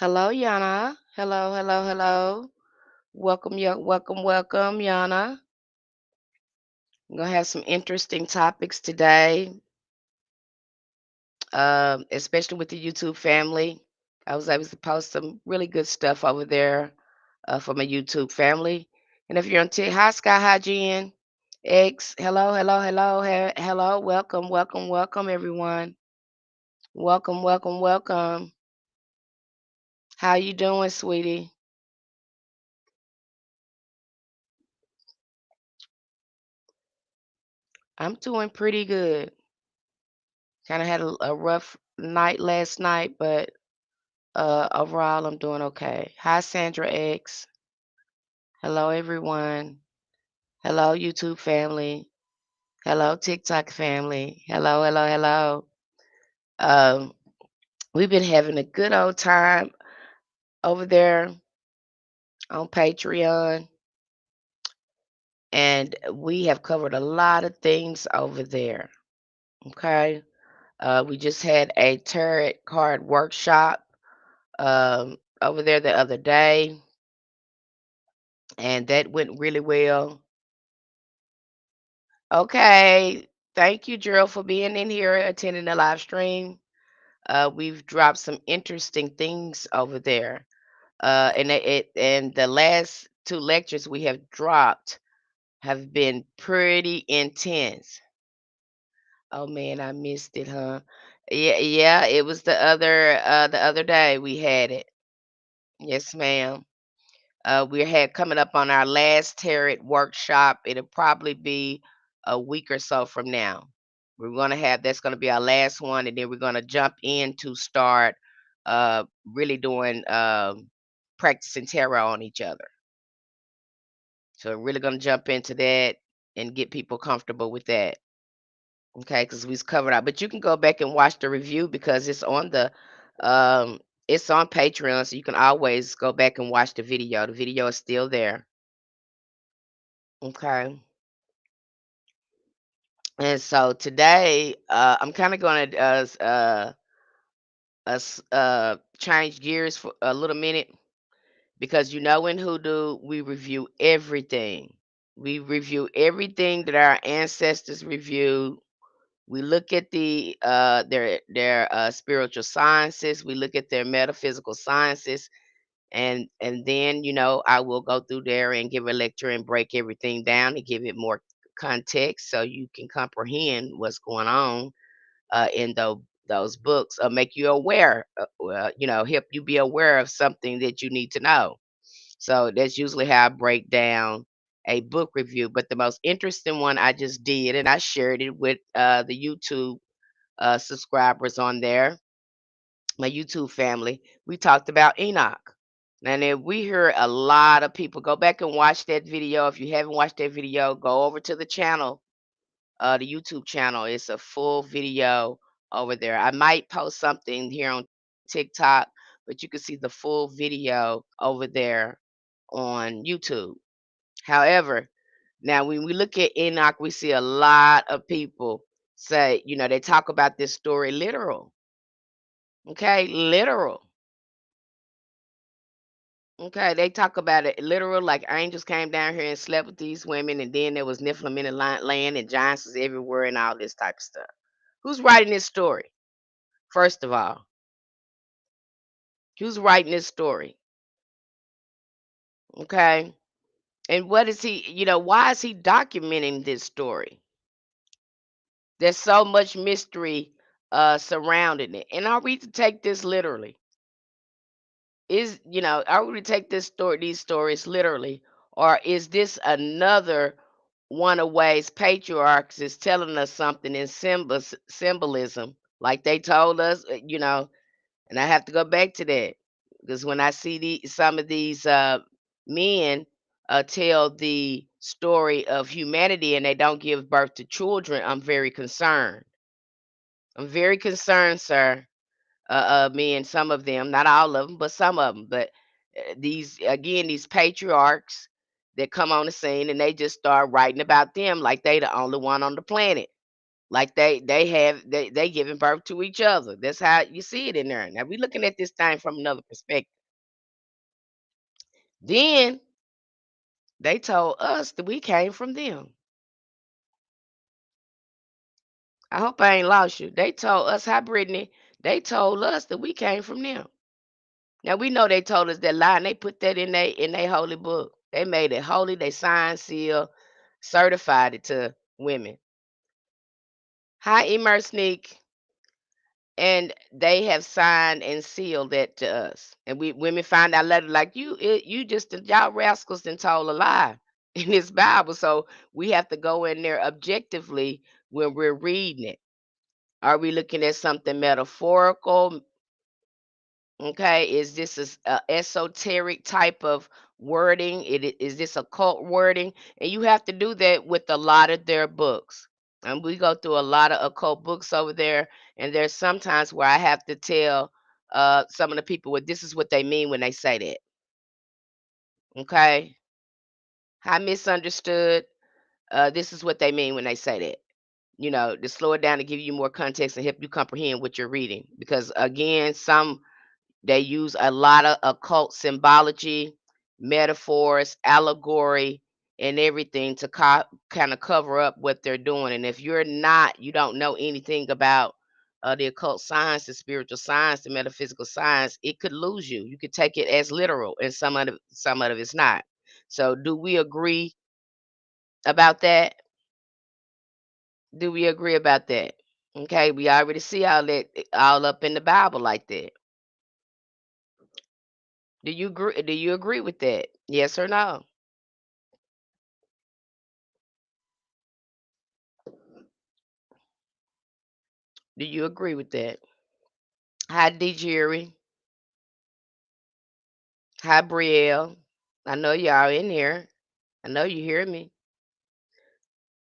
Hello, Yana. Hello, hello, hello. Welcome, welcome, Yana. We're gonna have some interesting topics today, especially with the YouTube family. I was able to post some really good stuff over there for my YouTube family. And if you're on hi Sky Hygiene X, hello, hello, hello, hello, welcome, welcome, welcome, everyone. Welcome, welcome, welcome. How you doing, sweetie? I'm doing pretty good. Kind of had a rough night last night, but overall I'm doing okay. Hi, Sandra X. Hello, everyone. Hello, YouTube family. Hello, TikTok family. Hello, hello, hello. Um, we've been having a good old time over there on Patreon, and we have covered a lot of things over there. Okay. We just had a tarot card workshop over there the other day, and that went really well. Okay. Thank you, Gerald, for being in here attending the live stream. We've dropped some interesting things over there. And the last two lectures we have dropped have been pretty intense. Oh man, I missed it, huh? Yeah, yeah, it was the other day we had it. Yes, ma'am. We had coming up on our last tarot workshop. It'll probably be a week or so from now. We're gonna have that's gonna be our last one, and then we're gonna jump in to start really doing practicing tarot on each other. So we're really gonna jump into that and get people comfortable with that. Okay, because we've covered out. But you can go back and watch the review because um it's on Patreon, so you can always go back and watch the video. The video is still there. Okay. And so today, I'm kind of going to change gears for a little minute because in Hoodoo we review everything. We review everything that our ancestors reviewed. We look at their spiritual sciences. We look at their metaphysical sciences, and then I will go through there and give a lecture and break everything down and give it more context so you can comprehend what's going on in those books, or make you aware, help you be aware of something that you need to know. So that's usually how I break down a book review. But the most interesting one I just did, and I shared it with the YouTube subscribers on there, my YouTube family. We talked about Enoch. And then we hear a lot of people go back and watch that video. If you haven't watched that video, go over to the channel, the YouTube channel. It's a full video over there. I might post something here on TikTok, but you can see the full video over there on YouTube. However, now when we look at Enoch, we see a lot of people say, they talk about this story literal. Okay, literal. Okay, they talk about it literal, like angels came down here and slept with these women, and then there was Nephilim in the land, and giants was everywhere, and all this type of stuff. Who's writing this story? First of all, who's writing this story? Okay, and what is he? Why is he documenting this story? There's so much mystery surrounding it, and are we to take this literally? Are we to take these stories literally, or is this another one of ways patriarchs is telling us something in symbolism, like they told us, and I have to go back to that because when I see some of these men tell the story of humanity and they don't give birth to children, I'm very concerned. I'm very concerned, sir. Men, some of them, not all of them, but some of them. But these patriarchs that come on the scene and they just start writing about them like they the only one on the planet. Like they giving birth to each other. That's how you see it in there. Now we looking at this thing from another perspective. Then they told us that we came from them. I hope I ain't lost you. They told us, hi Brittany. They told us that we came from them. Now we know they told us that lie, and they put that in they holy book. They made it holy. They signed, seal, certified it to women. Hi, Sneak. And they have signed and sealed that to us. And we women find out later, like you just y'all rascals and told a lie in this Bible. So we have to go in there objectively when we're reading it. Are we looking at something metaphorical? Okay, is this a esoteric type of wording? Is this occult wording? And you have to do that with a lot of their books. And we go through a lot of occult books over there, and there's sometimes where I have to tell some of the people what this is what they mean when they say that. Okay, I misunderstood. This is what they mean when they say that. To slow it down to give you more context and help you comprehend what you're reading. Because again, they use a lot of occult symbology, metaphors, allegory, and everything to kind of cover up what they're doing. And if you don't know anything about the occult science, the spiritual science, the metaphysical science, it could lose you. You could take it as literal, and some of it's not. So, do we agree about that? Do we agree about that? Okay, we already see all that all up in the Bible like that. Do you agree with that? Yes or no? Do you agree with that? Hi, D. Jerry. Hi, Brielle. I know y'all in here. I know you hear me.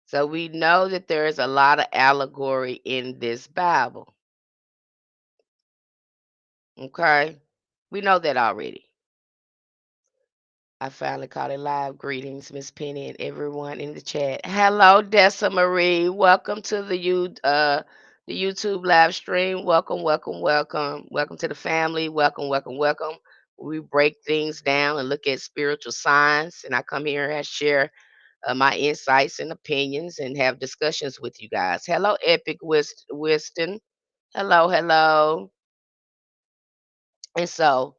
So we know that there is a lot of allegory in this Bible. Okay? We know that already. I finally caught it live. Greetings, Miss Penny, and everyone in the chat. Hello, Dessa Marie. Welcome to the YouTube live stream. Welcome, welcome, welcome. Welcome to the family. Welcome, welcome, welcome. We break things down and look at spiritual science, and I come here and share my insights and opinions and have discussions with you guys. Hello, Epic Wiston. Hello, hello. And so,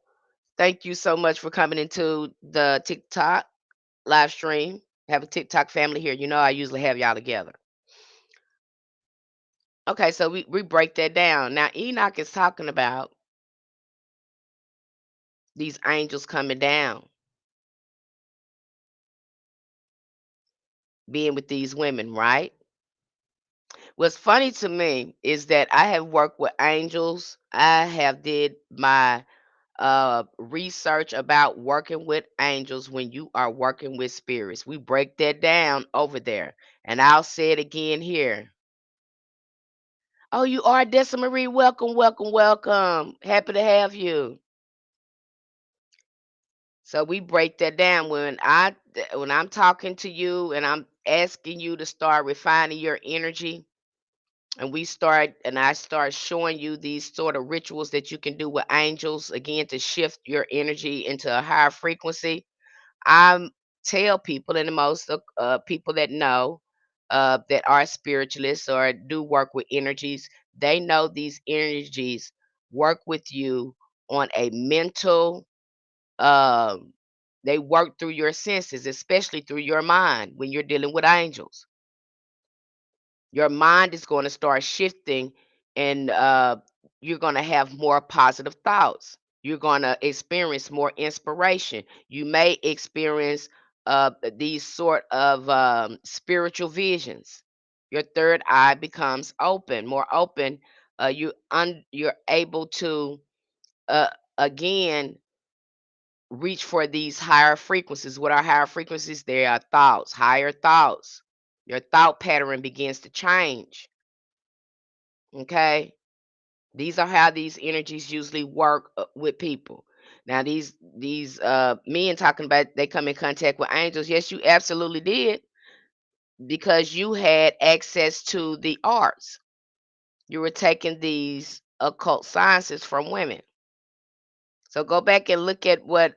thank you so much for coming into the TikTok live stream. Have a TikTok family here. I usually have y'all together. Okay, so we break that down. Now Enoch is talking about these angels coming down, being with these women, right? What's funny to me is that I have worked with angels. I have did my research about working with angels when you are working with spirits. We break that down over there. And I'll say it again here. Oh, you are Dessa Marie. Welcome, welcome, welcome. Happy to have you. So we break that down when I'm talking to you and I'm asking you to start refining your energy, and I start showing you these sort of rituals that you can do with angels again to shift your energy into a higher frequency. I tell people, and the most people that know that are spiritualists or do work with energies, they know these energies work with you on a mental. Um, they work through your senses, especially through your mind when you're dealing with angels. Your mind is going to start shifting, and you're going to have more positive thoughts. You're going to experience more inspiration. You may experience these sort of spiritual visions. Your third eye becomes open, more open. You're able to uh, again reach for these higher frequencies. What are higher frequencies? They are thoughts, higher thoughts. Your thought pattern begins to change. Okay. These are how these energies usually work with people. Now, these men talking about they come in contact with angels. Yes, you absolutely did. because you had access to the arts. You were taking these occult sciences from women. So go back and look at what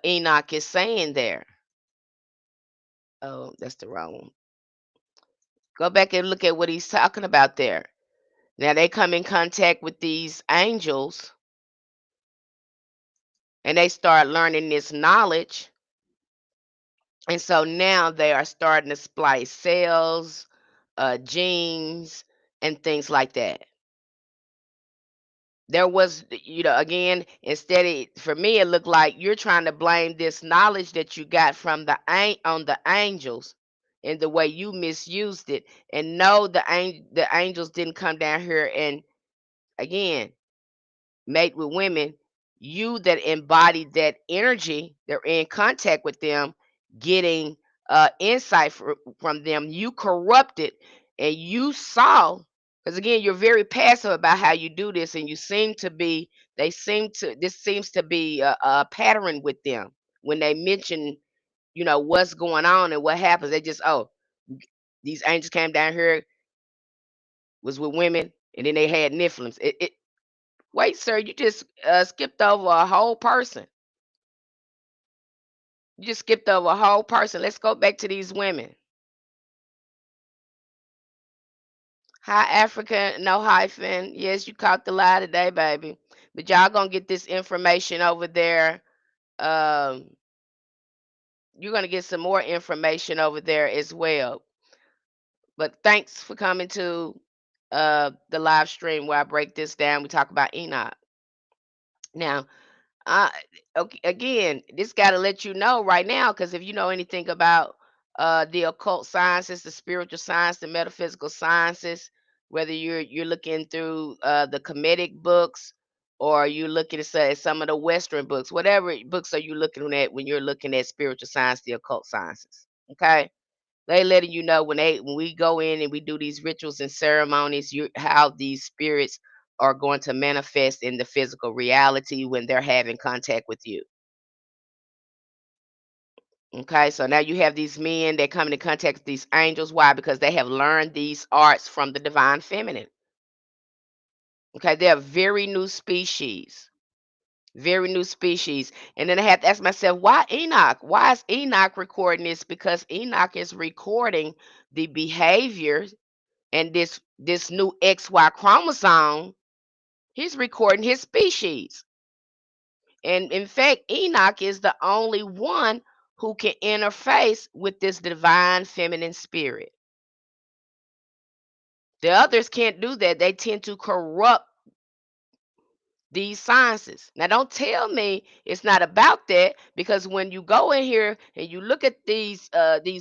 Enoch is saying there. Oh, that's the wrong one. Go back and look at what he's talking about there. Now they come in contact with these angels and they start learning this knowledge. And so now they are starting to splice cells, genes, and things like that. There was, again, instead of, for me, it looked like you're trying to blame this knowledge that you got from on the angels and the way you misused it. And no, the angels didn't come down here and, again, mate with women. You that embodied that energy, they're in contact with them, getting insight from them. You corrupted and you saw, because again, you're very passive about how you do this, and you seem to be, this seems to be a pattern with them. When they mention, what's going on and what happens, they just, oh, these angels came down here, was with women, and then they had Nephilims. Wait, sir, you just skipped over a whole person. You just skipped over a whole person. Let's go back to these women. Hi, Africa, no hyphen. Yes, you caught the lie today, baby. But y'all gonna get this information over there. Um, you're gonna get some more information over there as well. But thanks for coming to the live stream where I break this down. We talk about Enoch. Now, Uh, okay, again, this got to let you know right now, because if you know anything about the occult sciences, the spiritual science, the metaphysical sciences, whether you're looking through the Kemetic books or you're looking at say, some of the Western books, whatever books are you looking at when you're looking at spiritual science, the occult sciences. Okay, they letting you know when we go in and we do these rituals and ceremonies, how these spirits are going to manifest in the physical reality when they're having contact with you. Okay, so now you have these men that come into contact with these angels. Why? Because they have learned these arts from the divine feminine. Okay, they're a very new species. Very new species. And then I have to ask myself, why Enoch? Why is Enoch recording this? Because Enoch is recording the behavior and this new XY chromosome. He's recording his species. And in fact, Enoch is the only one who can interface with this divine feminine spirit. The others can't do that. They tend to corrupt these sciences. Now, don't tell me it's not about that, because when you go in here and you look at these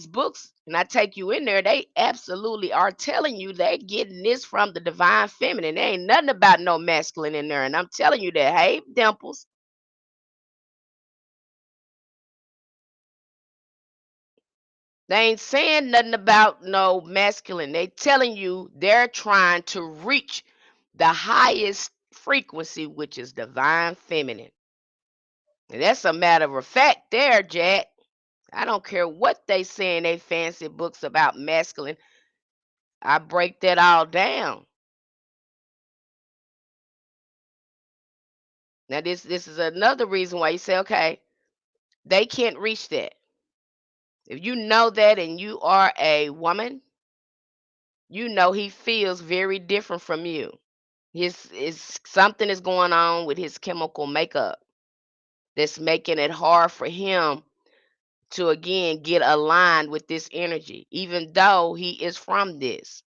books, and I take you in there, they absolutely are telling you they're getting this from the divine feminine. There ain't nothing about no masculine in there, and I'm telling you that. Hey, Dimples, they ain't saying nothing about no masculine. They telling you they're trying to reach the highest frequency, which is divine feminine. And that's a matter of fact there, Jack. I don't care what they say in they fancy books about masculine. I break that all down. Now this is another reason why you say, okay, they can't reach that. If you know that and you are a woman, you know he feels very different from you. His something is going on with his chemical makeup that's making it hard for him to again get aligned with this energy, even though he is from this.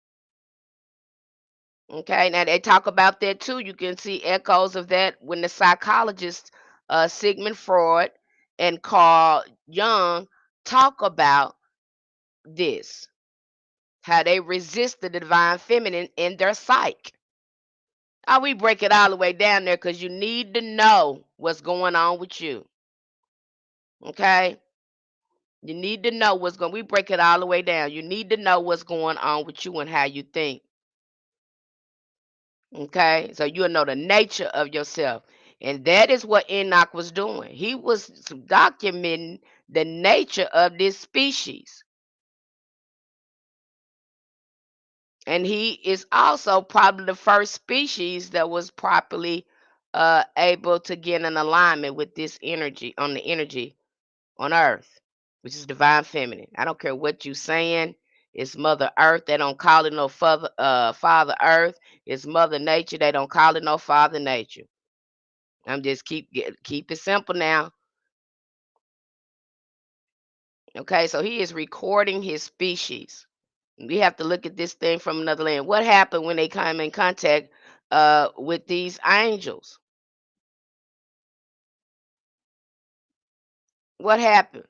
Okay, now they talk about that too. You can see echoes of that when the psychologists Sigmund Freud and Carl Jung talk about this, how they resist the divine feminine in their psyche. We break it all the way down there because you need to know what's going on with you. Okay, you need to know what's going. We break it all the way down. You need to know what's going on with you and how you think. Okay, so you'll know the nature of yourself. And that is what Enoch was doing. He was documenting the nature of this species. And he is also probably the first species that was properly able to get an alignment with this energy on the energy on earth, which is divine feminine. I don't care what you saying. It's Mother Earth. They don't call it no Father Earth. It's Mother Nature. They don't call it no Father Nature. I'm just keep it simple now. Okay, so he is recording his species. We have to look at this thing from another land. What happened when they come in contact with these angels? What happened?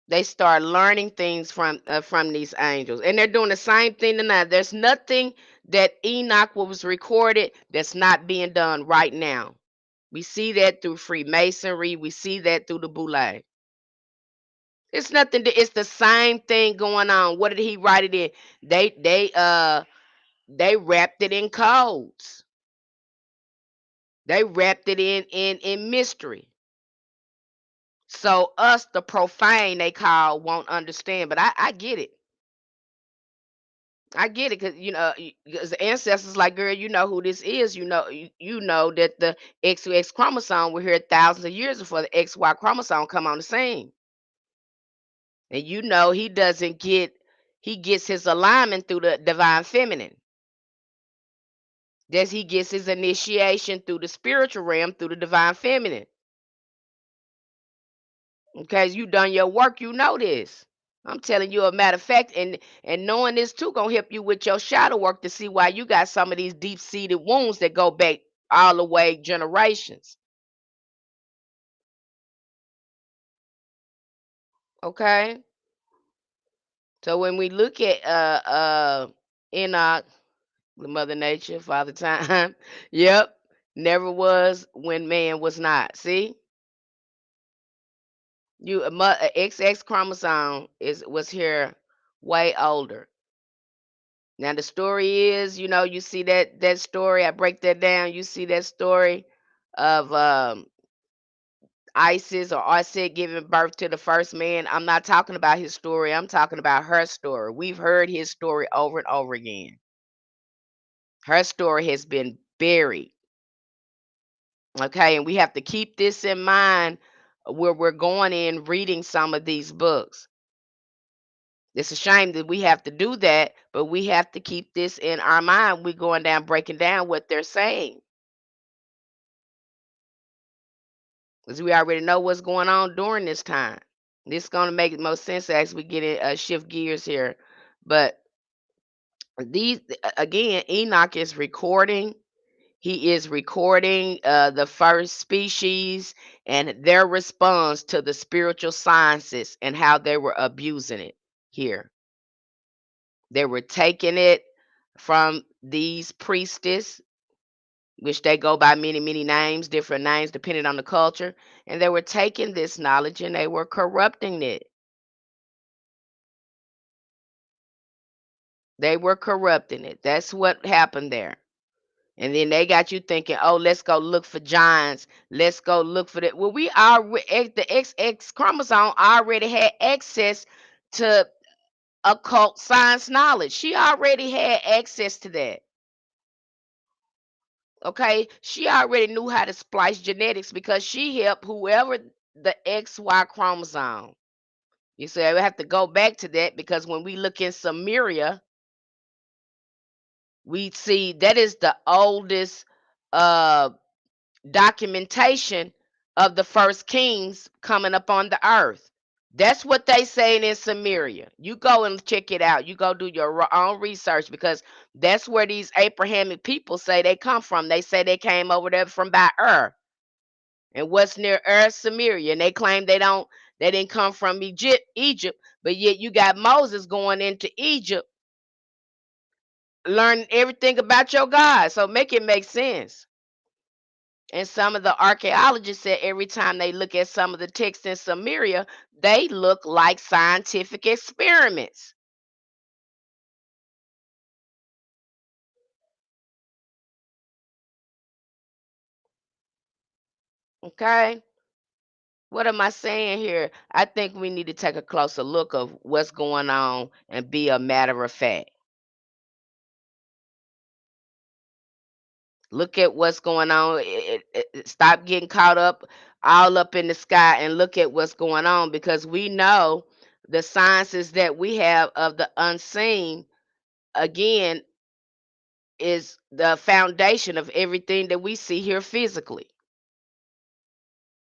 They start learning things from these angels, and they're doing the same thing tonight. There's nothing that Enoch was recorded that's not being done right now. We see that through Freemasonry. We see that through the Boule. It's nothing. It's the same thing going on. What did he write it in? They wrapped it in codes. They wrapped it in mystery. So us, the profane they call, won't understand. But I get it. I get it because because the ancestors like, girl, you know who this is. You know that the XX chromosome were here thousands of years before the XY chromosome come on the scene, and he gets his alignment through the divine feminine. He gets his initiation through the spiritual realm through the divine feminine. Okay, you done your work, you know this. I'm telling you a matter of fact, and knowing this too gonna help you with your shadow work to see why you got some of these deep seated wounds that go back all the way generations. Okay, so when we look at Enoch, the Mother Nature, Father Time, yep, never was when man was not. See, a XX chromosome was here way older. Now the story is, you see that story. I break that down. You see that story of Isis or Arset giving birth to the first man. I'm not talking about his story. I'm talking about her story. We've heard his story over and over again. Her story has been buried. Okay, and we have to keep this in mind where we're going in reading some of these books. It's a shame that we have to do that, but we have to keep this in our mind. We're going down, breaking down what they're saying. Because we already know what's going on during this time. This is going to make the most sense as we get in, shift gears here. But these again, Enoch is recording. He is recording the first species and their response to the spiritual sciences and how they were abusing it here. They were taking it from these priestess, which they go by many, many names, different names depending on the culture. And they were taking this knowledge and they were corrupting it. They were corrupting it. That's what happened there. And then they got you thinking, oh, let's go look for giants. Let's go look for that. Well, the XX chromosome already had access to occult science knowledge. She already had access to that. Okay, she already knew how to splice genetics because she helped whoever the XY chromosome. You see, I have to go back to that because when we look in Samaria, we see that is the oldest uh documentation of the first kings coming up on the earth. That's what they saying in Samaria. You go and check it out. You go do your own research because that's where these Abrahamic people say they come from. They say they came over there from by and what's near Samaria, and they claim they didn't come from Egypt, but yet you got Moses going into Egypt, learning everything about your God. So make it make sense. And some of the archaeologists said every time they look at some of the texts in Samaria, they look like scientific experiments. Okay. What am I saying here? I think we need to take a closer look of what's going on and be a matter of fact. Look at what's going on. Stop getting caught up all up in the sky and look at what's going on, because we know the sciences that we have of the unseen, again, is the foundation of everything that we see here physically.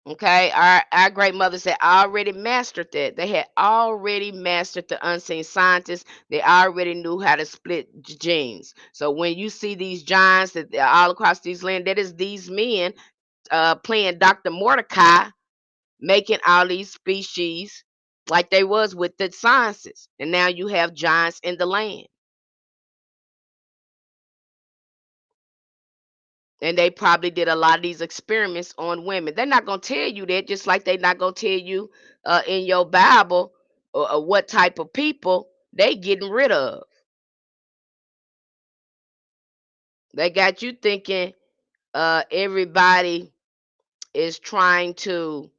Okay, our great mothers had already mastered that. They had already mastered the unseen scientists. They already knew how to split genes. So when you see these giants that they're all across these land, that is these men playing Dr. Mordecai, making all these species like they was with the sciences. And now you have giants in the land. And they probably did a lot of these experiments on women. They're not going to tell you that, just like they're not going to tell you in your Bible what type of people they getting rid of. They got you thinking everybody is trying to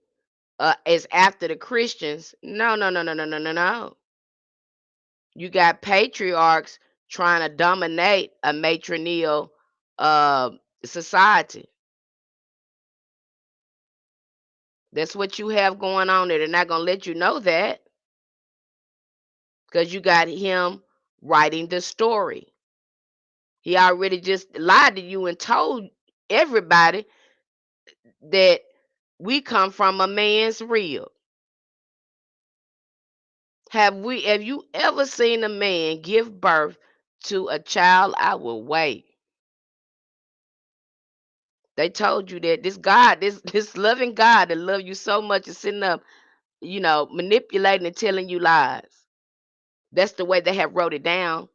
is after the Christians. No, no, no, no, no, no, no, no. You got patriarchs trying to dominate a matrilineal uh, society. That's what you have going on there. They're not going to let you know that, because you got him writing the story. He already just lied to you and told everybody that we come from a man's rib. Have you ever seen a man give birth to a child? I will wait. They told you that this God, this loving God that love you so much is sitting up, manipulating and telling you lies. That's the way they have wrote it down.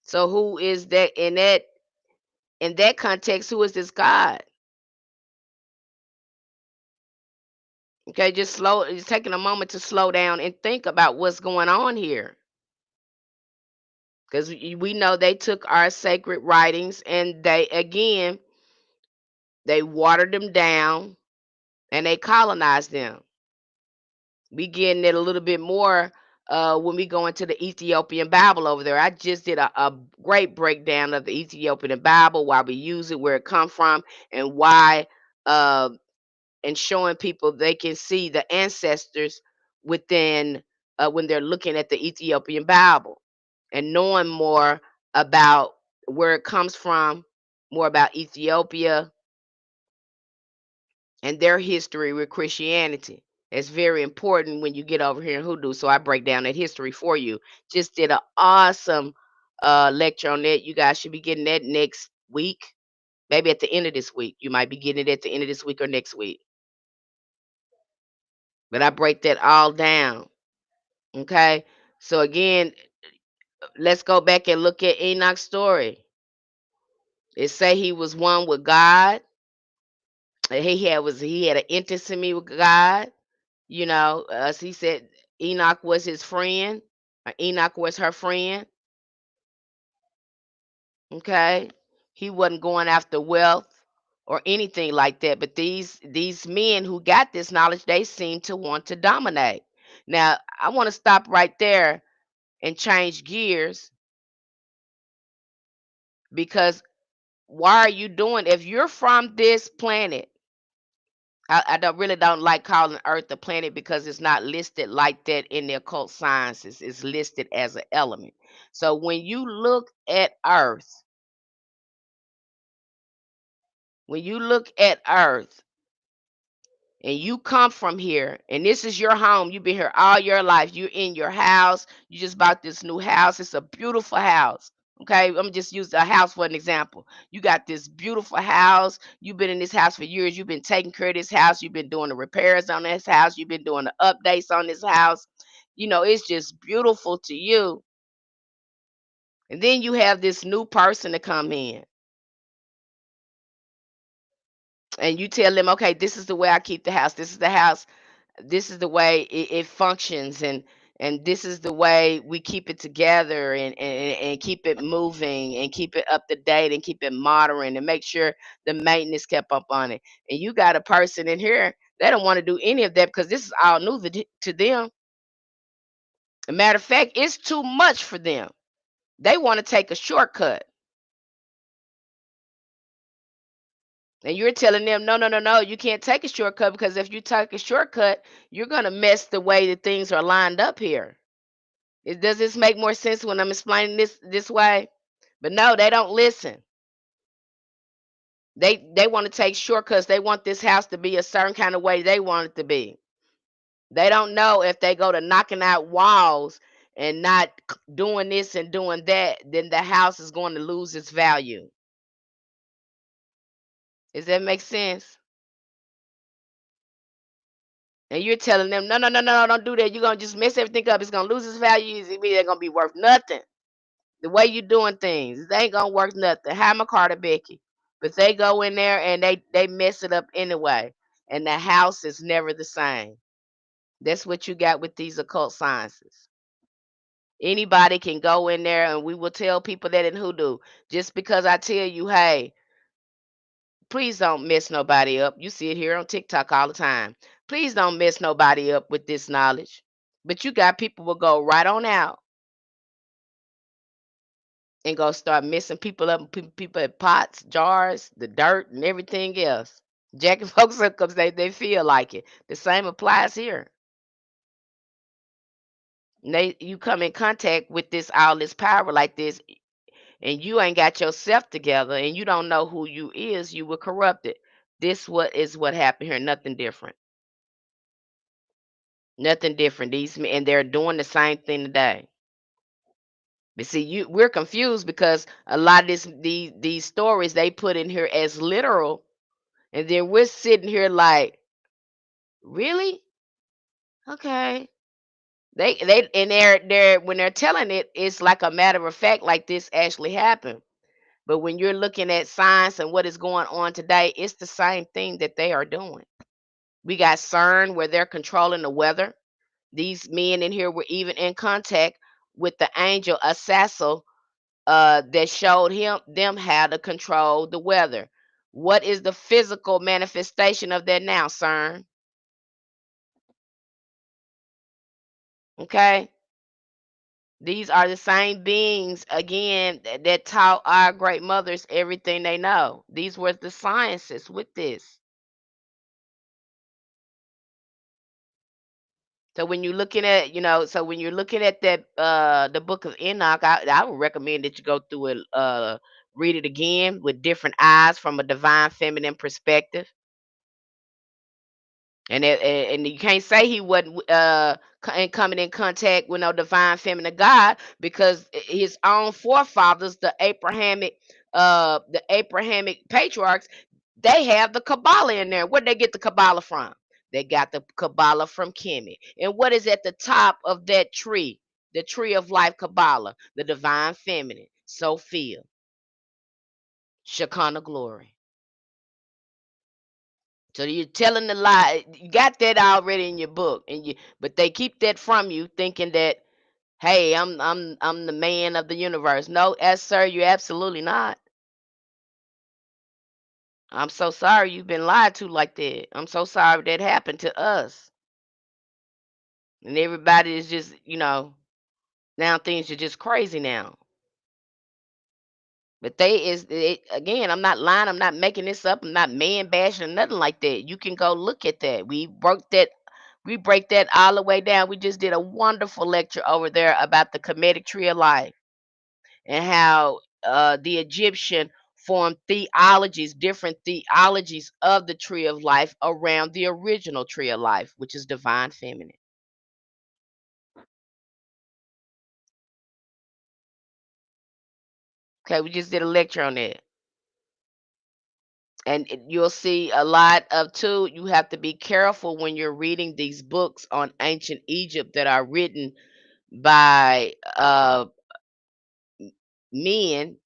So who is that in that context? Who is this God? Okay, just taking a moment to slow down and think about what's going on here. Because we know they took our sacred writings and they watered them down and they colonized them. We getting it a little bit more when we go into the Ethiopian Bible over there. I just did a great breakdown of the Ethiopian Bible, why we use it, where it come from, and why uh, and showing people they can see the ancestors within when they're looking at the Ethiopian Bible and knowing more about where it comes from, more about Ethiopia and their history with Christianity. It's very important when you get over here in Hoodoo. So I break down that history for you. Just did an awesome lecture on that. You guys should be getting that next week. Maybe at the end of this week. You might be getting it at the end of this week or next week. But I break that all down. Okay. So again, let's go back and look at Enoch's story. It say he was one with God. And he had an intimacy with God. As he said, Enoch was his friend. Or Enoch was her friend. Okay. He wasn't going after wealth or anything like that. But these men who got this knowledge, they seem to want to dominate. Now, I want to stop right there and change gears, because why are you doing, if you're from this planet? I don't like calling Earth a planet, because it's not listed like that in the occult sciences. It's listed as an element. So when you look at Earth and you come from here and this is your home, you've been here all your life, you're in your house, you just bought this new house, it's a beautiful house. Okay, I'm gonna just use a house for an example. You got this beautiful house, you've been in this house for years, you've been taking care of this house, you've been doing the repairs on this house, you've been doing the updates on this house. It's just beautiful to you. And then you have this new person to come in and you tell them, okay, this is the way I keep the house, this is the house, this is the way it functions, and this is the way we keep it together, and keep it moving and keep it up to date and keep it modern and make sure the maintenance kept up on it. And you got a person in here They don't want to do any of that because this is all new to them. As a matter of fact, it's too much for them. They want to take a shortcut. And you're telling them, no, no, no, no, you can't take a shortcut because if you take a shortcut, you're going to mess the way that things are lined up here. Does this make more sense when I'm explaining this way? But no, they don't listen. They want to take shortcuts. They want this house to be a certain kind of way they want it to be. They don't know if they go to knocking out walls and not doing this and doing that, then the house is going to lose its value. Does that make sense? And you're telling them, no, no, no, no, no, don't do that. You're gonna just mess everything up. It's gonna lose its value. It's ain't gonna be worth nothing. The way you doing things, they ain't gonna worth nothing. How my Carter Becky. But they go in there and they mess it up anyway. And the house is never the same. That's what you got with these occult sciences. Anybody can go in there and we will tell people that in Hoodoo. Just because I tell you, hey, please don't mess nobody up. You see it here on TikTok all the time. Please don't mess nobody up with this knowledge. But you got people will go right on out and go start messing people up, people at pots, jars, the dirt, and everything else. Jacking folks up because they feel like it. The same applies here. You come in contact with this all this power like this, and you ain't got yourself together, and you don't know who you is. You were corrupted. What happened here. Nothing different. Nothing different. And they're doing the same thing today. But see, we're confused because a lot of these stories they put in here as literal, and then we're sitting here like, really? Okay. They're when they're telling it, it's like a matter of fact, like this actually happened. But when you're looking at science and what is going on today, it's the same thing that they are doing. We got CERN where they're controlling the weather. These men in here were even in contact with the angel ancestral that showed them how to control the weather. What is the physical manifestation of that now, CERN? Okay. These are the same beings again that taught our great mothers everything they know. These were the sciences with this. So when you're looking at, so when you're looking at that the book of Enoch, I would recommend that you go through it, read it again with different eyes from a divine feminine perspective. And you can't say he wasn't coming in contact with no divine feminine God because his own forefathers, the Abrahamic patriarchs, they have the Kabbalah in there. Where'd they get the Kabbalah from? They got the Kabbalah from Kemet. And what is at the top of that tree? The tree of life Kabbalah, the divine feminine, Sophia, Shekinah glory. So you're telling the lie. You got that already in your book, but they keep that from you, thinking that, hey, I'm the man of the universe. No, as sir, you're absolutely not. I'm so sorry you've been lied to like that. I'm so sorry that happened to us. And everybody is just, now things are just crazy now. But again, I'm not lying, I'm not making this up, I'm not man bashing or nothing like that. You can go look at that. We break that all the way down. We just did a wonderful lecture over there about the Kemetic tree of life and how the Egyptian formed theologies, different theologies of the tree of life around the original tree of life, which is divine feminine. Okay, we just did a lecture on that. And you'll see a lot of too, you have to be careful when you're reading these books on ancient Egypt that are written by men,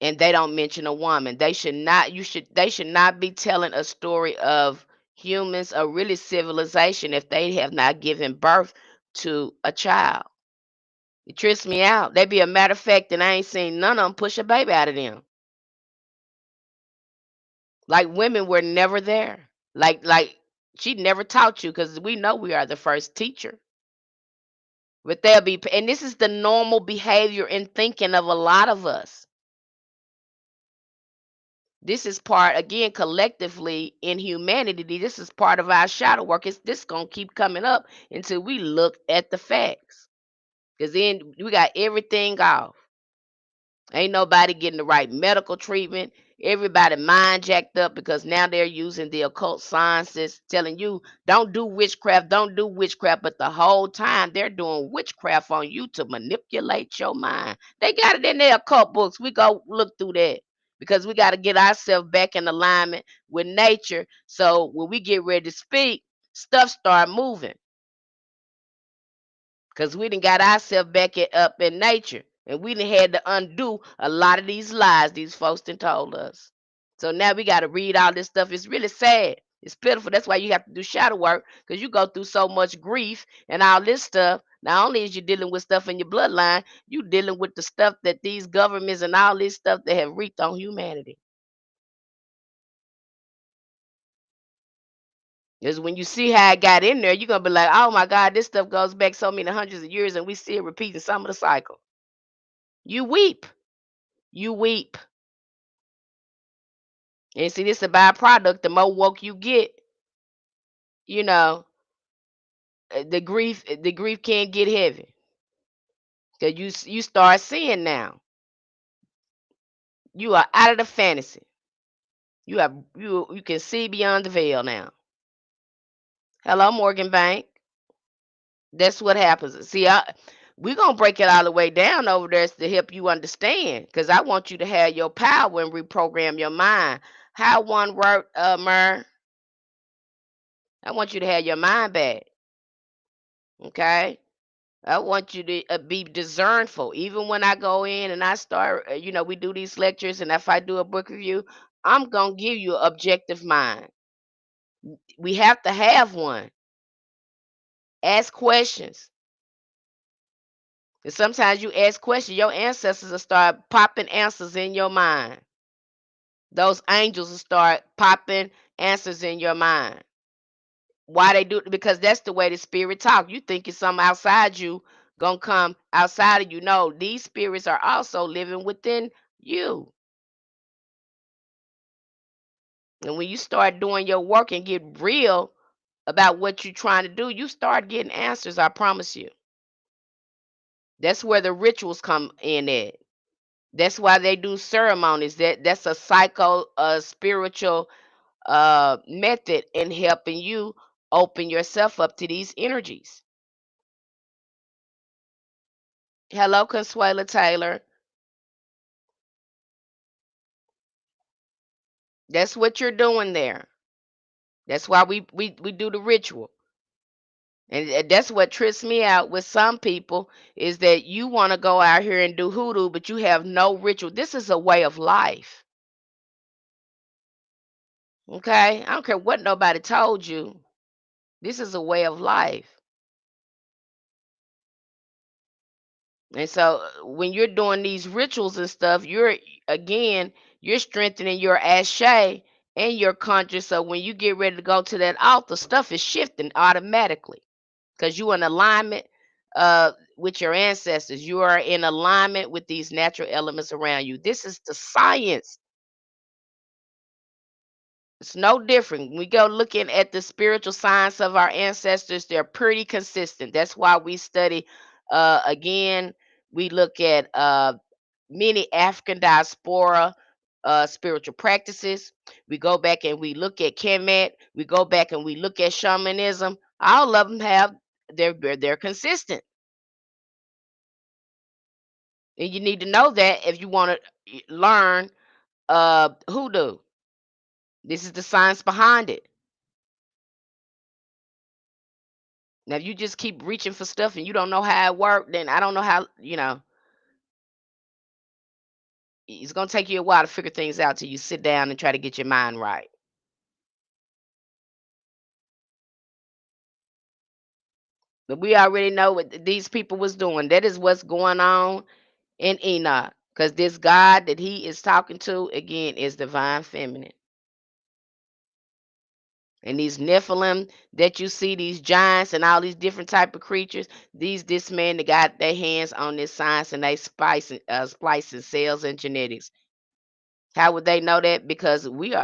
and they don't mention a woman. They should not be telling a story of humans or really civilization if they have not given birth to a child. It trips me out. They be a matter of fact, and I ain't seen none of them push a baby out of them. Like women were never there. Like she never taught you because we know we are the first teacher. But they'll be, and this is the normal behavior and thinking of a lot of us. This is part, again, collectively in humanity. This is part of our shadow work. This gonna keep coming up until we look at the facts. Because then we got everything off. Ain't nobody getting the right medical treatment. Everybody mind jacked up because now they're using the occult sciences, telling you don't do witchcraft, don't do witchcraft. But the whole time they're doing witchcraft on you to manipulate your mind. They got it in their occult books. We go look through that because we got to get ourselves back in alignment with nature. So when we get ready to speak, stuff start moving because we done got ourselves back up in nature. And we done had to undo a lot of these lies these folks done told us. So now we got to read all this stuff. It's really sad. It's pitiful. That's why you have to do shadow work because you go through so much grief and all this stuff. Not only is you dealing with stuff in your bloodline, you dealing with the stuff that these governments and all this stuff that have wreaked on humanity. Because when you see how it got in there, you're going to be like, oh my God, this stuff goes back so many hundreds of years and we still repeating some of the cycle. You weep. You weep. And see, this is a byproduct. The more woke you get, you know, the grief can't get heavy. Cause you start seeing now. You are out of the fantasy. You can see beyond the veil now. Hello, Morgan Bank. That's what happens. See, we're gonna break it all the way down over there to help you understand. Cause I want you to have your power and reprogram your mind. How one word, Mer. I want you to have your mind back. Okay. I want you to be discernful. Even when I go in and I start, we do these lectures, and if I do a book review, I'm going to give you an objective mind. We have to have one. Ask questions. And sometimes you ask questions, your ancestors will start popping answers in your mind. Those angels will start popping answers in your mind. Why they do it? Because that's the way the spirit talk. You think it's something outside you gonna come outside of you. No, these spirits are also living within you. And when you start doing your work and get real about what you're trying to do, you start getting answers. I promise you. That's where the rituals come in at. That's why they do ceremonies. That's a spiritual method in helping you open yourself up to these energies. Hello, Consuela Taylor. That's what you're doing there. That's why we do the ritual. And that's what trips me out with some people is that you want to go out here and do hoodoo, but you have no ritual. This is a way of life. Okay? I don't care what nobody told you. This is a way of life. And so when you're doing these rituals and stuff, you're strengthening your ashe and your conscious. So when you get ready to go to that altar, stuff is shifting automatically because you're in alignment with your ancestors. You are in alignment with these natural elements around you. This is the science. It's no different. We go looking at the spiritual science of our ancestors, they're pretty consistent. That's why we study, again, we look at many African diaspora spiritual practices. We go back and we look at Kemet. We go back and we look at shamanism. All of them have, they're consistent. And you need to know that if you want to learn hoodoo. This is the science behind it. Now, if you just keep reaching for stuff and you don't know how it works, then I don't know how, it's going to take you a while to figure things out till you sit down and try to get your mind right. But we already know what these people was doing. That is what's going on in Enoch. Because this God that he is talking to, again, is divine feminine. And these Nephilim that you see, these giants and all these different type of creatures, this man that got their hands on this science and they splicing cells and genetics. How would they know that? Because we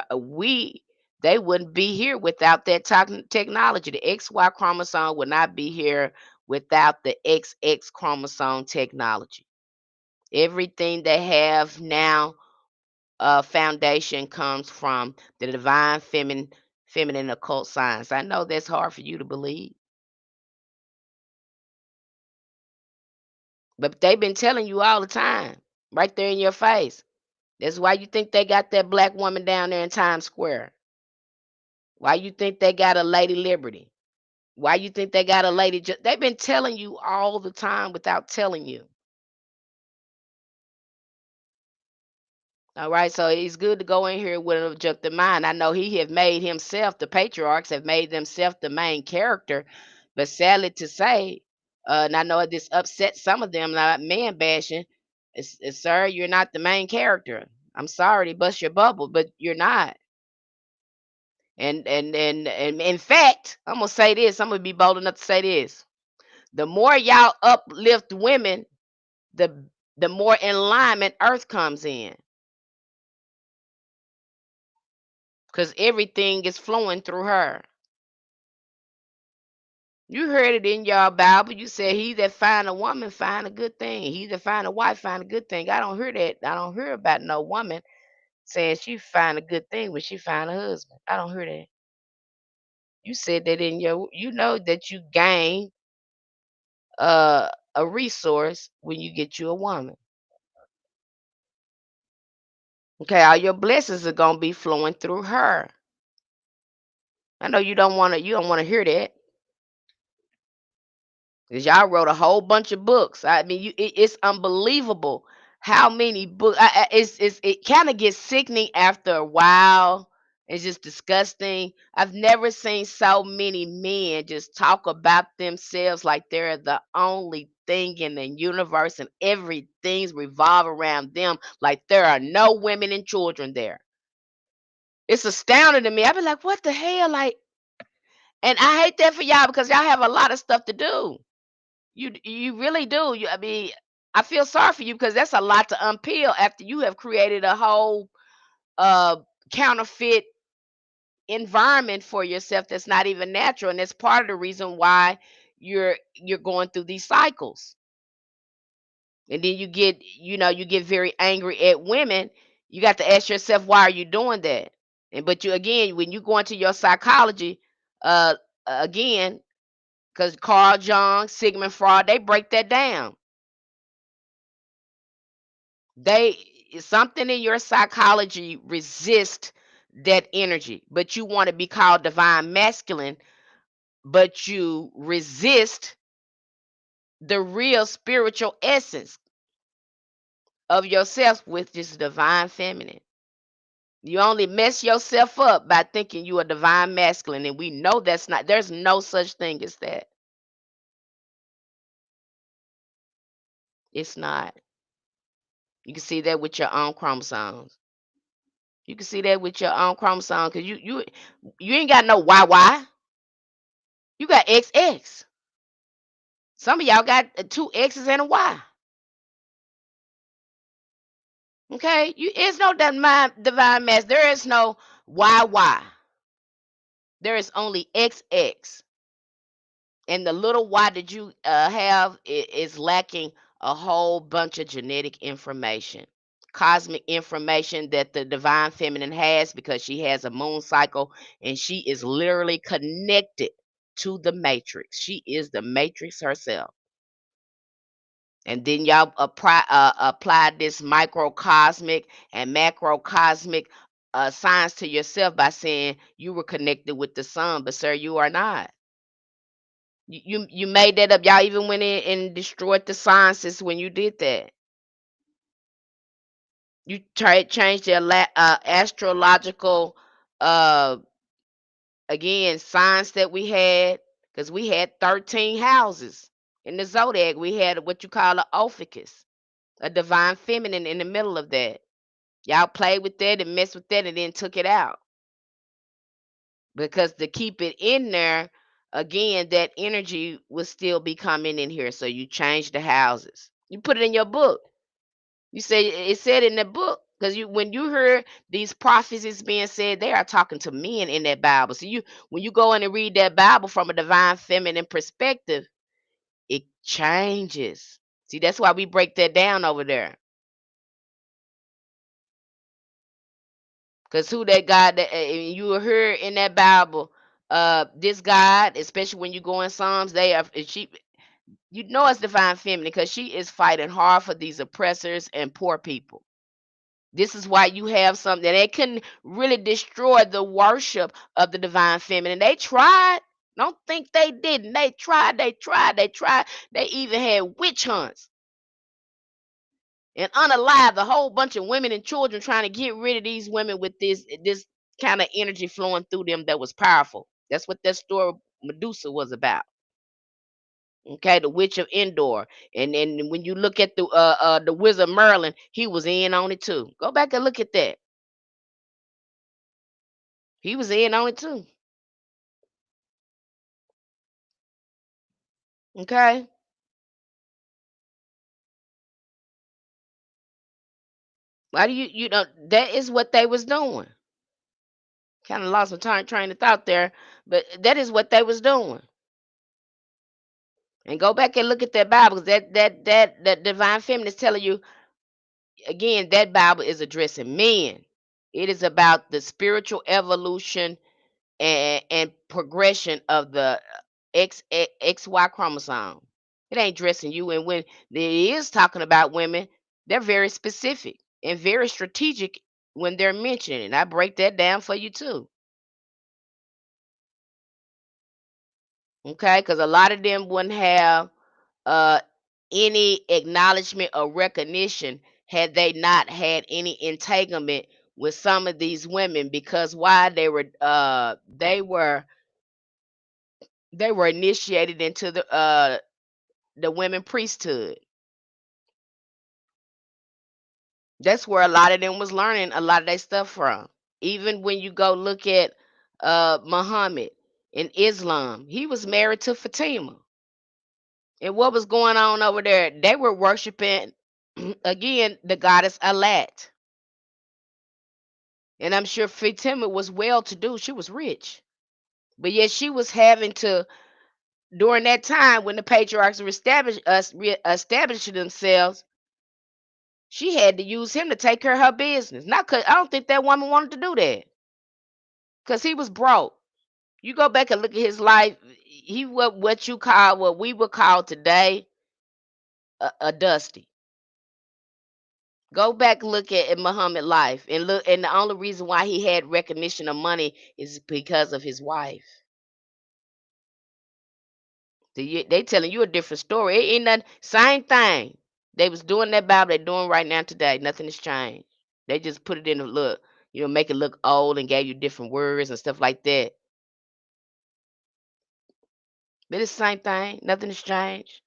they wouldn't be here without that technology. The XY chromosome would not be here without the XX chromosome technology. Everything they have now, foundation comes from the divine feminine occult science. I know that's hard for you to believe, but they've been telling you all the time, right there in your face. That's why you think they got that black woman down there in Times Square. Why you think they got a Lady Liberty? Why you think they got a lady? They've been telling you all the time without telling you. All right, so it's good to go in here with an objective mind. I know he have made himself, the patriarchs have made themselves the main character, but sadly to say, and I know this upsets some of them, not man bashing. Sir, you're not the main character. I'm sorry to bust your bubble, but you're not. And in fact, I'm gonna say this. I'm gonna be bold enough to say this. The more y'all uplift women, the more in alignment Earth comes in, because everything is flowing through her. You heard it in your Bible. You said, "He that find a woman find a good thing. He that find a wife find a good thing." I don't hear that. I don't hear about no woman saying she find a good thing when she find a husband. I don't hear that. You said that in your. You know that you gain a resource when you get you a woman. Okay, all your blessings are gonna be flowing through her. I know you don't want to. You don't want to hear that. 'Cause y'all wrote a whole bunch of books. I mean, it's unbelievable how many books. It kind of gets sickening after a while. It's just disgusting. I've never seen so many men just talk about themselves like they're the only thing in the universe and everything's revolve around them, like there are no women and children there. It's astounding to me. I be like, what the hell? Like, and I hate that for y'all because y'all have a lot of stuff to do. You really do. I mean, I feel sorry for you because that's a lot to unpeel after you have created a whole uh counterfeit environment for yourself that's not even natural, and that's part of the reason why you're going through these cycles. And then you get very angry at women. You got to ask yourself, why are you doing that? And but you again, when you go into your psychology, uh again, because Carl Jung, Sigmund Freud, they break that down. They something in your psychology resist that energy, but you want to be called divine masculine, but you resist the real spiritual essence of yourself, with this divine feminine. You only mess yourself up by thinking you are divine masculine, and we know that's not. There's no such thing as that. It's not. You can see that with your own chromosomes. You can see that with your own chromosome because you ain't got no YY. You got XX. Some of y'all got two X's and a Y. Okay, it's no divine mass. There is no YY. There is only XX, and the little Y that you have is lacking a whole bunch of genetic information, cosmic information that the divine feminine has because she has a moon cycle and she is literally connected to the matrix. She is the matrix herself. And then y'all apply this microcosmic and macrocosmic science to yourself by saying you were connected with the sun, but sir, you are not. You made that up. Y'all even went in and destroyed the sciences when you did that. You tried changed the astrological uh again science that we had, because we had 13 houses in the zodiac. We had what you call a ophiuchus, a divine feminine in the middle of that. Y'all played with that and messed with that and then took it out. because to keep it in there, again, that energy will still be coming in here. So you change the houses. You put it in your book. You say it said in the book because you when you hear these prophecies being said, they are talking to men in that Bible. So you when you go in and read that Bible from a divine feminine perspective, it changes. See, that's why we break that down over there. Because who that God that you will hear in that Bible, this God, especially when you go in Psalms, they are she you know it's divine feminine because she is fighting hard for these oppressors and poor people. This is why you have something that they couldn't really destroy the worship of the divine feminine. They tried. Don't think they didn't. They tried, they tried, they tried. They even had witch hunts and unalive a whole bunch of women and children trying to get rid of these women with this kind of energy flowing through them that was powerful. That's what that story Medusa was about. Okay, the witch of Endor. And then when you look at the wizard Merlin, he was in on it too. Go back and look at that. He was in on it too. Okay. Why do you know that is what they was doing. Kind of lost my train of thought there, but that is what they was doing. And go back and look at that Bible 'cause that divine feminine is telling you again that Bible is addressing men. It is about the spiritual evolution and progression of the XY chromosome. It ain't dressing you. And when it is talking about women, they're very specific and very strategic when they're mentioning it. I break that down for you too. Okay, because a lot of them wouldn't have uh, any acknowledgement or recognition had they not had any entanglement with some of these women because why they were initiated into the women priesthood. That's where a lot of them was learning a lot of their stuff from. Even when you go look at Muhammad in Islam, he was married to Fatima. And what was going on over there? They were worshiping again the goddess Alat. And I'm sure Fatima was well to do. She was rich. But yet she was having to during that time when the patriarchs were establishing themselves, she had to use him to take care of her business. Not cause I don't think that woman wanted to do that. Because he was broke. You go back and look at his life, he what you call what we would call today a dusty. Go back and look at Muhammad life and look and the only reason why he had recognition of money is because of his wife. They telling you a different story. It ain't nothing same thing. They was doing that Bible they doing right now today. Nothing has changed. They just put it in a look, make it look old and gave you different words and stuff like that. But it's the same thing. Nothing has changed.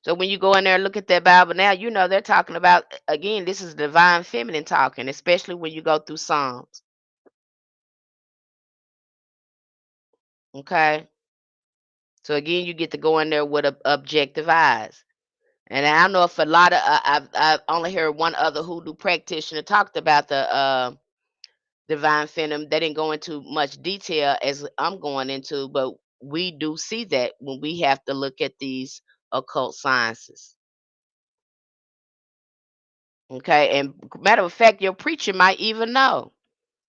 So when you go in there and look at that Bible now, they're talking about again, this is divine feminine talking, especially when you go through Psalms. Okay. So again, you get to go in there with objective eyes. And I don't know if a lot of I've only heard one other hoodoo practitioner talked about the divine feminine. They didn't go into much detail as I'm going into, but we do see that when we have to look at these occult sciences. Okay, and matter of fact, your preacher might even know.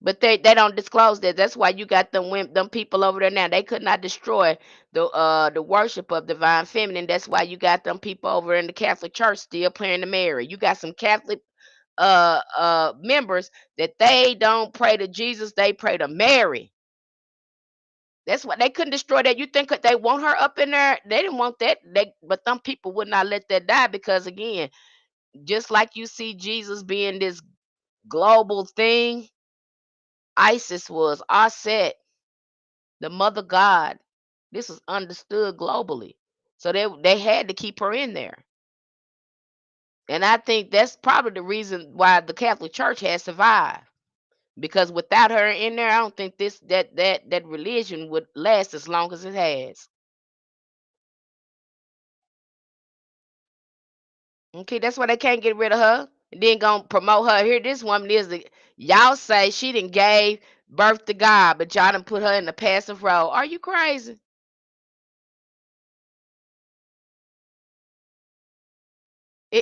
But they don't disclose that. That's why you got them people over there now. They could not destroy the worship of divine feminine. That's why you got them people over in the Catholic Church still praying to Mary. You got some Catholic members that they don't pray to Jesus, they pray to Mary. That's why they couldn't destroy that. You think they want her up in there? They didn't want that. But some people would not let that die because again, just like you see Jesus being this global thing, Isis was Aset, the mother god. This was understood globally. So they had to keep her in there. And I think that's probably the reason why the Catholic Church has survived. because without her in there, I don't think that religion would last as long as it has. Okay, that's why they can't get rid of her. And then gonna promote her. Here, this woman is the y'all say she didn't gave birth to God, but y'all done put her in the passive role. Are you crazy?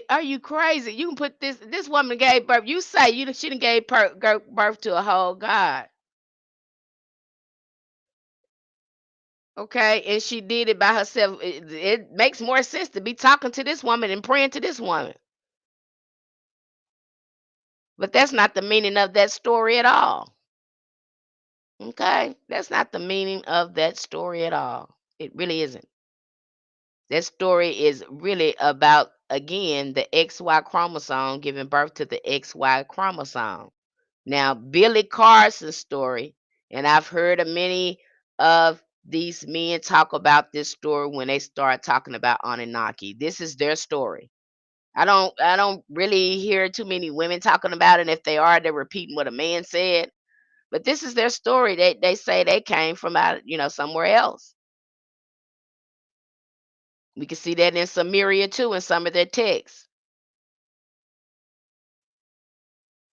Are you crazy? You can put this woman gave birth. You say she done gave birth to a whole God. Okay, and she did it by herself. It makes more sense to be talking to this woman and praying to this woman. But that's not the meaning of that story at all. Okay? That's not the meaning of that story at all. It really isn't. That story is really about, again, the XY chromosome giving birth to the XY chromosome. Now, Billy Carson's story, and I've heard of many of these men talk about this story when they start talking about Anunnaki. This is their story. I don't really hear too many women talking about it. If they are, they're repeating what a man said. But this is their story. They say they came from out, somewhere else. We can see that in Samaria too in some of their texts.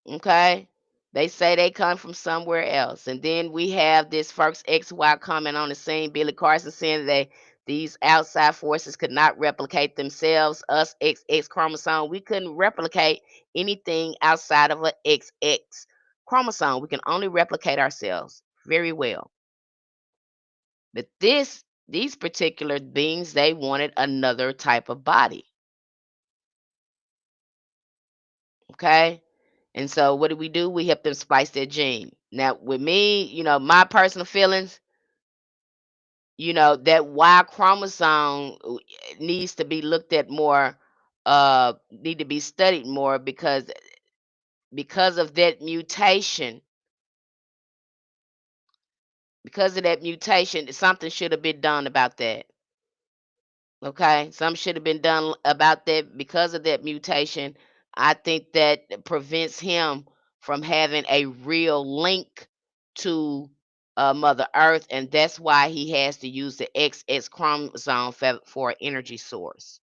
Okay. They say they come from somewhere else. And then we have this first XY comment on the scene. Billy Carson saying that these outside forces could not replicate themselves, us XX chromosome. We couldn't replicate anything outside of a XX chromosome. We can only replicate ourselves very well. But these particular beings, they wanted another type of body. Okay. And so what do? We help them splice their gene. Now with me, my personal feelings, that Y chromosome needs to be looked at more, need to be studied more because of that mutation, something should have been done about that. Okay, some should have been done about that because of that mutation. I think that prevents him from having a real link to Mother Earth, and that's why he has to use the XX chromosome for an energy source.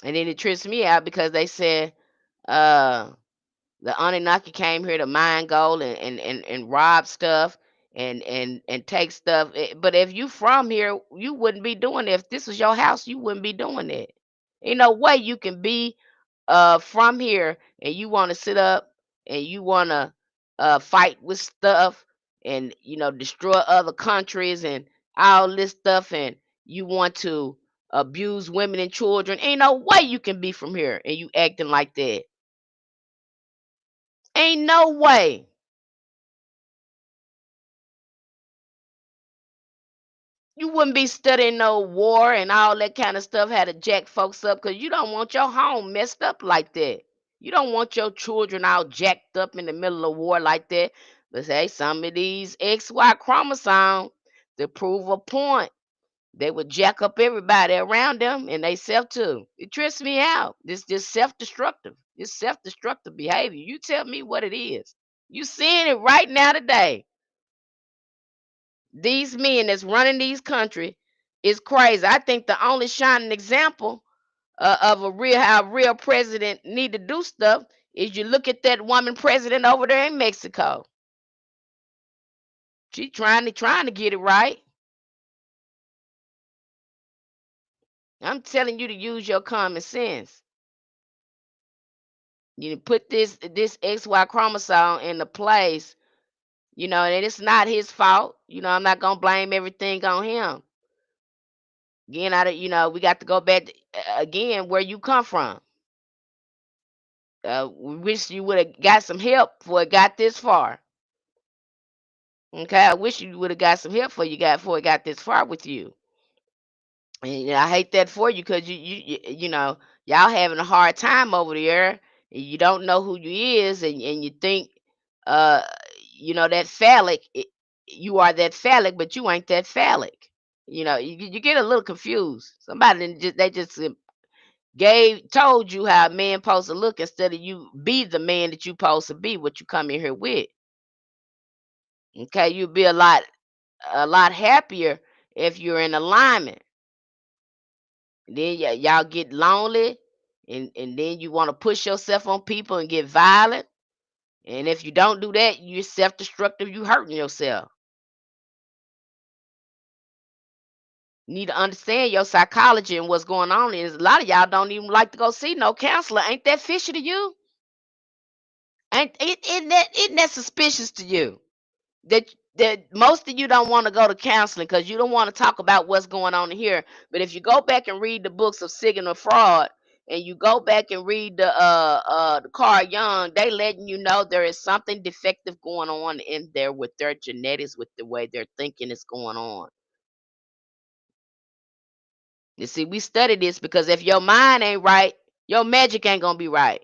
And then it trips me out because they said uh, the Anunnaki came here to mine gold and rob stuff and take stuff. But if you from here, you wouldn't be doing it. If this was your house, you wouldn't be doing it. Ain't no way you can be from here and you want to sit up and you want to fight with stuff and destroy other countries and all this stuff, and you want to abuse women and children. Ain't no way you can be from here and you acting like that. Ain't no way. You wouldn't be studying no war and all that kind of stuff, how to jack folks up, because you don't want your home messed up like that. You don't want your children all jacked up in the middle of war like that. But say some of these XY chromosomes, to prove a point, they would jack up everybody around them and they self too. It trips me out. This self-destructive. This self-destructive behavior. You tell me what it is. You seeing it right now today. These men that's running these country is crazy. I think the only shining example of how a real president need to do stuff is you look at that woman president over there in Mexico. She trying to get it right. I'm telling you to use your common sense. You put this XY chromosome into place, and it's not his fault. I'm not gonna blame everything on him. Again, we got to go back again where you come from. We wish you would have got some help before it got this far. Okay, I wish you would have got some help before it got this far with you. And I hate that for you because y'all having a hard time over there. And you don't know who you is, and you think uh that phallic. You are that phallic, but you ain't that phallic. You get a little confused. Somebody didn't just they just told you how a man supposed to look instead of you be the man that you supposed to be, what you come in here with. Okay, you'll be a lot happier if you're in alignment. Then y'all get lonely, and then you want to push yourself on people and get violent. And if you don't do that, you're self-destructive. You hurting yourself. You need to understand your psychology and what's going on. Is a lot of y'all don't even like to go see no counselor. Ain't that fishy to you? Ain't it? Isn't that suspicious to you? That most of you don't want to go to counseling because you don't want to talk about what's going on here. But if you go back and read the books of Sigmund Freud, and you go back and read the Carl Jung, they letting you know there is something defective going on in there with their genetics, with the way their thinking is going on. You see, we study this because if your mind ain't right, your magic ain't gonna be right.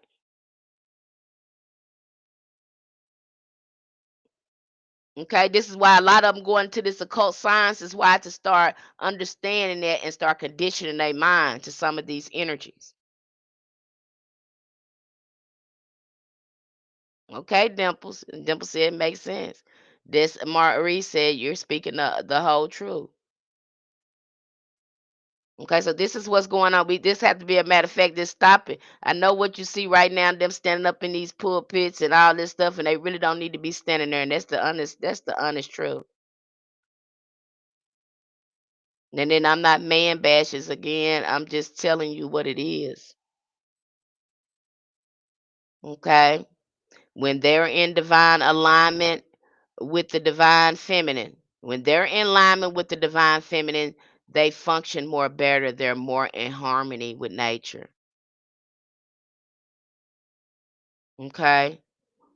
Okay, this is why a lot of them go into this occult science is why to start understanding that and start conditioning their mind to some of these energies. Okay, Dimples. And Dimples said it makes sense. This Marie said you're speaking the whole truth. Okay, so this is what's going on. This have to be a matter of fact. Just stop it. I know what you see right now. Them standing up in these pulpits and all this stuff, and they really don't need to be standing there. And that's the honest. That's the honest truth. And then I'm not man bashes again. I'm just telling you what it is. Okay. When they're in divine alignment with the divine feminine, when they're in alignment with the divine feminine, they function more better. They're more in harmony with nature. Okay.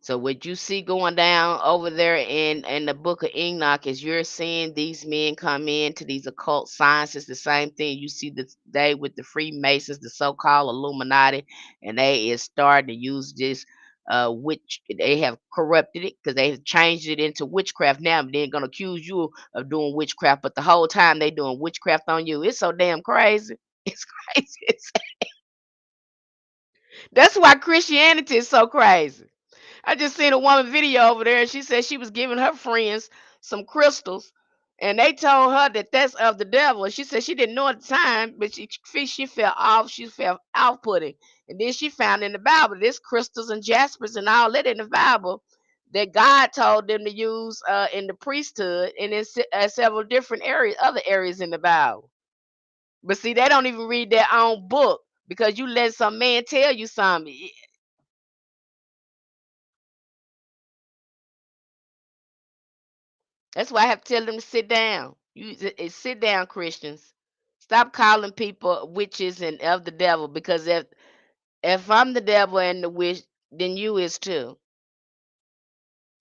So what you see going down over there in the book of Enoch is you're seeing these men come into these occult sciences, the same thing you see today with the Freemasons, the so-called Illuminati, and they is starting to use this witch. They have corrupted it because they have changed it into witchcraft now. They're gonna accuse you of doing witchcraft, but the whole time they doing witchcraft on you. It's so damn crazy. It's crazy. That's why Christianity is so crazy. I just seen a woman video over there, and she said she was giving her friends some crystals, and they told her that that's of the devil. And she said she didn't know at the time, but she felt off. She felt off-putting, and then she found in the Bible this crystals and jaspers and all that in the Bible that God told them to use in the priesthood and in several different areas, other areas in the Bible. But see, they don't even read their own book because you let some man tell you something. That's why I have to tell them to sit down. Sit down, Christians. Stop calling people witches and of the devil because if I'm the devil and the witch, then you is too.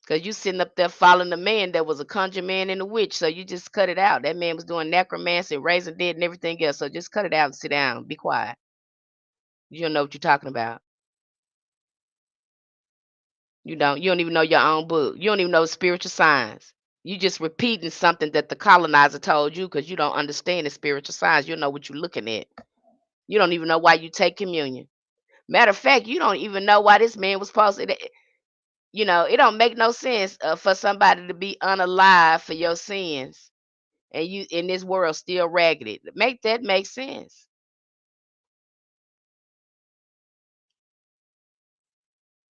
Because you sitting up there following the man that was a conjure man and a witch. So you just cut it out. That man was doing necromancy, raising dead, and everything else. So just cut it out and sit down. Be quiet. You don't know what you're talking about. You don't. You don't even know your own book. You don't even know spiritual science. You just repeating something that the colonizer told you because you don't understand the spiritual science. You don't know what you're looking at. You don't even know why you take communion. Matter of fact, you don't even know why this man was supposed to. It don't make no sense for somebody to be unalive for your sins, and you in this world still raggedy. Make that make sense?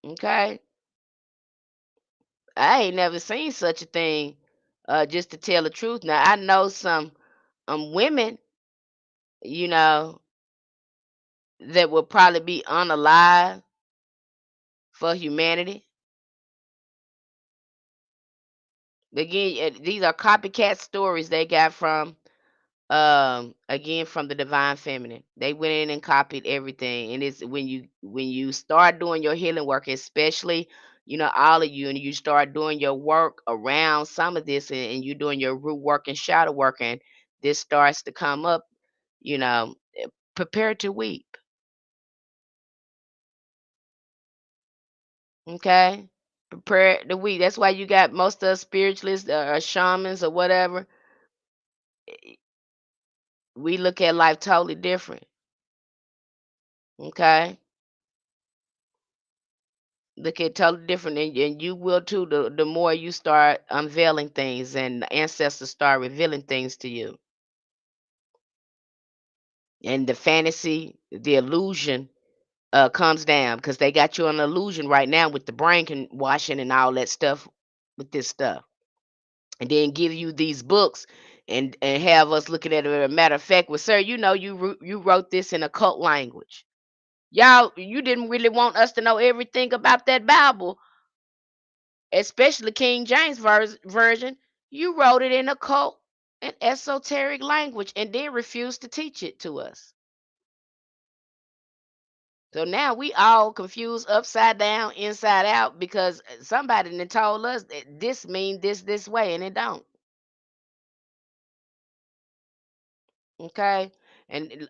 Okay, I ain't never seen such a thing. Just to tell the truth, now I know some women, you know, that will probably be unalive for humanity. Again, these are copycat stories they got from again from the divine feminine. They went in and copied everything. And it's when you start doing your healing work, especially, all of you, and you start doing your work around some of this, and you're doing your root work and shadow work, and this starts to come up, prepare to weep. Okay, prepare to weep. That's why you got most of the spiritualists or shamans or whatever. We look at life totally different. Okay, look at totally different, and you will too. The more you start unveiling things, and the ancestors start revealing things to you, and the fantasy, the illusion, comes down because they got you on illusion right now with the brain washing and all that stuff with this stuff, and then give you these books and have us looking at it. As a matter of fact, well, sir, you know you wrote this in occult language. Y'all, you didn't really want us to know everything about that Bible, especially King James version. You wrote it in occult and esoteric language and then refused to teach it to us. So now we all confused upside down, inside out because somebody done told us that this mean this way and it don't. Okay. And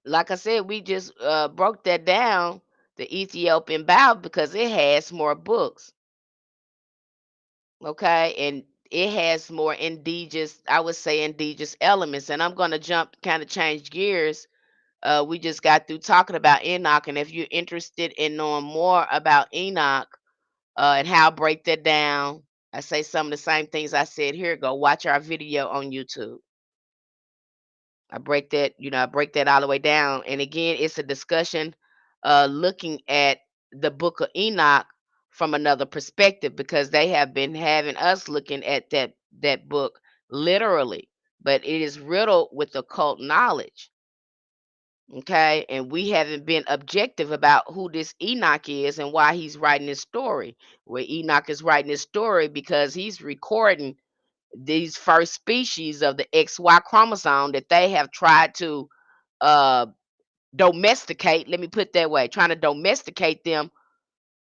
like I said, we just broke that down, the Ethiopian Bible, because it has more books. Okay. And it has more indigenous, I would say indigenous elements. And I'm going to jump, kind of change gears. We just got through talking about Enoch. And if you're interested in knowing more about Enoch, and how I break that down, I say some of the same things I said here. Go watch our video on YouTube. I break that, I break that all the way down. And again, it's a discussion looking at the book of Enoch from another perspective because they have been having us looking at that book literally, but it is riddled with occult knowledge. Okay, and we haven't been objective about who this Enoch is and why he's writing this story. Where Enoch is writing this story because he's recording these first species of the XY chromosome that they have tried to uh, domesticate. Let me put it that way, trying to domesticate them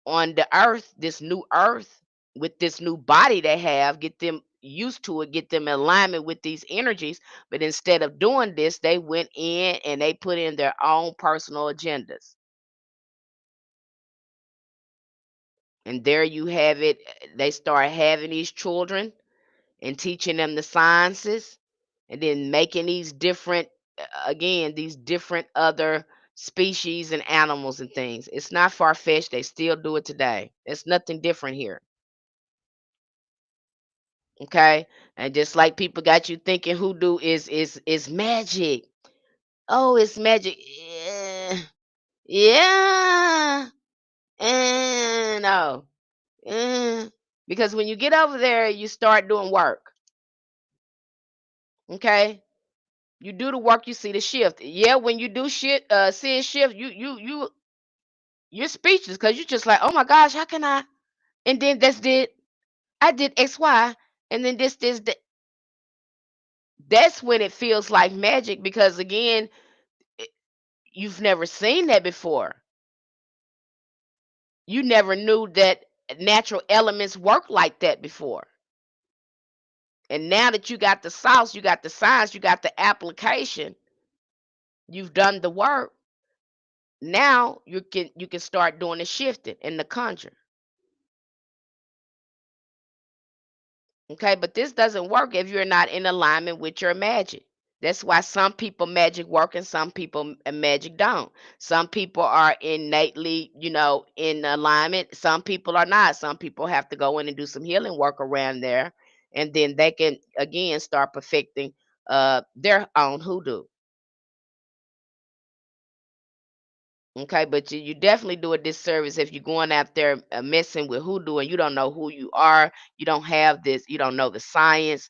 on the earth, this new earth, with this new body they have, get them used to it, get them in alignment with these energies. But instead of doing this, they went in and they put in their own personal agendas. And there you have it. They start having these children and teaching them the sciences and then making these different, again, these different other species and animals and things. It's not far-fetched. They still do it today. It's nothing different here. Okay, and just like people got you thinking hoodoo is magic. Oh, it's magic. Yeah, yeah, no, because when you get over there, you start doing work. Okay, you do the work, you see the shift. Yeah, when you do shit, see a shift, you're speechless because you're just like, oh my gosh, how can I? And then I did X, Y, and then that's when it feels like magic because again you've never seen that before. You never knew that natural elements work like that before. And now that you got the sauce, you got the science, you got the application, you've done the work. Now you can start doing the shifting and the conjure. Okay, but this doesn't work if you're not in alignment with your magic. That's why some people magic work and some people magic don't. Some people are innately, in alignment. Some people are not. Some people have to go in and do some healing work around there, and then they can again start perfecting their own hoodoo. Okay, but you definitely do a disservice if you're going out there messing with hoodoo and you don't know who you are. You don't have this. You don't know the science.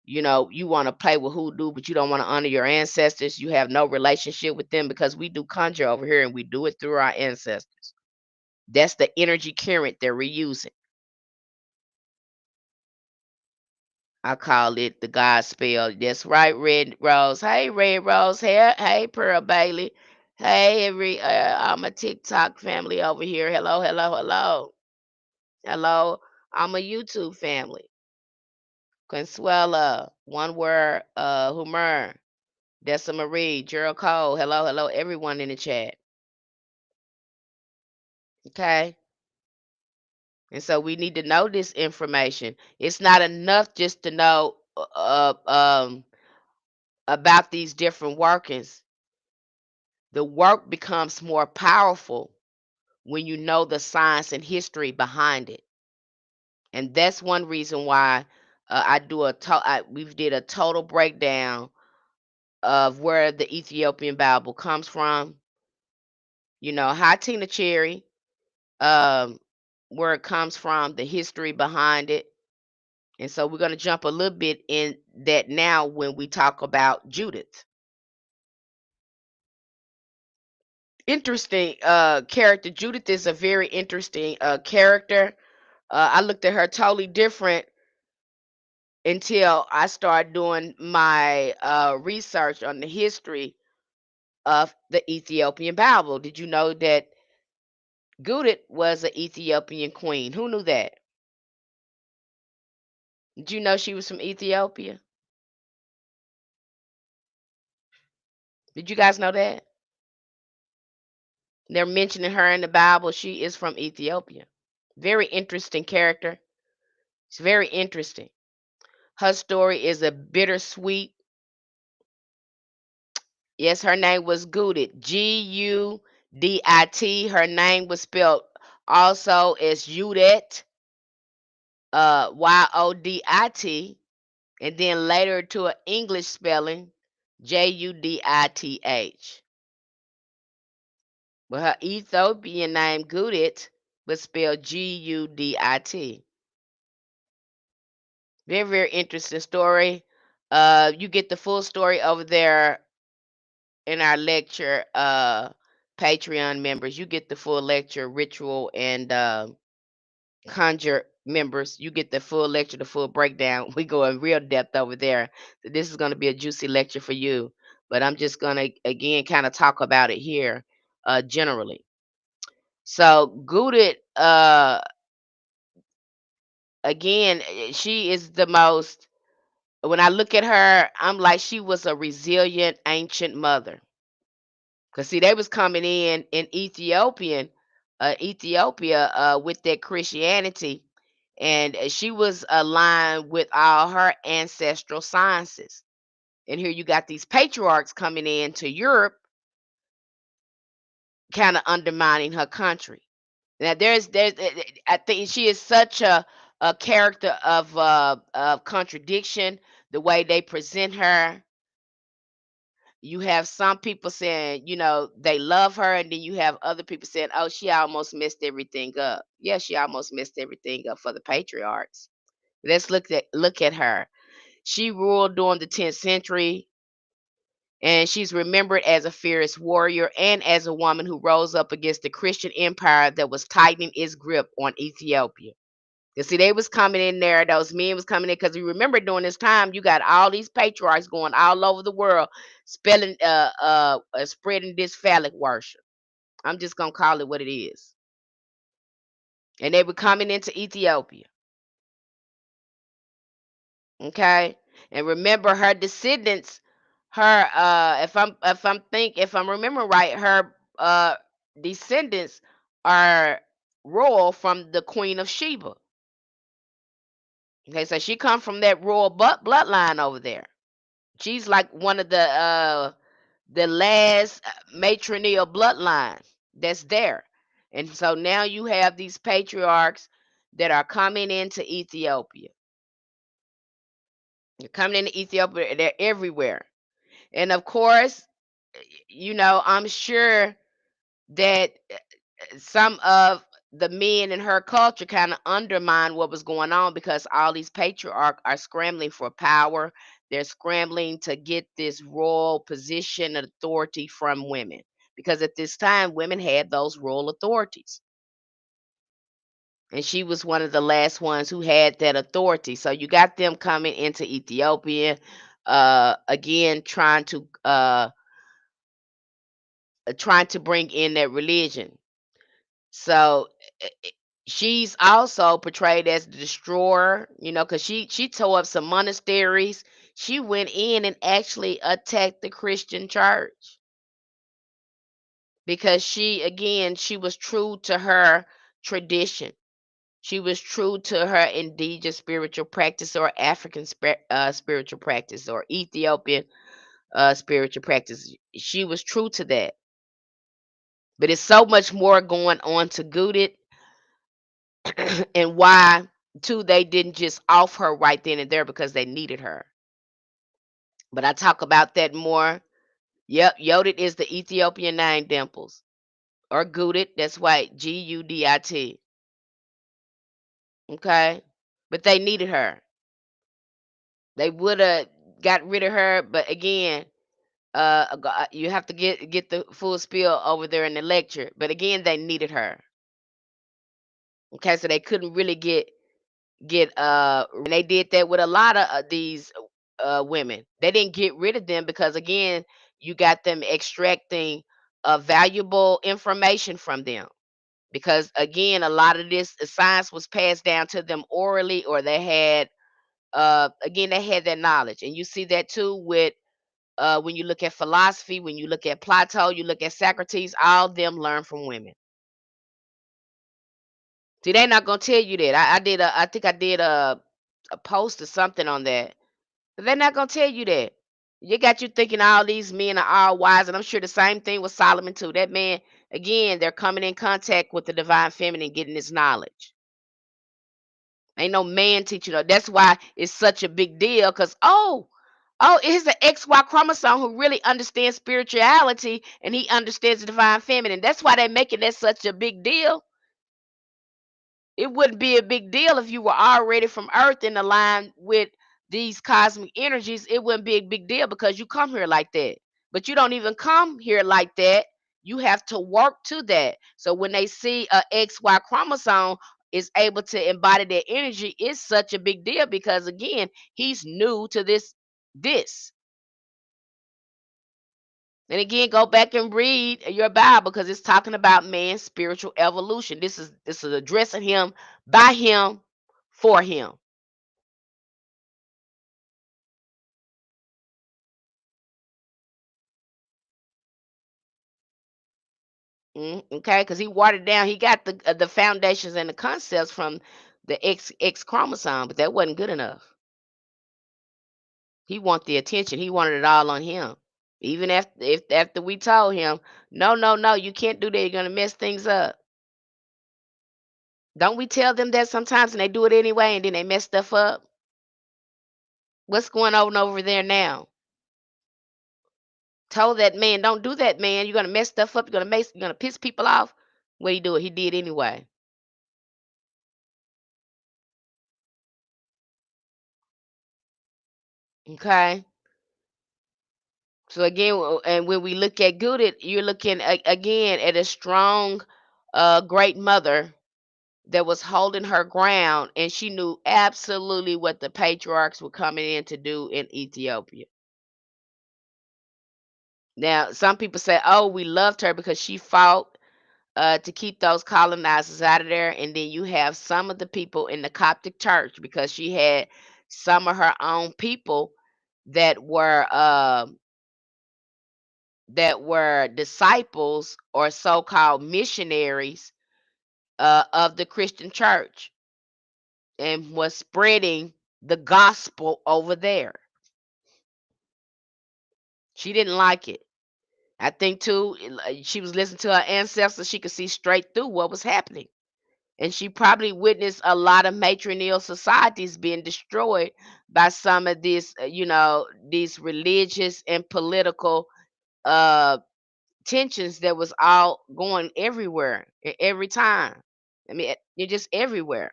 You want to play with hoodoo, but you don't want to honor your ancestors. You have no relationship with them because we do conjure over here and we do it through our ancestors. That's the energy current they're reusing. I call it the God spell. That's right, Red Rose. Hey, Red Rose. Hey, Pearl Bailey. Hey, I'm a TikTok family over here. Hello, hello, hello. Hello. I'm a YouTube family. Consuela, one word, Humor. Dessa Marie, Gerald Cole, hello, hello, everyone in the chat. Okay. And so we need to know this information. It's not enough just to know about these different workings. The work becomes more powerful when you know the science and history behind it. And that's one reason why we did a total breakdown of where the Ethiopian Bible comes from. You know, how Tina Cherry, um, where it comes from, the history behind it. And so we're going to jump a little bit in that now when we talk about Judith. Interesting character. Judith is a very interesting character. I looked at her totally different until I started doing my research on the history of the Ethiopian Bible. Did you know that Gudit was an Ethiopian queen? Who knew that? Did you know she was from Ethiopia? Did you guys know that? They're mentioning her in the Bible. She is from Ethiopia. Very interesting character. It's very interesting. Her story is a bittersweet. Yes, her name was Gudit. Gudit. Her name was spelled also as Yodit, Yodit, and then later to an English spelling, Judith. But her Ethiopian name, Gudit, was spelled Gudit. Very, very interesting story. You get the full story over there in our lecture, Patreon members. You get the full lecture, ritual, and conjure members. You get the full lecture, the full breakdown. We go in real depth over there. So this is going to be a juicy lecture for you. But I'm just going to, again, kind of talk about it here generally. So, Gudit, again, she is the most, when I look at her, I'm like, she was a resilient ancient mother. Because see, they was coming in Ethiopia with their Christianity, and she was aligned with all her ancestral sciences. And here you got these patriarchs coming into Europe, kind of undermining her country. Now, I think she is such a character of contradiction. The way they present her, you have some people saying, you know, they love her, and then you have other people saying, oh, she almost messed everything up. Yeah, she almost messed everything up for the patriarchs. Let's look at her. She ruled during the 10th century, and she's remembered as a fierce warrior and as a woman who rose up against the Christian empire that was tightening its grip on Ethiopia. You see, they was coming in there, those men was coming in, because you remember during this time, you got all these patriarchs going all over the world, spreading this phallic worship. I'm just gonna call it what it is. And they were coming into Ethiopia. Okay. And remember her descendants, her if I'm remembering right, her descendants are royal from the Queen of Sheba. Okay, so she come from that royal bloodline over there. She's like one of the last matrilineal bloodline that's there. And so now you have these patriarchs that are coming into Ethiopia. They're coming into Ethiopia, they're everywhere. And of course, you know, I'm sure that some of the men in her culture kind of undermine what was going on, because all these patriarchs are scrambling for power. They're scrambling to get this royal position and authority from women, because at this time women had those royal authorities, and she was one of the last ones who had that authority. So you got them coming into Ethiopia, again trying to bring in that religion. So she's also portrayed as the destroyer, you know, because she tore up some monasteries. She went in and actually attacked the Christian church, because she was true to her tradition. She was true to her indigenous spiritual practice, or African spiritual practice, or Ethiopian spiritual practice. She was true to that. But it's so much more going on to Gudit and why too they didn't just off her right then and there because they needed her. But I talk about that more. Yep, Yodit is the Ethiopian name dimples. Or Gudit, that's why Gudit. Okay. But they needed her. They would have got rid of her, but again, you have to get the full spiel over there in the lecture. But again, they needed her. Okay, so they couldn't really get and they did that with a lot of these women. They didn't get rid of them because again, you got them extracting valuable information from them. Because again, a lot of this science was passed down to them orally, or they had again they had that knowledge, and you see that too with when you look at philosophy, when you look at Plato, you look at Socrates, all of them learn from women. See, they're not gonna tell you that. I think I did a post or something on that. But they're not gonna tell you that. You got you thinking all these men are all wise, and I'm sure the same thing with Solomon too. That man, again, they're coming in contact with the divine feminine, getting this knowledge. Ain't no man teaching her. That's why it's such a big deal. Cause here's an XY chromosome who really understands spirituality and he understands the divine feminine. That's why they're making that such a big deal. It wouldn't be a big deal if you were already from Earth in the line with these cosmic energies. It wouldn't be a big deal because you come here like that. But you don't even come here like that. You have to work to that. So when they see a XY chromosome is able to embody that energy, it's such a big deal because again, he's new to this. And again, go back and read your Bible because it's talking about man's spiritual evolution. This is addressing him by him for him. Okay, because he watered down. He got the foundations and the concepts from the X chromosome, but that wasn't good enough. He wanted the attention. He wanted it all on him. Even after we told him, no, no, no, you can't do that. You're gonna mess things up. Don't we tell them that sometimes and they do it anyway and then they mess stuff up? What's going on over there now? Told that man, don't do that, man. You're gonna mess stuff up. You're gonna piss people off. What he do? He did anyway. Okay. So again, and when we look at Gudit, you're looking again at a strong, great mother that was holding her ground, and she knew absolutely what the patriarchs were coming in to do in Ethiopia. Now, some people say, "Oh, we loved her because she fought to keep those colonizers out of there," and then you have some of the people in the Coptic Church because she had some of her own people that were disciples or so-called missionaries of the Christian church and was spreading the gospel over there. She didn't like it. I think too, she was listening to her ancestors. She could see straight through what was happening. And she probably witnessed a lot of matrilineal societies being destroyed by some of these, these religious and political uh, tensions that was all going everywhere every time. I mean, you're just everywhere.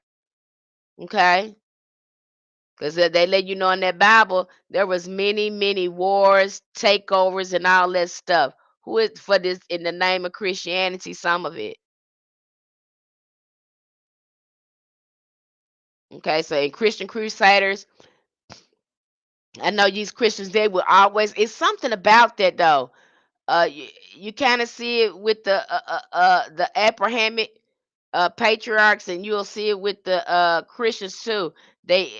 Okay, because they let you know in that Bible there was many wars, takeovers, and all that stuff. Who is for this in the name of Christianity? Some of it. Okay, so in Christian Crusaders, I know these Christians they will always. It's something about that though. You kind of see it with the Abrahamic patriarchs, and you'll see it with the Christians too. They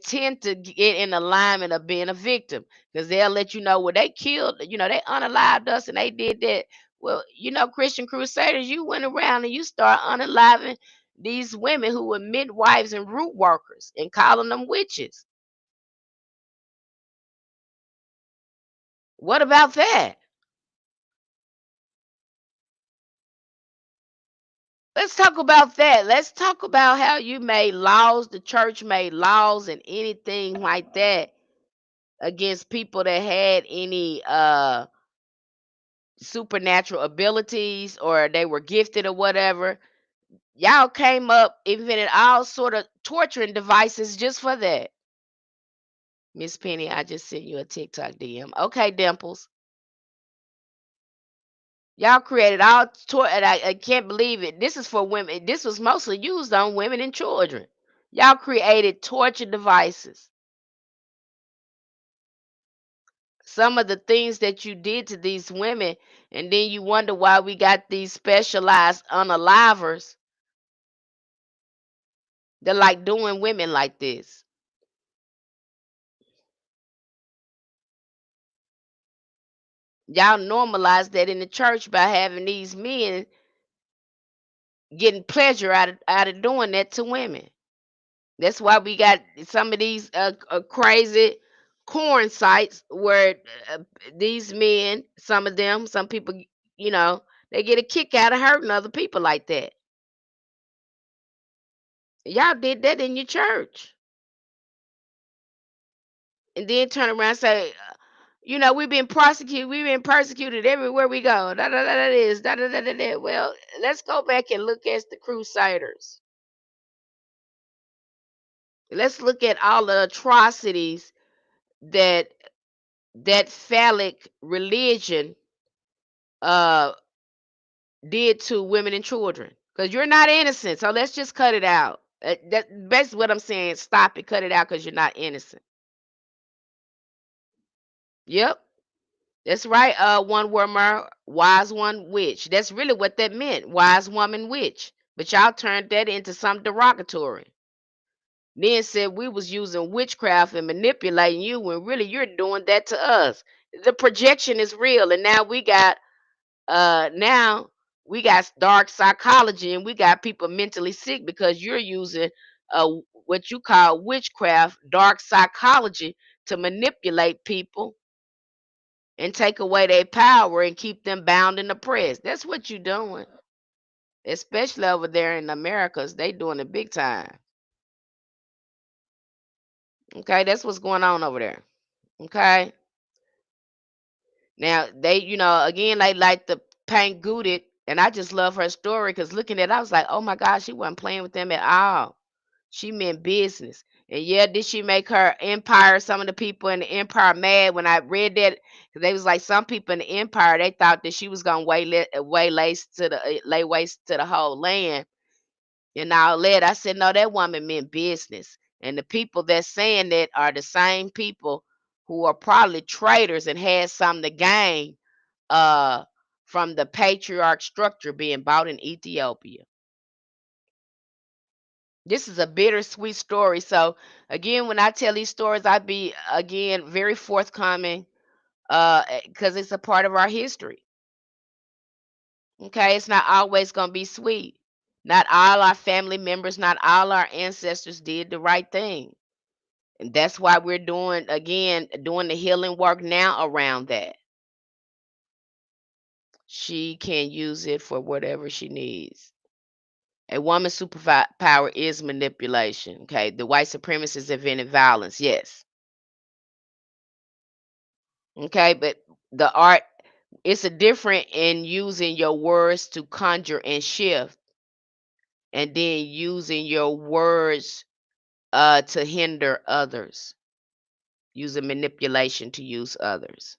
tend to get in alignment of being a victim because they'll let you know, well, they killed, they unalived us and they did that. Well, Christian Crusaders, you went around and you start unaliving these women who were midwives and root workers and calling them witches. What about that? Let's talk about that. Let's talk about how you made laws, the church made laws and anything like that against people that had any supernatural abilities or they were gifted or whatever. Y'all came up, invented all sort of torturing devices just for that. Miss Penny, I just sent you a TikTok DM. Okay, Dimples. Y'all created all and I can't believe it. This is for women. This was mostly used on women and children. Y'all created torture devices. Some of the things that you did to these women, and then you wonder why we got these specialized unalivers that like doing women like this. Y'all normalize that in the church by having these men getting pleasure out of doing that to women. That's why we got some of these crazy corn sites where uh, these men, some of them, some people, you know, they get a kick out of hurting other people like that. Y'all did that in your church, and then turn around and say, we've been prosecuted, we've been persecuted everywhere we go. Da da da da this, da da da da da. Well, let's go back and look at the Crusaders. Let's look at all the atrocities that that phallic religion uh did to women and children. Because you're not innocent, so let's just cut it out. That basically what I'm saying. Stop it, cut it out, because you're not innocent. Yep, that's right. One woman, wise one witch. That's really what that meant, wise woman witch. But y'all turned that into something derogatory. Then said we was using witchcraft and manipulating you when really you're doing that to us. The projection is real, and now we got dark psychology, and we got people mentally sick because you're using what you call witchcraft, dark psychology, to manipulate people and take away their power and keep them bound and oppressed. That's what you're doing, especially over there in Americas. They doing it big time. Okay, that's what's going on over there. Okay. Now they, again, they like to paint Gudit, and I just love her story because looking at it, I was like, oh my God, she wasn't playing with them at all. She meant business. And yeah, did she make her empire, some of the people in the empire mad when I read that? 'Cause they was like, some people in the empire, they thought that she was gonna lay waste to the whole land and all that. I said, no, that woman meant business. And the people that's saying that are the same people who are probably traitors and had something to gain uh from the patriarch structure being bought in Ethiopia. This is a bittersweet story. So again, when I tell these stories, I be again very forthcoming because it's a part of our history. Okay, it's not always gonna be sweet. Not all our family members, not all our ancestors did the right thing. And that's why we're doing the healing work now around that. She can use it for whatever she needs. A woman's superpower is manipulation. Okay, the white supremacists invented violence. Yes. Okay, but the art, it's a different in using your words to conjure and shift, and then using your words to hinder others, using manipulation to use others.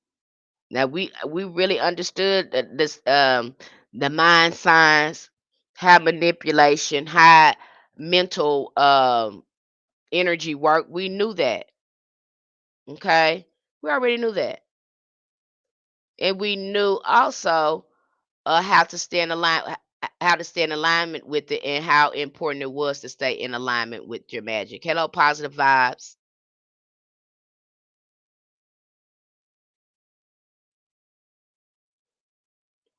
Now we really understood that this the mind science, how manipulation, how mental energy work. We knew that. Okay, we already knew that, and we knew also how to stay in how to stay in alignment with it, and how important it was to stay in alignment with your magic. Hello, positive vibes.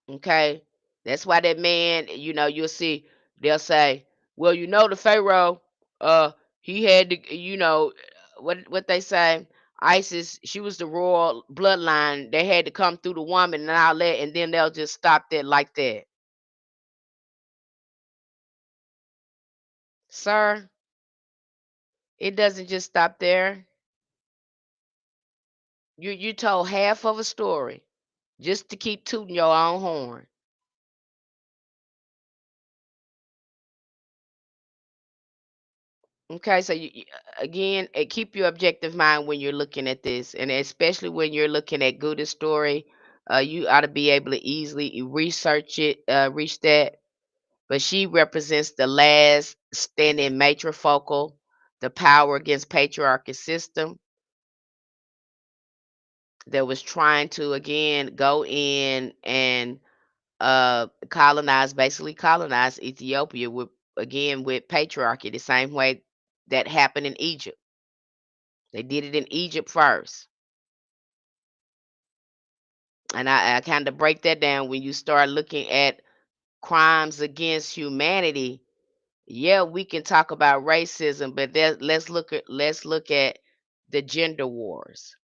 Okay, that's why that man, you'll see they'll say, well, the Pharaoh, uh, he had to, what they say. Isis, she was the royal bloodline. They had to come through the woman and all that, and then they'll just stop that like that. Sir, it doesn't just stop there. You told half of a story just to keep tooting your own horn. Okay, so again, keep your objective mind when you're looking at this, and especially when you're looking at Gudit's story. You ought to be able to easily research it, reach that. But she represents the last standing matrifocal, the power against patriarchal system that was trying to again go in and colonize, basically colonize Ethiopia with again with patriarchy, the same way that happened in Egypt. They did it in Egypt first. And I kind of break that down when you start looking at crimes against humanity. Yeah, we can talk about racism, but let's look at the gender wars.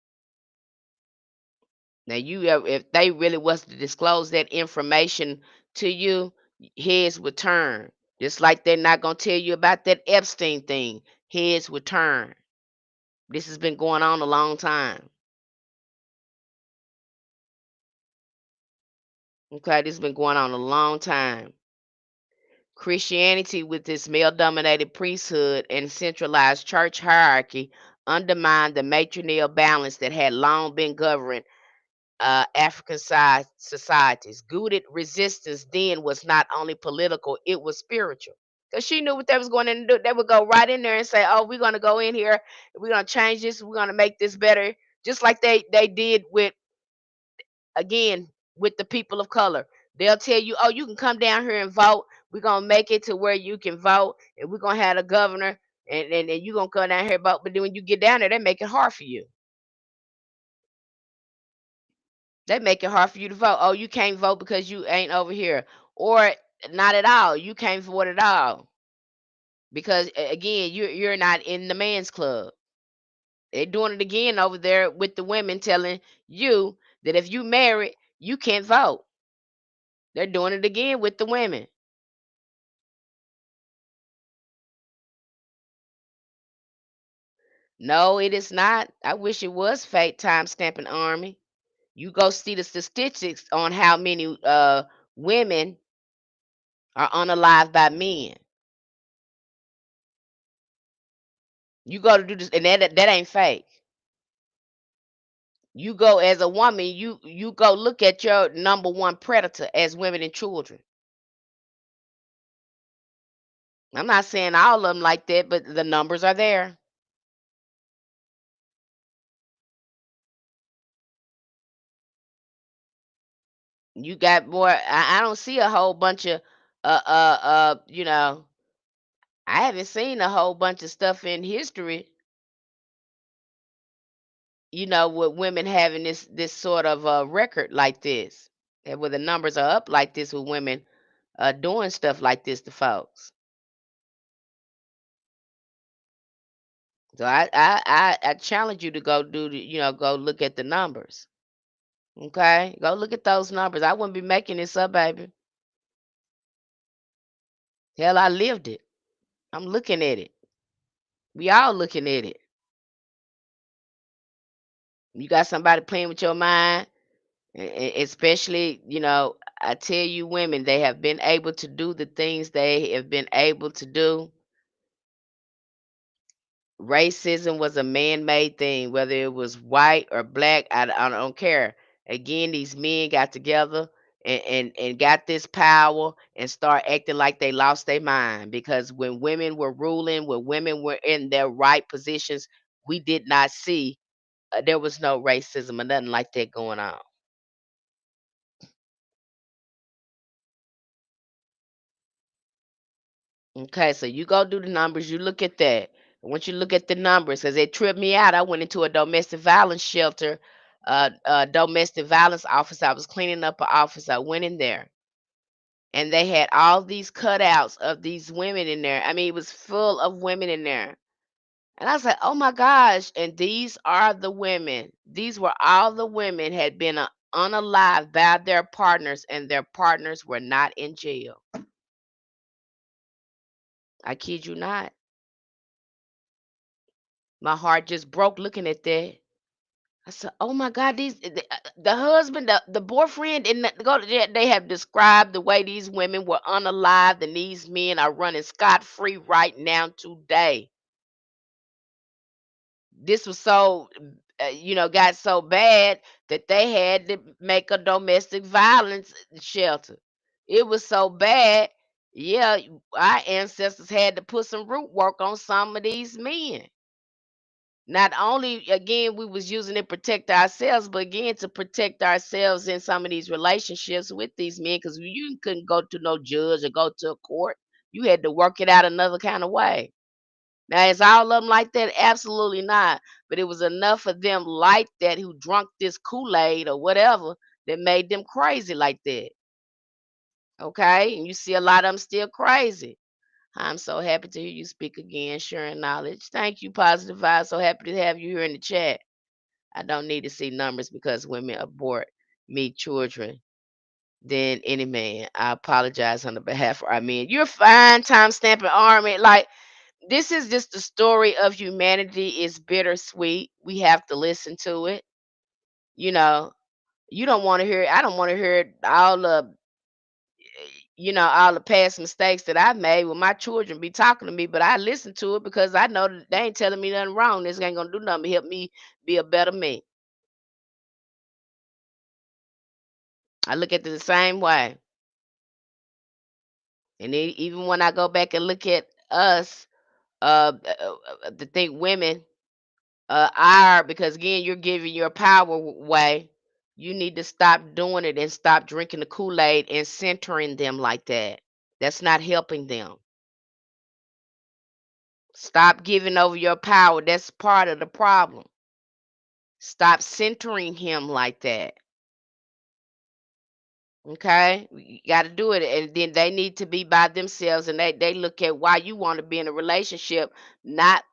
Now, if they really was to disclose that information to you, heads would turn. Just like they're not gonna tell you about that Epstein thing, heads would turn. This has been going on a long time. Okay, this has been going on a long time. Christianity, with its male dominated priesthood and centralized church hierarchy, undermined the matrilineal balance that had long been governing African societies. Gudit resistance then was not only political, it was spiritual. Because she knew what they was going to do. They would go right in there and say, oh, we're going to go in here, we're going to change this, we're going to make this better. Just like they did with, again, with the people of color. They'll tell you, oh, you can come down here and vote. We're gonna make it to where you can vote, and we're gonna have a governor, and you're gonna come down here and vote. But then when you get down there, they make it hard for you. They make it hard for you to vote. Oh, you can't vote because you ain't over here, or not at all. You can't vote at all because again, you're not in the man's club. They're doing it again over there with the women, telling you that if you married, you can't vote. They're doing it again with the women. No, it is not. I wish it was fake time stamping army. You go see the statistics on how many women are unalived by men. You go to do this, and that ain't fake. You go as a woman, you go look at your number one predator as women and children. I'm not saying all of them like that, but the numbers are there. You got more. I don't see a whole bunch of you know, I haven't seen a whole bunch of stuff in history, with women having this sort of record like this, and where the numbers are up like this with women doing stuff like this to folks. So I challenge you to go do go look at the numbers. Okay, go look at those numbers. I wouldn't be making this up, baby. Hell, I lived it. I'm looking at it. We all looking at it. You got somebody playing with your mind, especially, I tell you, women, they have been able to do the things they have been able to do. Racism was a man-made thing, whether it was white or black. I don't care. Again, these men got together and got this power and start acting like they lost their mind, because when women were ruling, when women were in their right positions, we did not see there was no racism or nothing like that going on. Okay, so you go do the numbers, you look at that. Once you look at the numbers, because it tripped me out. I went into a domestic violence shelter, domestic violence office. I was cleaning up an office. I went in there, and they had all these cutouts of these women in there. I mean, it was full of women in there. And I was like, oh my gosh. And these are the women. These were all the women had been unalived by their partners, and their partners were not in jail. I kid you not. My heart just broke looking at that. I said, "Oh my God, the husband, the boyfriend, and they have described the way these women were unalived, and these men are running scot free right now today." This was so, got so bad that they had to make a domestic violence shelter. It was so bad, yeah. Our ancestors had to put some root work on some of these men. Not only again we was using it to protect ourselves, but again to protect ourselves in some of these relationships with these men, because you couldn't go to no judge or go to a court. You had to work it out another kind of way. Now is all of them like that? Absolutely not. But it was enough of them like that who drunk this Kool-Aid or whatever that made them crazy like that. Okay? And you see a lot of them still crazy. I'm so happy to hear you speak again, sharing knowledge. Thank you, Positive Vibe. So happy to have you here in the chat. I don't need to see numbers because women abort me children than any man. I apologize on the behalf of our men. You're fine, time stamping army. Like, this is just the story of humanity. It's bittersweet. We have to listen to it. You know, you don't want to hear, I don't want to hear all the, all the past mistakes that I've made when my children be talking to me, but I listen to it because I know that they ain't telling me nothing wrong. This ain't gonna do nothing but help me be a better me. I look at it the same way. And then even when I go back and look at us, to think women are, because again, you're giving your power away. You need to stop doing it and stop drinking the Kool-Aid and centering them like that. That's not helping them. Stop giving over your power. That's part of the problem. Stop centering him like that. Okay? You got to do it. And then they need to be by themselves, and they look at why you want to be in a relationship, not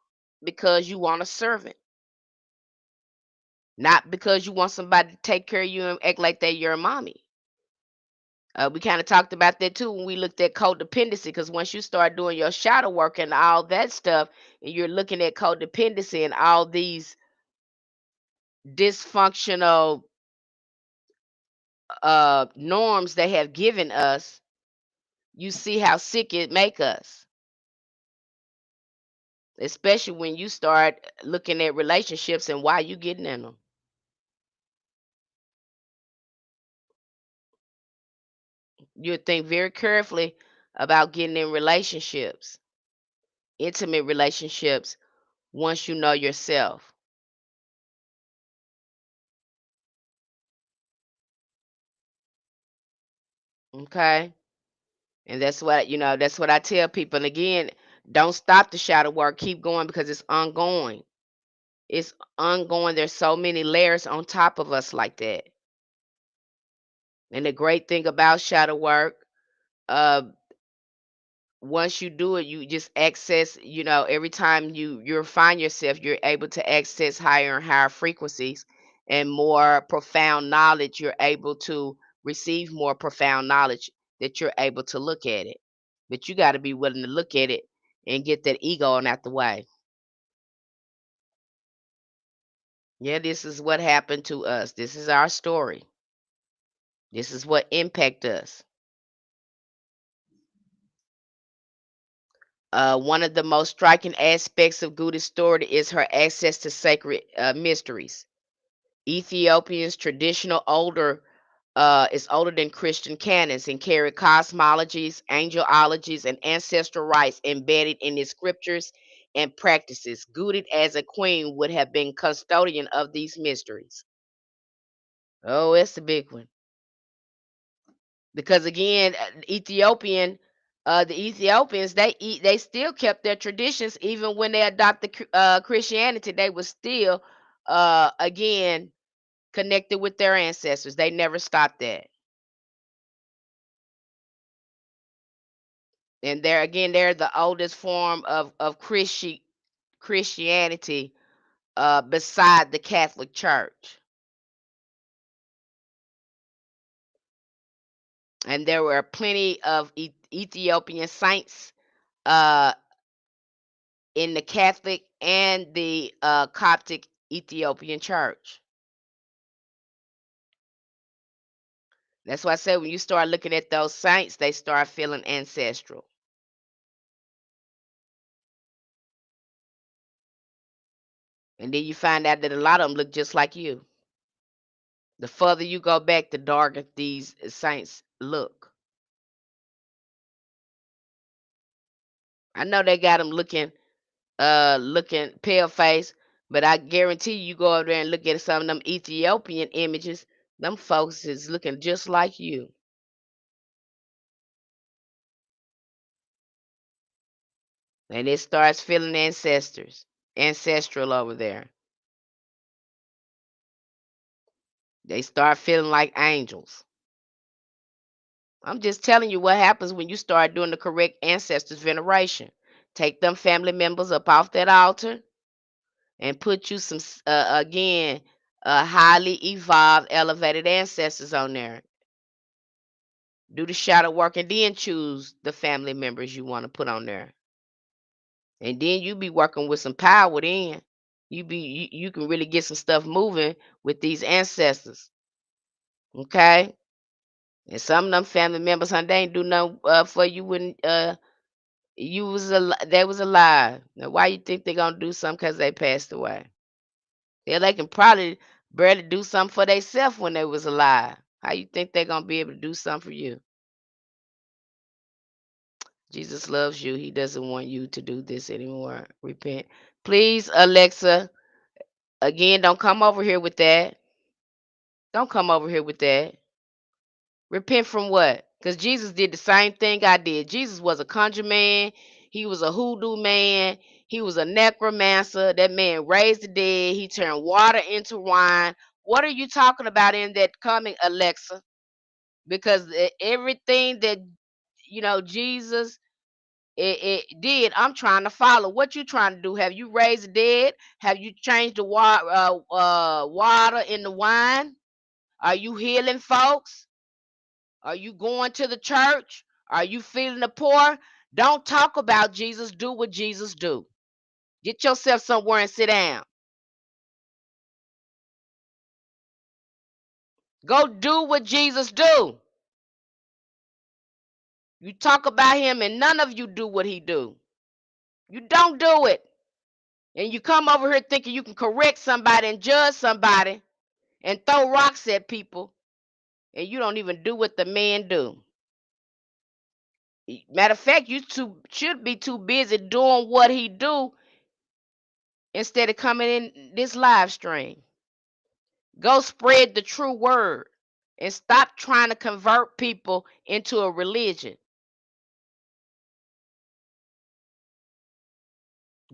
because you want a servant, not because you want somebody to take care of you and act like they your mommy. We kind of talked about that too when we looked at codependency, because once you start doing your shadow work and all that stuff, and you're looking at codependency and all these dysfunctional norms they have given us, you see how sick it make us, especially when you start looking at relationships and why you getting in them. You think very carefully about getting in relationships, intimate relationships, once you know yourself. Okay? And that's what I tell people. And again, don't stop the shadow work. Keep going because it's ongoing. It's ongoing. There's so many layers on top of us like that. And the great thing about shadow work, uh, once you do it, you just access, every time you find yourself, you're able to access higher and higher frequencies and more profound knowledge. You're able to receive more profound knowledge that you're able to look at it. But you got to be willing to look at it and get that ego on out the way. Yeah, this is what happened to us. This is our story. This is what impacted us. One of the most striking aspects of Gudit's story is her access to sacred mysteries. Ethiopians' traditional older is older than Christian canons and carry cosmologies, angelologies, and ancestral rites embedded in its scriptures and practices. Gudit, as a queen, would have been custodian of these mysteries. Oh, it's a big one. Because again, the Ethiopians, they still kept their traditions even when they adopted Christianity. They were still again connected with their ancestors. They never stopped that. And they're the oldest form of Christianity beside the Catholic Church. And there were plenty of Ethiopian saints in the Catholic and the Coptic Ethiopian church. That's why I say when you start looking at those saints, they start feeling ancestral. And then you find out that a lot of them look just like you. The further you go back, the darker these saints look. I know they got them looking pale face, but I guarantee you go over there and look at some of them Ethiopian images, them folks is looking just like you. And it starts feeling ancestral over there. They start feeling like angels. I'm just telling you what happens when you start doing the correct ancestors veneration. Take them family members up off that altar and put you some again highly evolved, elevated ancestors on there. Do the shadow work and then choose the family members you want to put on there. And then you be working with some power then. You can really get some stuff moving with these ancestors. Okay? And some of them family members, honey, they ain't do nothing for you when they was alive. Now why you think they gonna do something because they passed away? Yeah, they can probably barely do something for themselves when they was alive. How you think they gonna be able to do something for you? Jesus loves you. He doesn't want you to do this anymore. Repent. Please, Alexa, again, don't come over here with that. Don't come over here with that. Repent from what? Because Jesus did the same thing I did. Jesus was a conjure man. He was a hoodoo man. He was a necromancer. That man raised the dead. He turned water into wine. What are you talking about in that coming, Alexa? Because everything that Jesus it did, I'm trying to follow. What you trying to do? Have you raised the dead? Have you changed the water into wine? Are you healing folks? Are you going to the church? Are you feeding the poor? Don't talk about Jesus. Do what Jesus do. Get yourself somewhere and sit down. Go do what Jesus do. You talk about him and none of you do what he do. You don't do it. And you come over here thinking you can correct somebody and judge somebody and throw rocks at people, and you don't even do what the man do. Matter of fact, should be too busy doing what he do instead of coming in this live stream. Go spread the true word and stop trying to convert people into a religion.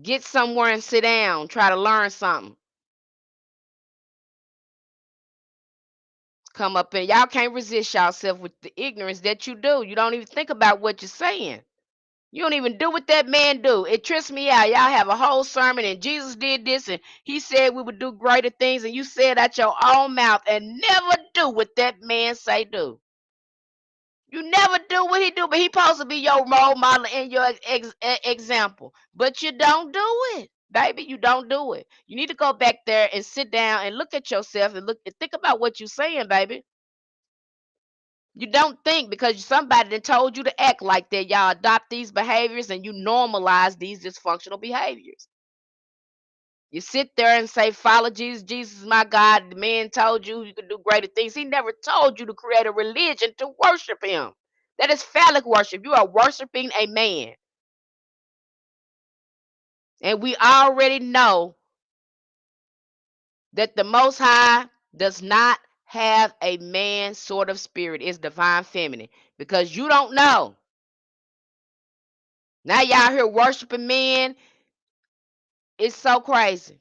Get somewhere and sit down. Try to learn something. Come up and y'all can't resist yourself with the ignorance that you do. You don't even think about what you're saying. You don't even do what that man do. It trips me out. Y'all have a whole sermon and Jesus did this and he said we would do greater things and you said out your own mouth and never do what that man say do. You never do what he do, but he supposed to be your role model and your example. But you don't do it, baby. You don't do it. You need to go back there and sit down and look at yourself and look and think about what you're saying, baby. You don't think because somebody done told you to act like that, y'all adopt these behaviors and you normalize these dysfunctional behaviors. You sit there and say, follow Jesus. Jesus is my God. The man told you you could do greater things. He never told you to create a religion to worship him. That is phallic worship. You are worshiping a man. And we already know that the Most High does not have a man sort of spirit. It's divine feminine. Because you don't know. Now y'all here worshiping men. It's so crazy.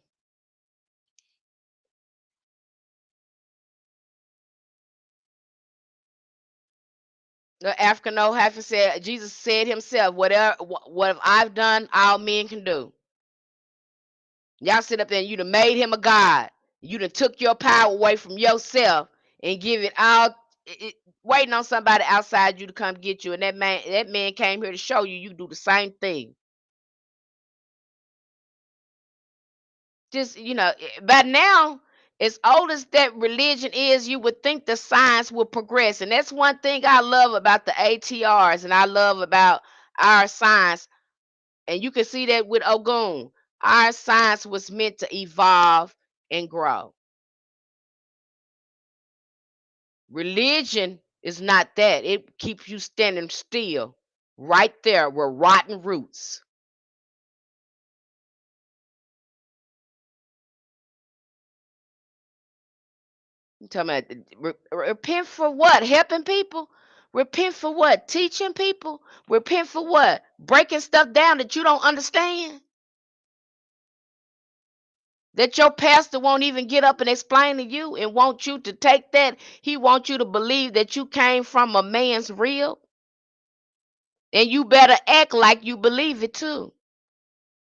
The African old heifer said, Jesus said himself, whatever what I've done, all men can do. Y'all sit up there and you done made him a God. You done took your power away from yourself and give it all waiting on somebody outside you to come get you. And that man came here to show you you do the same thing. just, by now, as old as that religion is, you would think the science will progress. And that's one thing I love about the ATRs and I love about our science. And you can see that with Ogun. Our science was meant to evolve and grow. Religion is not that. It keeps you standing still right there with rotten roots. You talking about repent for what? Helping people? Repent for what? Teaching people? Repent for what? Breaking stuff down that you don't understand? That your pastor won't even get up and explain to you and want you to take that. He wants you to believe that you came from a man's rib. And you better act like you believe it too.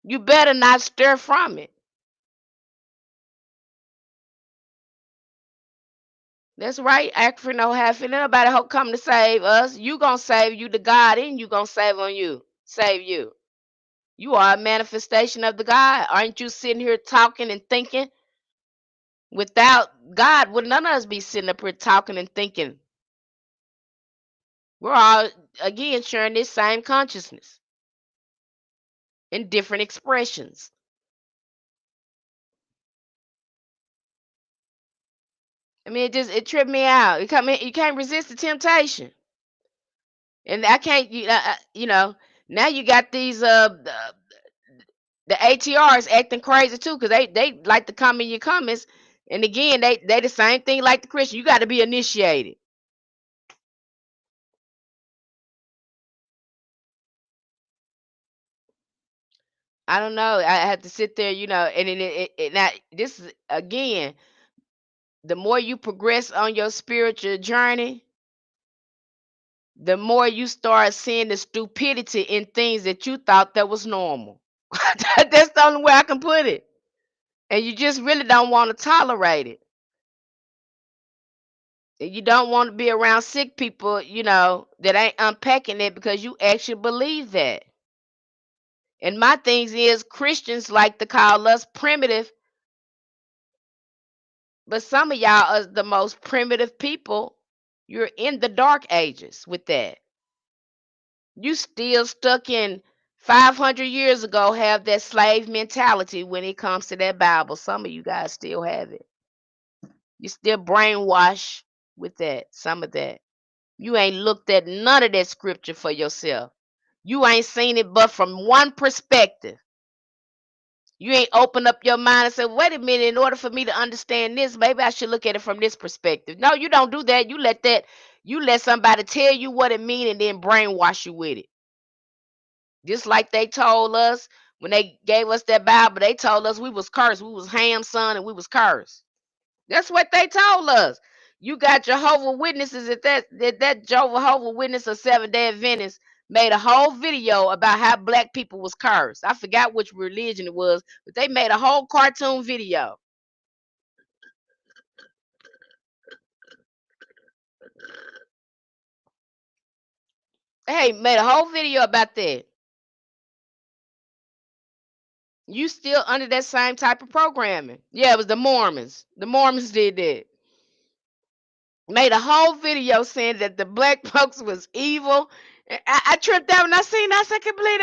You better not stir from it. That's right. Act for no half and nobody hope come to save us. You gonna save you the God in you gonna save on you. Save you. You are a manifestation of the God. Aren't you sitting here talking and thinking? Without God, would none of us be sitting up here talking and thinking? We're all again sharing this same consciousness in different expressions. I mean, it tripped me out. You can't resist the temptation, and I can't. Now you got these the ATRs acting crazy too, because they like to come in your comments, and again they the same thing like the Christian. You got to be initiated. I don't know. I have to sit there, and then now this is again, the more you progress on your spiritual journey, the more you start seeing the stupidity in things that you thought that was normal. That's the only way I can put it. And you just really don't want to tolerate it. And you don't want to be around sick people, that ain't unpacking it because you actually believe that. And my thing is, Christians like to call us primitive, but some of y'all are the most primitive people. You're in the dark ages with that. You still stuck in 500 years ago, have that slave mentality when it comes to that Bible. Some of you guys still have it. You still brainwashed with that, some of that. You ain't looked at none of that scripture for yourself. You ain't seen it but from one perspective. You ain't opened up your mind and said, wait a minute, in order for me to understand this, maybe I should look at it from this perspective. No, you don't do that. You let somebody tell you what it means and then brainwash you with it. Just like they told us when they gave us that Bible, they told us we was cursed. We was Ham's son and we was cursed. That's what they told us. You got Jehovah Witnesses at that Jehovah Witness of Seventh-day Adventist made a whole video about how black people was cursed. I forgot which religion it was, but they made a whole cartoon video. Hey, made a whole video about that. You still under that same type of programming. Yeah, it was the Mormons. The Mormons did that. Made a whole video saying that the black folks was evil. I tripped out when I seen that. I said, I can't believe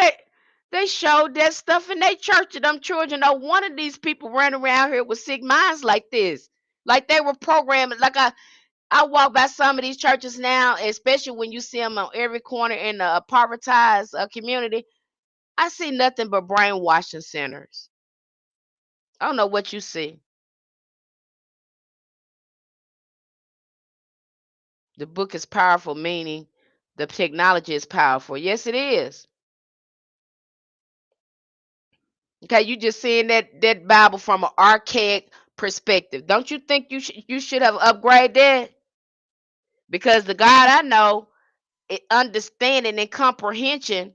they showed that stuff in their church. And them children, no one of these people running around here with sick minds like this. Like they were programming. Like I walk by some of these churches now, especially when you see them on every corner in the impoverished community. I see nothing but brainwashing centers. I don't know what you see. The book is powerful, meaning the technology is powerful. Yes, it is. Okay, you just seeing that Bible from an archaic perspective. Don't you think you should have upgraded that? Because the God I know, understanding and comprehension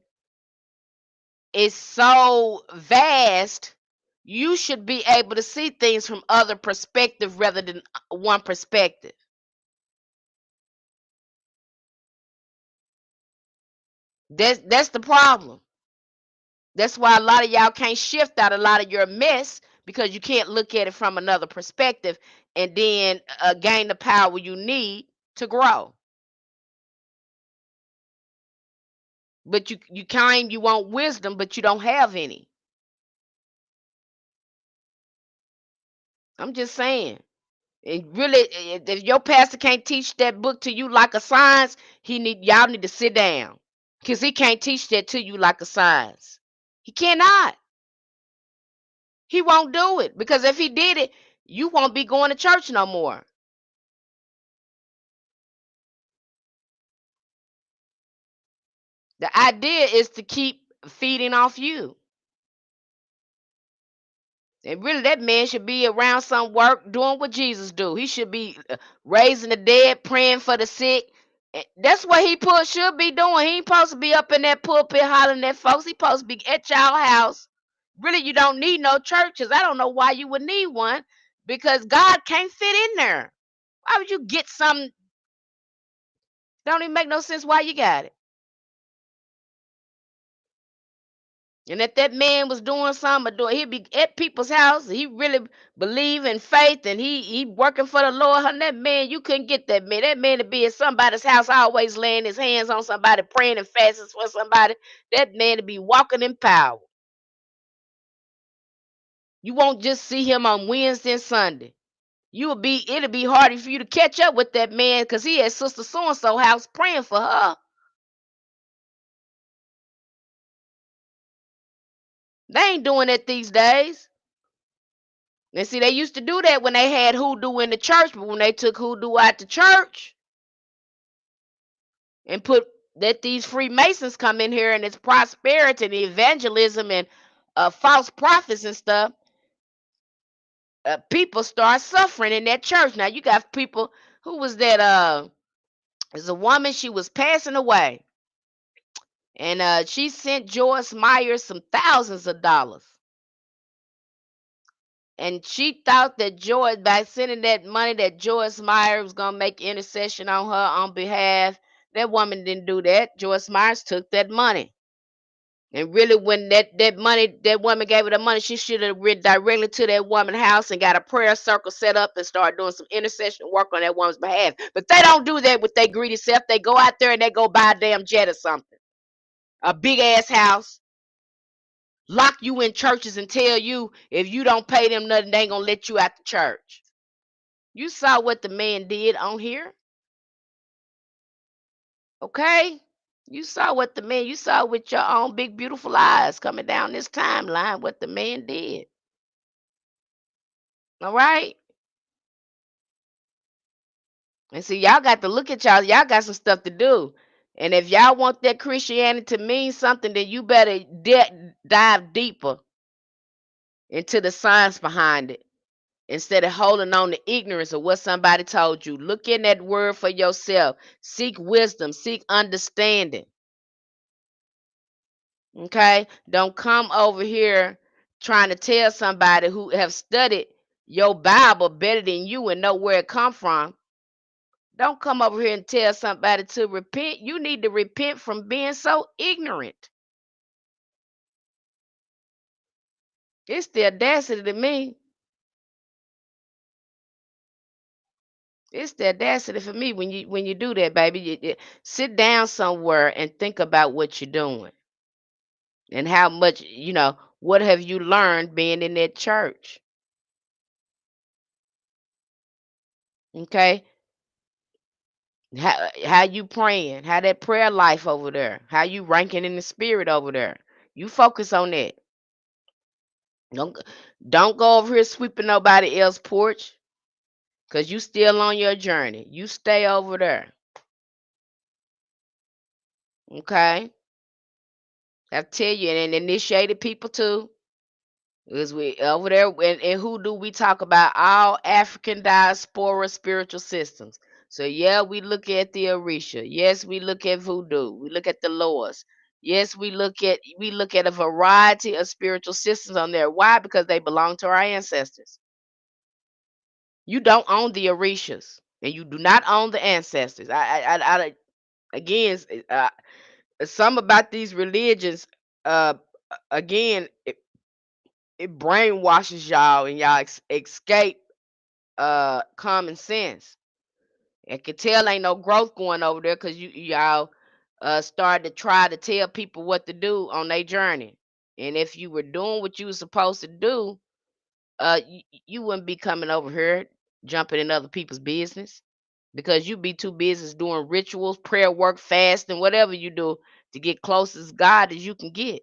is so vast. You should be able to see things from other perspective rather than one perspective. That's the problem. That's why a lot of y'all can't shift out a lot of your mess because you can't look at it from another perspective and then gain the power you need to grow. But you claim you want wisdom, but you don't have any. I'm just saying. And really, if your pastor can't teach that book to you like a science, y'all need to sit down. Because he can't teach that to you like a science. He cannot. He won't do it. Because if he did it, you won't be going to church no more. The idea is to keep feeding off you. And really, that man should be around some work doing what Jesus do. He should be raising the dead, praying for the sick. That's what should be doing. He ain't supposed to be up in that pulpit hollering at folks. He supposed to be at y'all house. Really, you don't need no churches. I don't know why you would need one, because God can't fit in there. Why would you get something? Don't even make no sense why you got it. And if that man was doing something, he'd be at people's house. He really believe in faith, and he working for the Lord. That man, you couldn't get that man. That man to be at somebody's house, always laying his hands on somebody, praying and fasting for somebody. That man to be walking in power. You won't just see him on Wednesday and Sunday. It'll be harder for you to catch up with that man because he at Sister So and So house praying for her. They ain't doing that these days. And see, they used to do that when they had hoodoo in the church, but when they took hoodoo out the church and let these Freemasons come in here and it's prosperity and evangelism and false prophets and stuff, people start suffering in that church. Now you got people. Who was that? There's a woman. She was passing away, and she sent Joyce Myers some thousands of dollars. And she thought that by sending that money, that Joyce Myers was gonna make intercession on her on behalf. That woman didn't do that. Joyce Myers took that money. And really, when that woman gave her the money, she should have went directly to that woman's house and got a prayer circle set up and start doing some intercession work on that woman's behalf. But they don't do that with their greedy self. They go out there and they go buy a damn jet or something, a big ass house, lock you in churches and tell you if you don't pay them nothing, they ain't gonna let you out the church. You saw what the man did on here, okay? You saw with your own big beautiful eyes coming down this timeline what the man did. All right? And see, y'all got to look at y'all got some stuff to do. And if y'all want that Christianity to mean something, then you better dive deeper into the science behind it instead of holding on to ignorance of what somebody told you. Look in that word for yourself. Seek wisdom, seek understanding. Okay? Don't come over here trying to tell somebody who have studied your Bible better than you and know where it come from. Don't come over here and tell somebody to repent. You need to repent from being so ignorant. It's the audacity to me. It's the audacity for me when you do that, baby. You sit down somewhere and think about what you're doing and how much, what have you learned being in that church? Okay? How you praying? How that prayer life over there? How you ranking in the spirit over there? You focus on that. Don't don't go over here sweeping nobody else's porch because you still on your journey. You stay over there. Okay? I tell you, and initiated people too. Because we over there and who do we talk about? All African diaspora spiritual systems. So yeah, we look at the Orisha. Yes, we look at voodoo. We look at the Loas. Yes, we look at a variety of spiritual systems on there. Why? Because they belong to our ancestors. You don't own the Orishas, and you do not own the ancestors. Again, some about these religions. Uh, again, it brainwashes y'all and y'all escape common sense. And can tell ain't no growth going over there because y'all started to try to tell people what to do on their journey. And if you were doing what you were supposed to do, you wouldn't be coming over here jumping in other people's business because you'd be too busy doing rituals, prayer work, fasting, whatever you do to get close as God as you can get.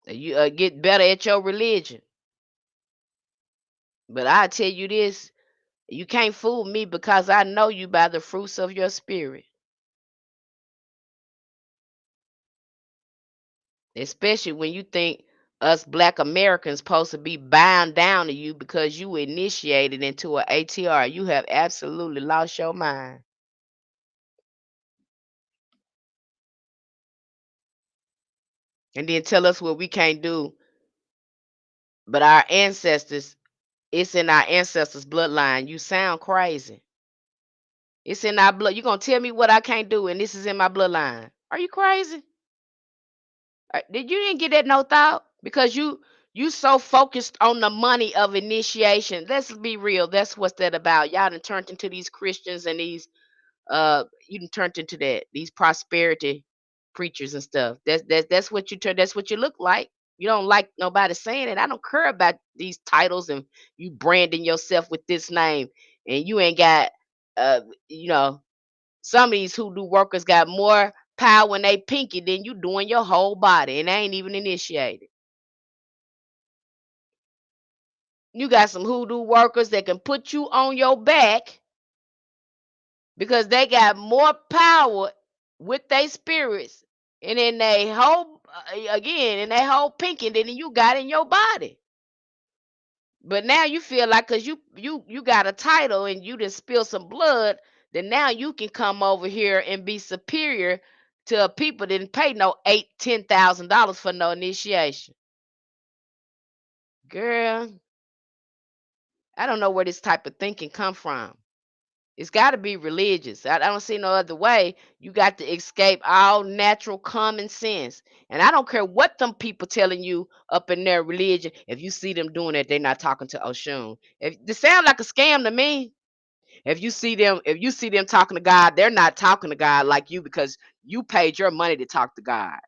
You get better at your religion. But I tell you this, you can't fool me because I know you by the fruits of your spirit. Especially when you think us black Americans supposed to be bound down to you because you initiated into an ATR. You have absolutely lost your mind. And then tell us what we can't do. But our ancestors, it's in our ancestors' bloodline. You sound crazy. It's in our blood. You gonna tell me what I can't do, and this is in my bloodline? Are you crazy? Did you didn't get that no thought? Because you so focused on the money of initiation. Let's be real. That's what's that about. Y'all done turned into these Christians and these you done turned into that these prosperity preachers and stuff. That's what you turn. That's what you look like. You don't like nobody saying it. I don't care about these titles and you branding yourself with this name and you ain't got uh you know some of these hoodoo workers got more power in they pinky than you doing your whole body, and they ain't even initiated. You got some hoodoo workers that can put you on your back because they got more power with their spirits and in they whole again in their whole pinky than you got in your body. But now you feel like because you got a title and you just spill some blood, then now you can come over here and be superior to a people that didn't pay no $8,000, $10,000 for no initiation. Girl, I don't know where this type of thinking come from. It's got to be religious. I don't see no other way. You got to escape all natural common sense. And I don't care what them people telling you up in their religion. If you see them doing it, they're not talking to Oshun. If they sound like a scam to me. If you see them talking to God, they're not talking to God like you because you paid your money to talk to God.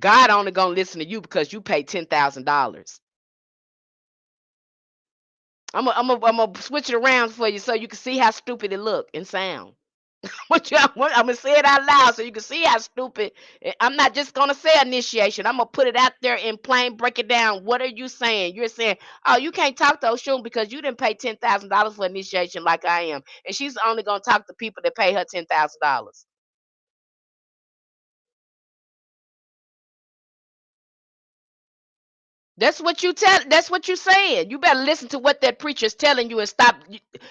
God only gonna listen to you because you paid $10,000. I'm gonna switch it around for you so you can see how stupid it look and sound. I'm gonna say it out loud so you can see how stupid. I'm not just gonna say initiation. I'm gonna put it out there in plain, break it down. What are you saying? You're saying, oh, you can't talk to Oshun because you didn't pay $10,000 for initiation like I am, and she's only gonna talk to people that pay her $10,000. That's what you tell. That's what you're saying. You better listen to what that preacher's telling you and stop.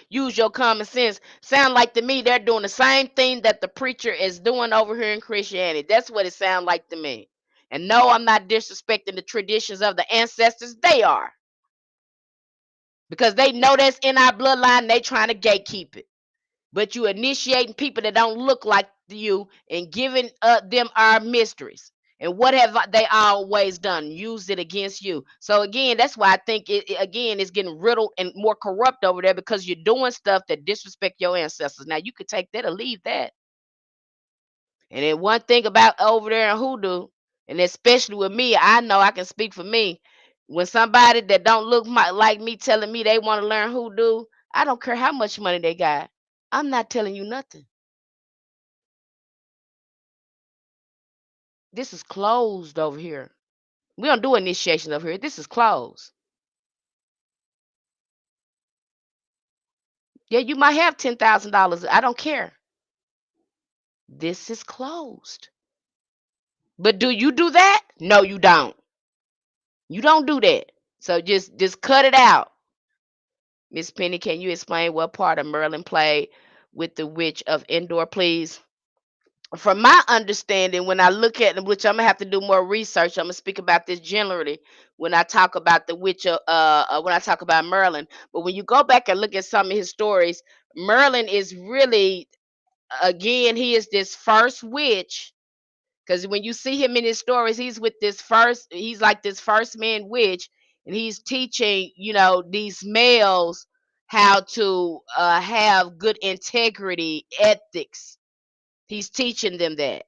Use your common sense. Sound like to me they're doing the same thing that the preacher is doing over here in Christianity. That's what it sounds like to me. And no, I'm not disrespecting the traditions of the ancestors. They are because they know that's in our bloodline. They trying to gatekeep it. But you initiating people that don't look like you and giving them our mysteries. And what have they always done? Used it against you. So again, that's why I think again it's getting riddled and more corrupt over there because you're doing stuff that disrespect your ancestors. Now you could take that or leave that. And then one thing about over there in hoodoo, and especially with me, I know I can speak for me. When somebody that don't look like me telling me they want to learn hoodoo, I don't care how much money they got. I'm not telling you nothing. This is closed over here. We don't do initiation over here. This is closed. Yeah, you might have $10,000. I don't care. This is closed. But do you do that? No, you don't. You don't do that. So just cut it out. Miss Penny, can you explain what part of Merlin played with the witch of Endor, please? From my understanding, when I look at them, which I'm gonna have to do more research, I'm gonna speak about this generally when I talk about the witch of when I talk about Merlin. But when you go back and look at some of his stories, Merlin is really again he is this first witch Because when you see him in his stories, he's like this first man witch, and he's teaching, these males how to have good integrity, ethics. He's teaching them that.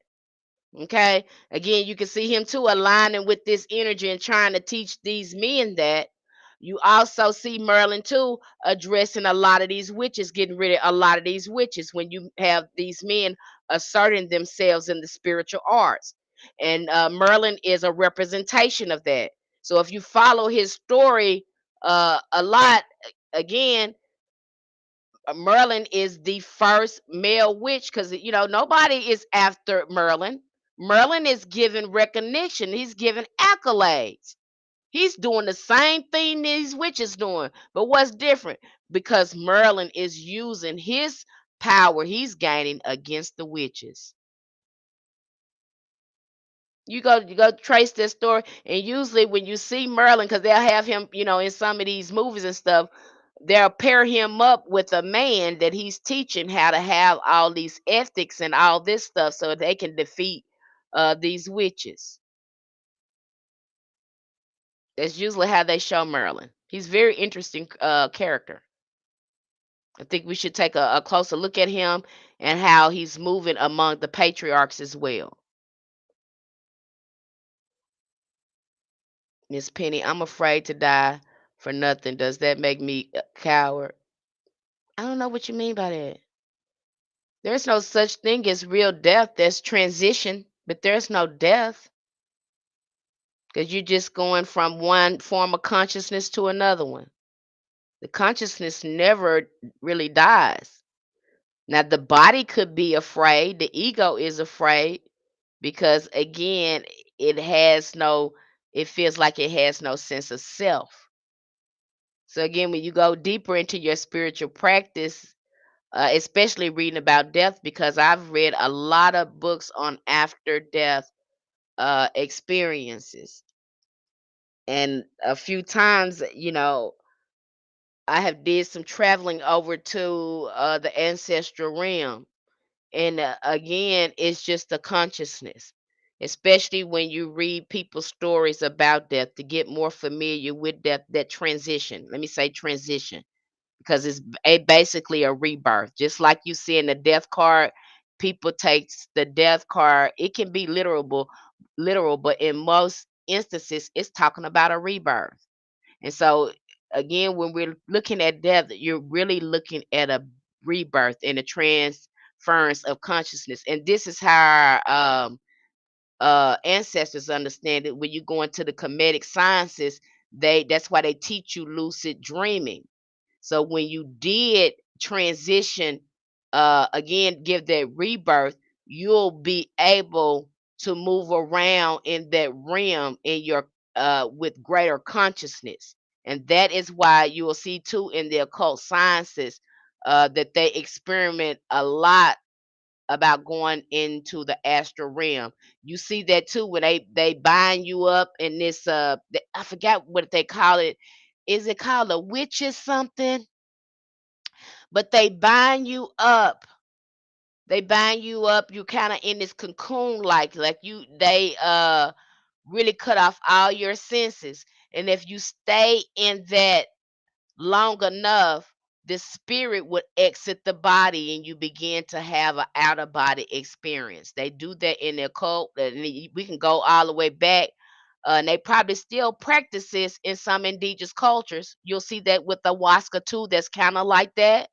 Okay. Again, you can see him too aligning with this energy and trying to teach these men that. You also see Merlin too addressing a lot of these witches, getting rid of a lot of these witches when you have these men asserting themselves in the spiritual arts. And Merlin is a representation of that. So if you follow his story a lot, again, Merlin is the first male witch because nobody is after Merlin. Merlin is given recognition. He's given accolades. He's doing the same thing these witches doing. But what's different? Because Merlin is using his power he's gaining against the witches. You go trace this story, and usually when you see Merlin, because they'll have him, in some of these movies and stuff, they'll pair him up with a man that he's teaching how to have all these ethics and all this stuff so they can defeat these witches. That's usually how they show Merlin. He's a very interesting character. I think we should take a closer look at him and how he's moving among the patriarchs as well. Miss Penny, I'm afraid to die for nothing. Does that make me a coward? I don't know what you mean by that. There's no such thing as real death. There's transition, but there's no death because you're just going from one form of consciousness to another one. The consciousness never really dies. Now, the body could be afraid, the ego is afraid because, again, it feels like it has no sense of self. So, again, when you go deeper into your spiritual practice, especially reading about death, because I've read a lot of books on after death experiences. And a few times, I have did some traveling over to the ancestral realm. And again, it's just the consciousness, especially when you read people's stories about death to get more familiar with death, that transition. Let me say transition because basically a rebirth. Just like you see in the death card, people takes the death card. It can be literal, but in most instances, it's talking about a rebirth. And so, again, when we're looking at death, you're really looking at a rebirth and a transference of consciousness. And this is how ancestors understand it. When you go into the comedic sciences, that's why they teach you lucid dreaming. So when you did transition, again, give that rebirth, you'll be able to move around in that realm in your with greater consciousness. And that is why you will see too in the occult sciences that they experiment a lot about going into the astral realm. You see that too when they bind you up in this I forgot what they call it. Is it called a witch or something? But they bind you up. They bind you up. You kind of in this cocoon like you they really cut off all your senses. And if you stay in that long enough, the spirit would exit the body and you begin to have an out of body experience. They do that in the occult. And we can go all the way back. And they probably still practice this in some indigenous cultures. You'll see that with the Huasca too. That's kind of like that.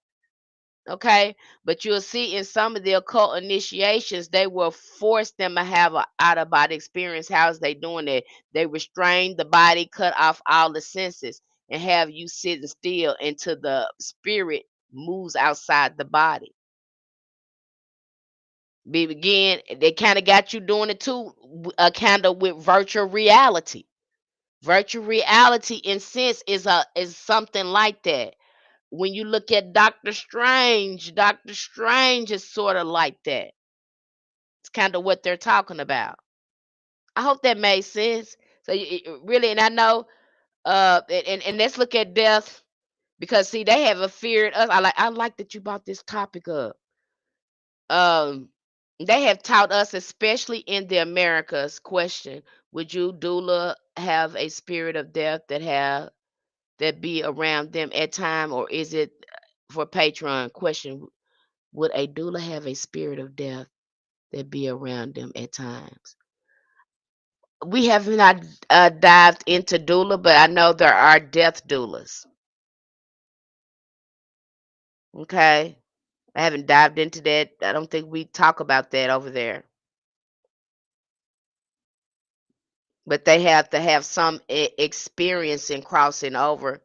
Okay, but you'll see in some of the occult initiations, they will force them to have an out of body experience. How's they doing it? They restrain the body, cut off all the senses, and have you sitting still until the spirit moves outside the body. Begin, they kind of got you doing it too, kind of with virtual reality. Virtual reality, in sense, is something like that. When you look at Doctor Strange is sort of like that. It's kind of what they're talking about. I hope that made sense. So really, and I know, and let's look at death because see, they have a feared us. I like that you brought this topic up. Um, They have taught us, especially in the Americas. Question: would you doula have a spirit of death that be around them at time, or is it for patron? Question: would a doula have a spirit of death that be around them at times? We have not dived into doula, but I know there are death doulas. Okay, I haven't dived into that. I don't think we talk about that over there. But they have to have some experience in crossing over.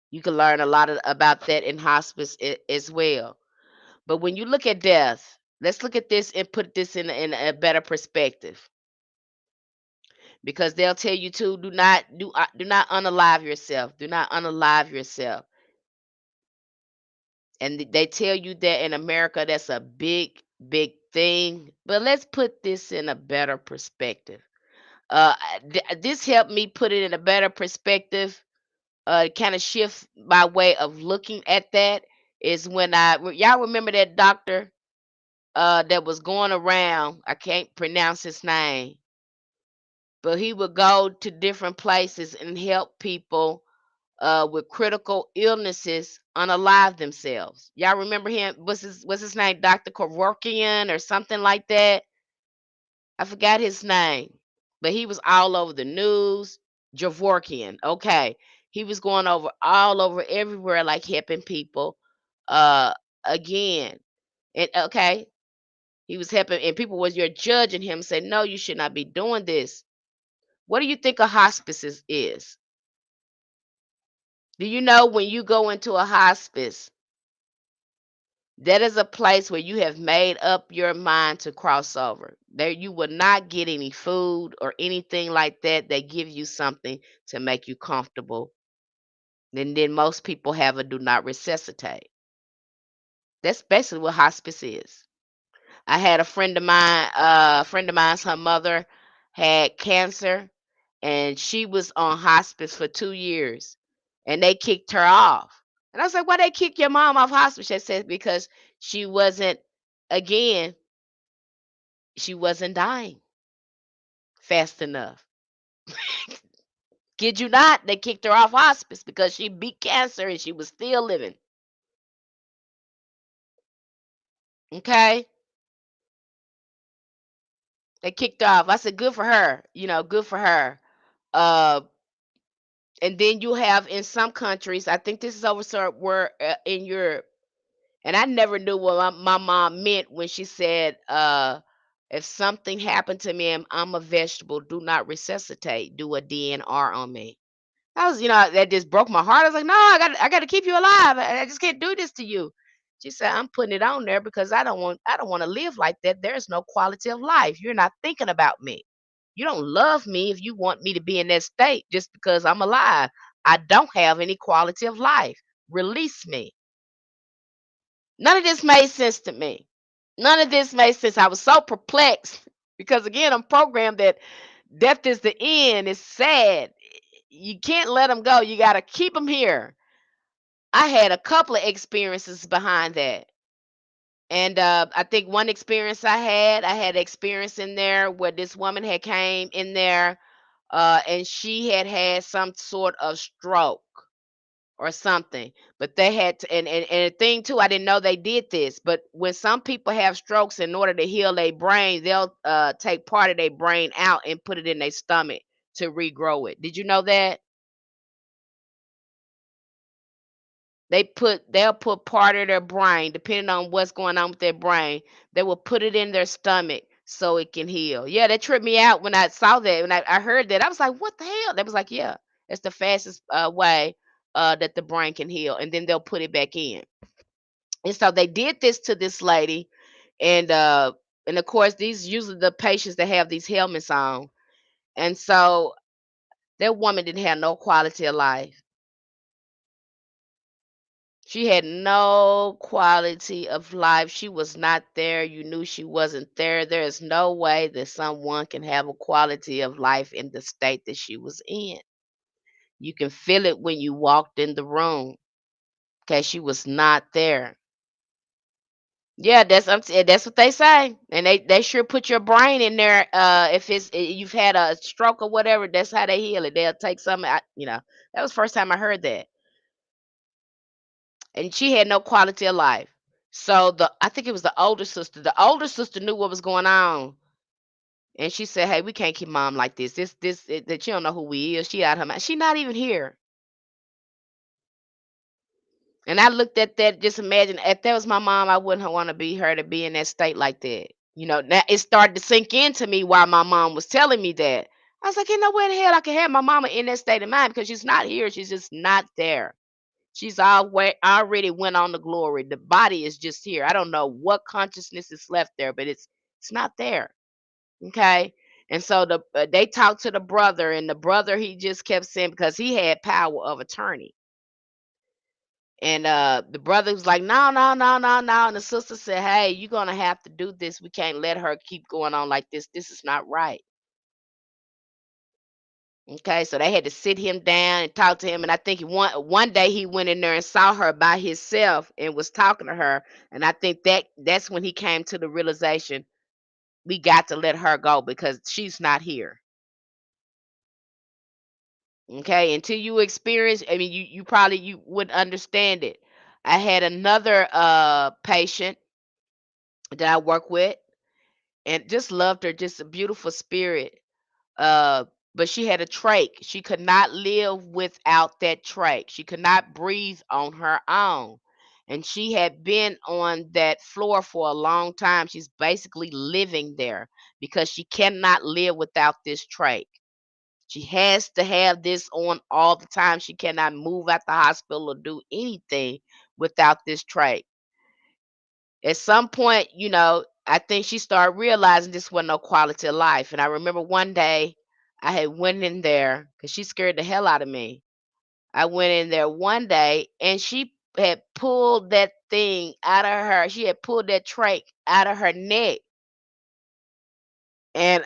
You can learn a lot about that in hospice as well. But when you look at death, let's look at this and put this in a better perspective, because they'll tell you to do not unalive yourself. Do not unalive yourself. And they tell you that in America, that's a big, big thing. But let's put this in a better perspective. This helped me put it in a better perspective. Kind of shift my way of looking at that is when y'all remember that doctor that was going around. I can't pronounce his name, but he would go to different places and help people with critical illnesses unalive themselves. Y'all remember him? What's his name? Dr. Kevorkian or something like that. I forgot his name, but he was all over the news. Javorkian. Okay. He was going over all over everywhere, like helping people. Uh Again. And okay, he was helping, and people was you're judging him, say, no, you should not be doing this. What do you think a hospice is? Do you know when you go into a hospice, that is a place where you have made up your mind to cross over. There you will not get any food or anything like that. They give you something to make you comfortable. And then most people have a do not resuscitate. That's basically what hospice is. I had a friend of mine's, her mother had cancer, and she was on hospice for 2 years, and they kicked her off. And I was like, why they kick your mom off hospice? She said, because she wasn't, again, she wasn't dying fast enough. Kid you not, they kicked her off hospice because she beat cancer and she was still living. Okay? They kicked her off. I said, good for her. Good for her. Uh, and then you have in some countries, I think this is over somewhere in Europe, and I never knew what my mom meant when she said, if something happened to me and I'm a vegetable, do not resuscitate, do a DNR on me. That just broke my heart. I was like, no, I got to keep you alive. I just can't do this to you. She said, I'm putting it on there because I don't want to live like that. There's no quality of life. You're not thinking about me. You don't love me if you want me to be in that state just because I'm alive. I don't have any quality of life. Release me. None of this made sense to me. None of this made sense. I was so perplexed because, again, I'm programmed that death is the end. It's sad. You can't let them go. You got to keep them here. I had a couple of experiences behind that. And I think one experience I had experience in there where this woman had came in there, and she had some sort of stroke or something. But they had to, and the thing too, I didn't know they did this. But when some people have strokes, in order to heal their brain, they'll take part of their brain out and put it in their stomach to regrow it. Did you know that? They'll put part of their brain, depending on what's going on with their brain, they will put it in their stomach so it can heal. Yeah, that tripped me out when I saw that. When I heard that, I was like, what the hell? They was like, yeah, it's the fastest way that the brain can heal. And then they'll put it back in. And so they did this to this lady, and and of course these usually the patients that have these helmets on. And so that woman didn't have no quality of life. She had no quality of life. She was not there. You knew she wasn't there. There is no way that someone can have a quality of life in the state that she was in. You can feel it when you walked in the room. Okay, she was not there. Yeah, that's what they say, and they sure put your brain in there. If you've had a stroke or whatever, that's how they heal it. They'll take some out. That was the first time I heard that, and she had no quality of life. So I think it was the older sister. The older sister knew what was going on, and she said, "Hey, we can't keep mom like this. That you don't know who we is. She out her mind. She not even here." And I looked at that, just imagine if that was my mom, I wouldn't want to be her to be in that state like that. Now it started to sink into me while my mom was telling me that. I was like, ain't no way in hell I can have my mama in that state of mind because she's not here. She's just not there. She's already went on to glory. The body is just here. I don't know what consciousness is left there, but it's not there. Okay. And so they talked to the brother, and the brother, he just kept saying, because he had power of attorney. And the brother was like, no, no, no, no, no. And the sister said, hey, you're going to have to do this. We can't let her keep going on like this. This is not right. Okay. So they had to sit him down and talk to him. And I think one day he went in there and saw her by himself and was talking to her. And I think that's when he came to the realization, we got to let her go because she's not here. Okay. Until you experience, I mean, you probably you wouldn't understand it. I had another patient that I work with, and just loved her, just a beautiful spirit. Uh, but she had a trach. She could not live without that trach. She could not breathe on her own. And she had been on that floor for a long time. She's basically living there because she cannot live without this trach. She has to have this on all the time. She cannot move out the hospital or do anything without this trach. At some point, I think she started realizing this wasn't no quality of life. And I remember one day I had went in there because she scared the hell out of me. I went in there one day and she had pulled that thing out of her. She had pulled that trach out of her neck. And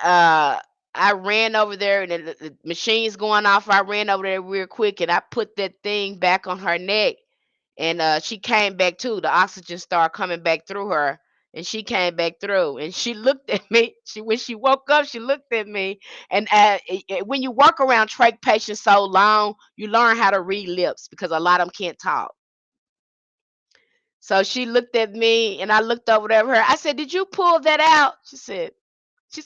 I ran over there, and the machine's going off. I ran over there real quick and I put that thing back on her neck. And she came back too. The oxygen started coming back through her, and she came back through. And she looked at me. When she woke up, she looked at me. And when you work around trach patients so long, you learn how to read lips because a lot of them can't talk. So she looked at me, and I looked over there at her. I said, "Did you pull that out?" She said,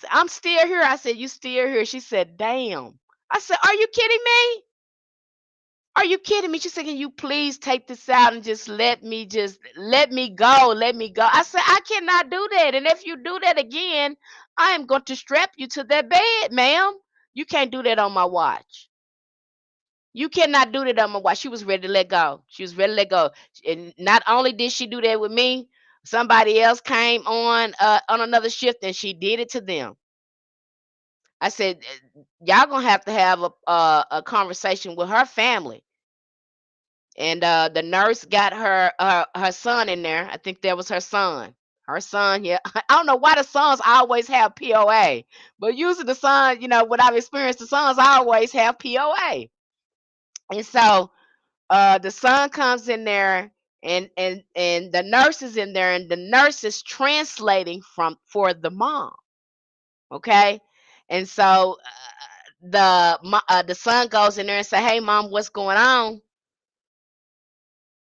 "I'm still here." I said, "You still here?" She said, "Damn." I said, "Are you kidding me? Are you kidding me?" She said, "Can you please take this out and just let me go, let me go." I said, "I cannot do that. And if you do that again, I am going to strap you to that bed, ma'am. You can't do that on my watch. You cannot do that on my watch." She was ready to let go. She was ready to let go. And not only did she do that with me, somebody else came on another shift and she did it to them. I said, y'all gonna have to have a conversation with her family. And the nurse got her son in there. I think that was her son. Her son, yeah. I don't know why the sons always have POA, but usually the son, what I've experienced, the sons always have POA. And so the son comes in there, and the nurse is in there, and the nurse is translating for the mom. Okay, and so the son goes in there and say, "Hey, mom, what's going on?"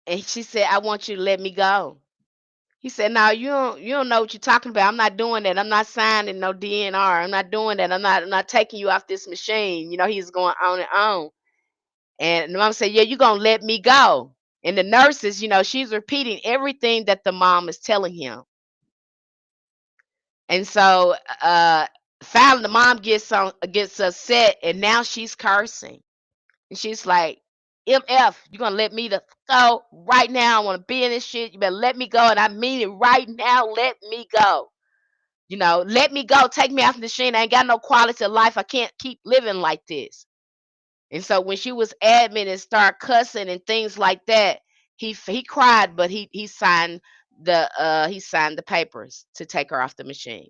And she said, "I want you to let me go." He said, "No, you don't know what you're talking about. I'm not doing that. I'm not signing no DNR. I'm not doing that. I'm not taking you off this machine." He's going on and on. And the mom said, "Yeah, you're gonna let me go." And the nurses, she's repeating everything that the mom is telling him. And so finally the mom gets upset, and now she's cursing. And she's like, "MF, you're gonna let me to go right now. I want to be in this shit. You better let me go. And I mean it right now. Let me go. Let me go. Take me off the machine. I ain't got no quality of life. I can't keep living like this." And so when she was admin and start cussing and things like that, he cried, but he signed the papers to take her off the machine.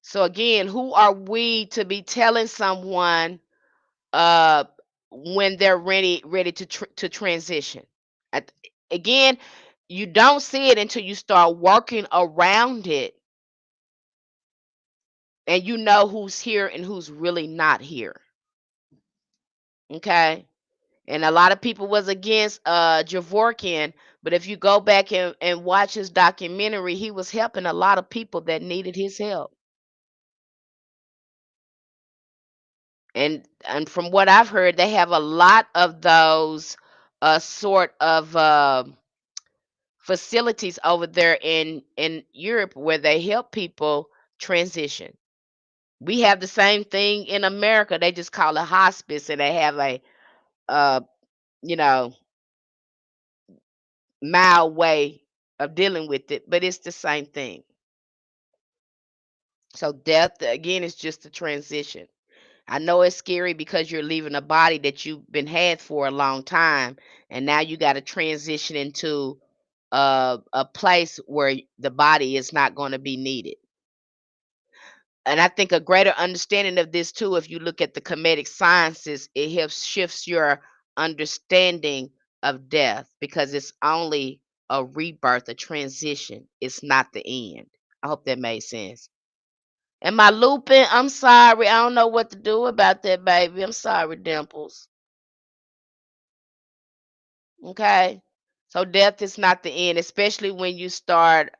So again, who are we to be telling someone uh when they're ready to transition? again, you don't see it until you start working around it, and you know who's here and who's really not here. Okay? And a lot of people was against Javorkian, but if you go back and watch his documentary, he was helping a lot of people that needed his help. And from what I've heard, they have a lot of those sort of facilities over there in Europe where they help people transition. We have the same thing in America. They just call it hospice, and they have a uh, you know, mild way of dealing with it, but it's the same thing. So death again is just a transition. I know it's scary because you're leaving a body that you've been had for a long time, and now you got to transition into a place where the body is not going to be needed. And I think a greater understanding of this too, if you look at the comedic sciences, it helps shifts your understanding of death because it's only a rebirth, a transition. It's not the end. I hope that made sense. Am I looping? I'm sorry. I don't know what to do about that, baby. I'm sorry, Dimples. Okay. So death is not the end, especially when you start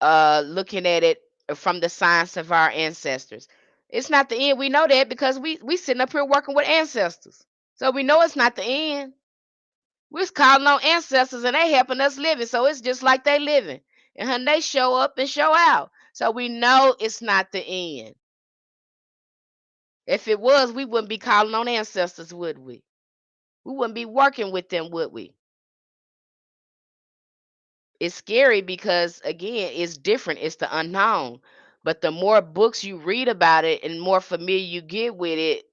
looking at it from the science of our ancestors. It's not the end. We know that because we sitting up here working with ancestors. So we know it's not the end. We're calling on ancestors and they helping us living. So it's just like they living. And they show up and show out. So we know it's not the end. If it was, we wouldn't be calling on ancestors, would we? We wouldn't be working with them, would we? It's scary because again, it's different. It's the unknown. But the more books you read about it and more familiar you get with it,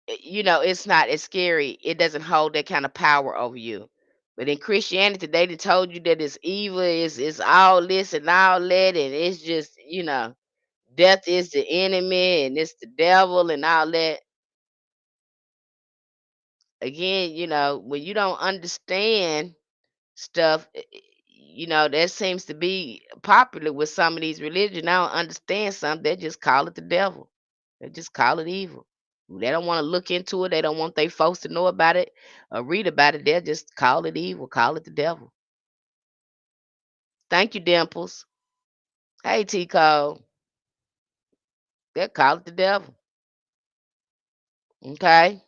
it's not as scary. It doesn't hold that kind of power over you. But in Christianity, they done told you that it's evil, it's all this and all that, and it's just, death is the enemy and it's the devil and all that. Again, when you don't understand stuff, that seems to be popular with some of these religions. I don't understand something, they just call it the devil. They just call it evil. They don't want to look into it. They don't want their folks to know about it or read about it. They'll just call it evil, call it the devil. Thank you, Dimples. Hey, T Cole. They'll call it the devil. Okay.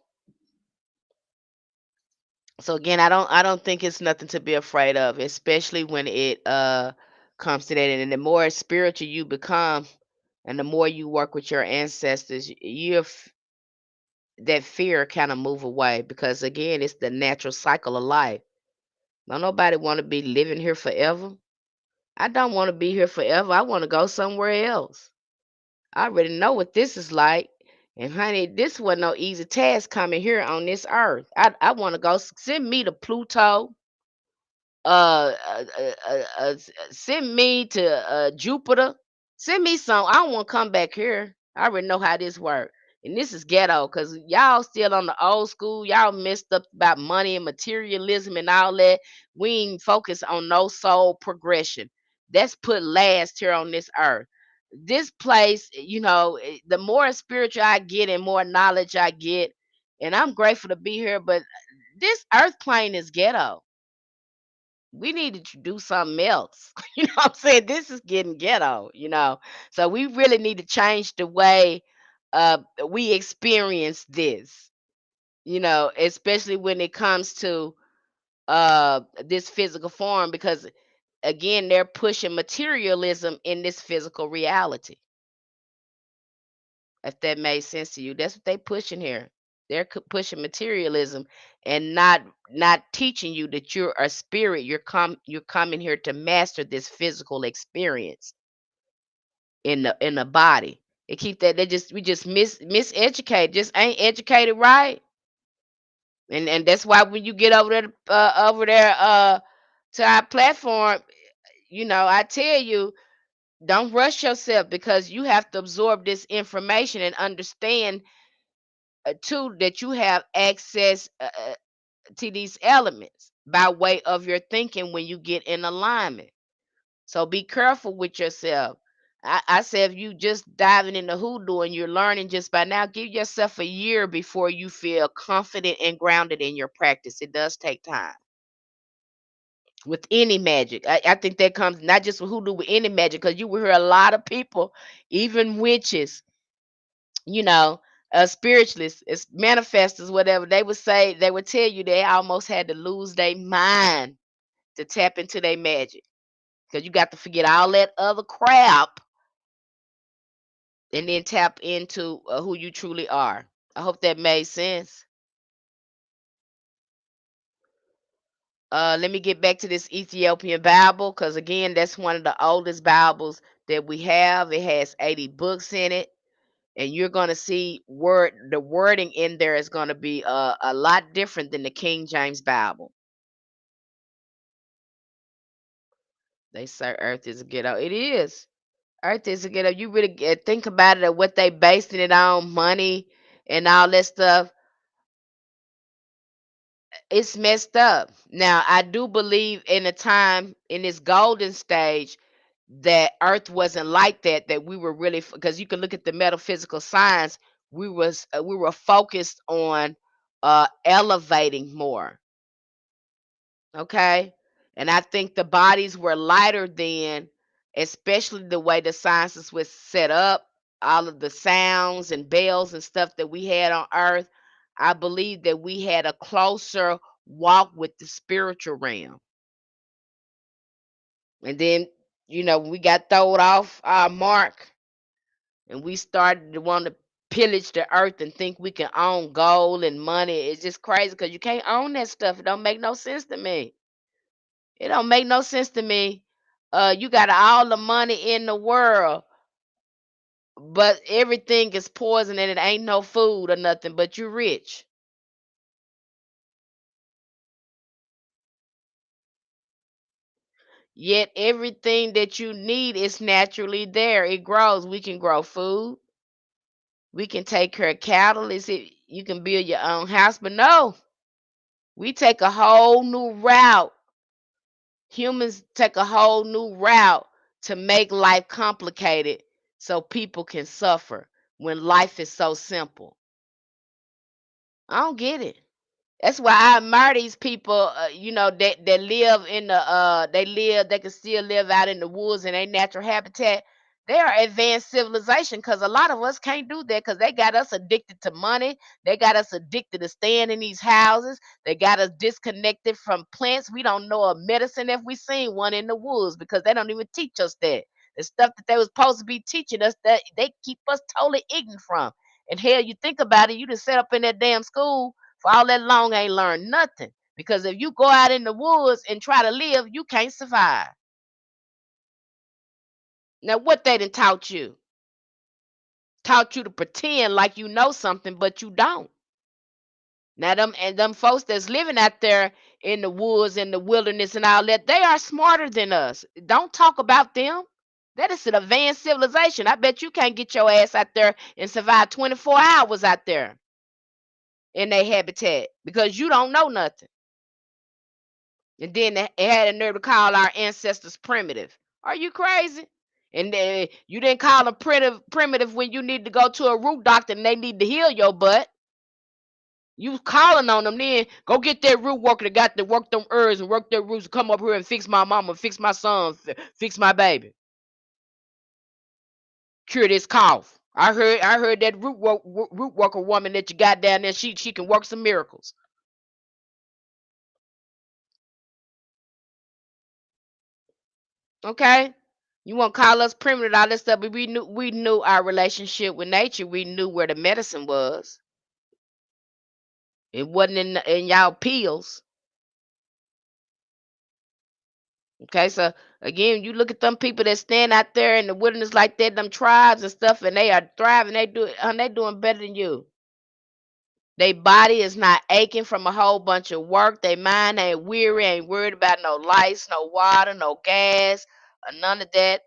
So again, I don't think it's nothing to be afraid of, especially when it comes to that. And the more spiritual you become, and the more you work with your ancestors, that fear kind of move away because again, it's the natural cycle of life. Don't nobody want to be living here forever. I don't want to be here forever. I want to go somewhere else. I already know what this is like. And honey, this wasn't no easy task coming here on this earth. I want to go send me to Pluto. Send me to Jupiter. Send me some. I don't want to come back here. I already know how this work. And this is ghetto because y'all still on the old school. Y'all messed up about money and materialism and all that. We ain't focused on no soul progression. That's put last here on this earth. This place, the more spiritual I get and more knowledge I get, and I'm grateful to be here, but this earth plane is ghetto. We need to do something else. You know what I'm saying? This is getting ghetto. So we really need to change the way we experience this, especially when it comes to this physical form because again, they're pushing materialism in this physical reality. If that made sense to you, that's what they pushing here. They're pushing materialism and not teaching you that you're a spirit. You're coming here to master this physical experience in the body. They keep that we just miseducated, just ain't educated right. And that's why when you get over there to our platform, I tell you, don't rush yourself because you have to absorb this information and understand too that you have access. to these elements by way of your thinking when you get in alignment. So be careful with yourself. I said if you just diving into hoodoo and you're learning just by now, give yourself a year before you feel confident and grounded in your practice. It does take time. With any magic. I think that comes not just with hoodoo, with any magic, because you will hear a lot of people, even witches, you know, spiritualists, it's manifestors, whatever, they would say, they would tell you they almost had to lose their mind to tap into their magic. Because you got to forget all that other crap and then tap into who you truly are. I hope that made sense. Let me get back to this Ethiopian Bible because, again, that's one of the oldest Bibles that we have. It has 80 books in it, and you're going to see the wording in there is going to be a lot different than the King James Bible. They say Earth is a ghetto. It is. Earth is a ghetto. You really think about it, what they basing it on, money and all that stuff. It's messed up. Now, I do believe in a time in this golden stage that Earth wasn't like that. That we were really, because you can look at the metaphysical science. We were focused on elevating more. Okay, and I think the bodies were lighter then, especially the way the sciences was set up. All of the sounds and bells and stuff that we had on Earth. I believe that we had a closer walk with the spiritual realm. And then, when we got thrown off our mark and we started to want to pillage the earth and think we can own gold and money, it's just crazy because you can't own that stuff. It don't make no sense to me. It don't make no sense to me. You got all the money in the world, but everything is poison and it ain't no food or nothing, but you're rich. Yet everything that you need is naturally there. It grows. We can grow food. We can take care of cattle. Is it you can build your own house? But no, we take a whole new route. Humans take a whole new route to make life complicated so people can suffer when life is so simple. I don't get it. That's why I admire these people, that live in they can still live out in the woods in their natural habitat. They are advanced civilization because a lot of us can't do that because they got us addicted to money. They got us addicted to staying in these houses. They got us disconnected from plants. We don't know a medicine if we seen one in the woods because they don't even teach us that. The stuff that they was supposed to be teaching us that they keep us totally ignorant from. And hell, you think about it, you just set up in that damn school for all that long ain't learned nothing. Because if you go out in the woods and try to live, you can't survive. Now, what they done taught you? Taught you to pretend like you know something, but you don't. Now, them folks that's living out there in the woods and the wilderness and all that, they are smarter than us. Don't talk about them. That is an advanced civilization. I bet you can't get your ass out there and survive 24 hours out there in their habitat because you don't know nothing. And then they had a nerve to call our ancestors primitive. Are you crazy? And then you didn't call them primitive when you need to go to a root doctor and they need to heal your butt. You calling on them then, go get that root worker that got to work them herbs and work their roots and come up here and fix my mama, fix my son, fix my baby. Cure this cough. I heard that root worker woman that you got down there, she can work some miracles. Okay? You want to call us primitive, all this stuff, but we knew our relationship with nature. We knew where the medicine was. It wasn't in y'all pills. Okay, so again, you look at them people that stand out there in the wilderness like that, them tribes and stuff, and they are thriving. They doing better than you. Their body is not aching from a whole bunch of work. Their mind ain't weary, ain't worried about no lights, no water, no gas, or none of that.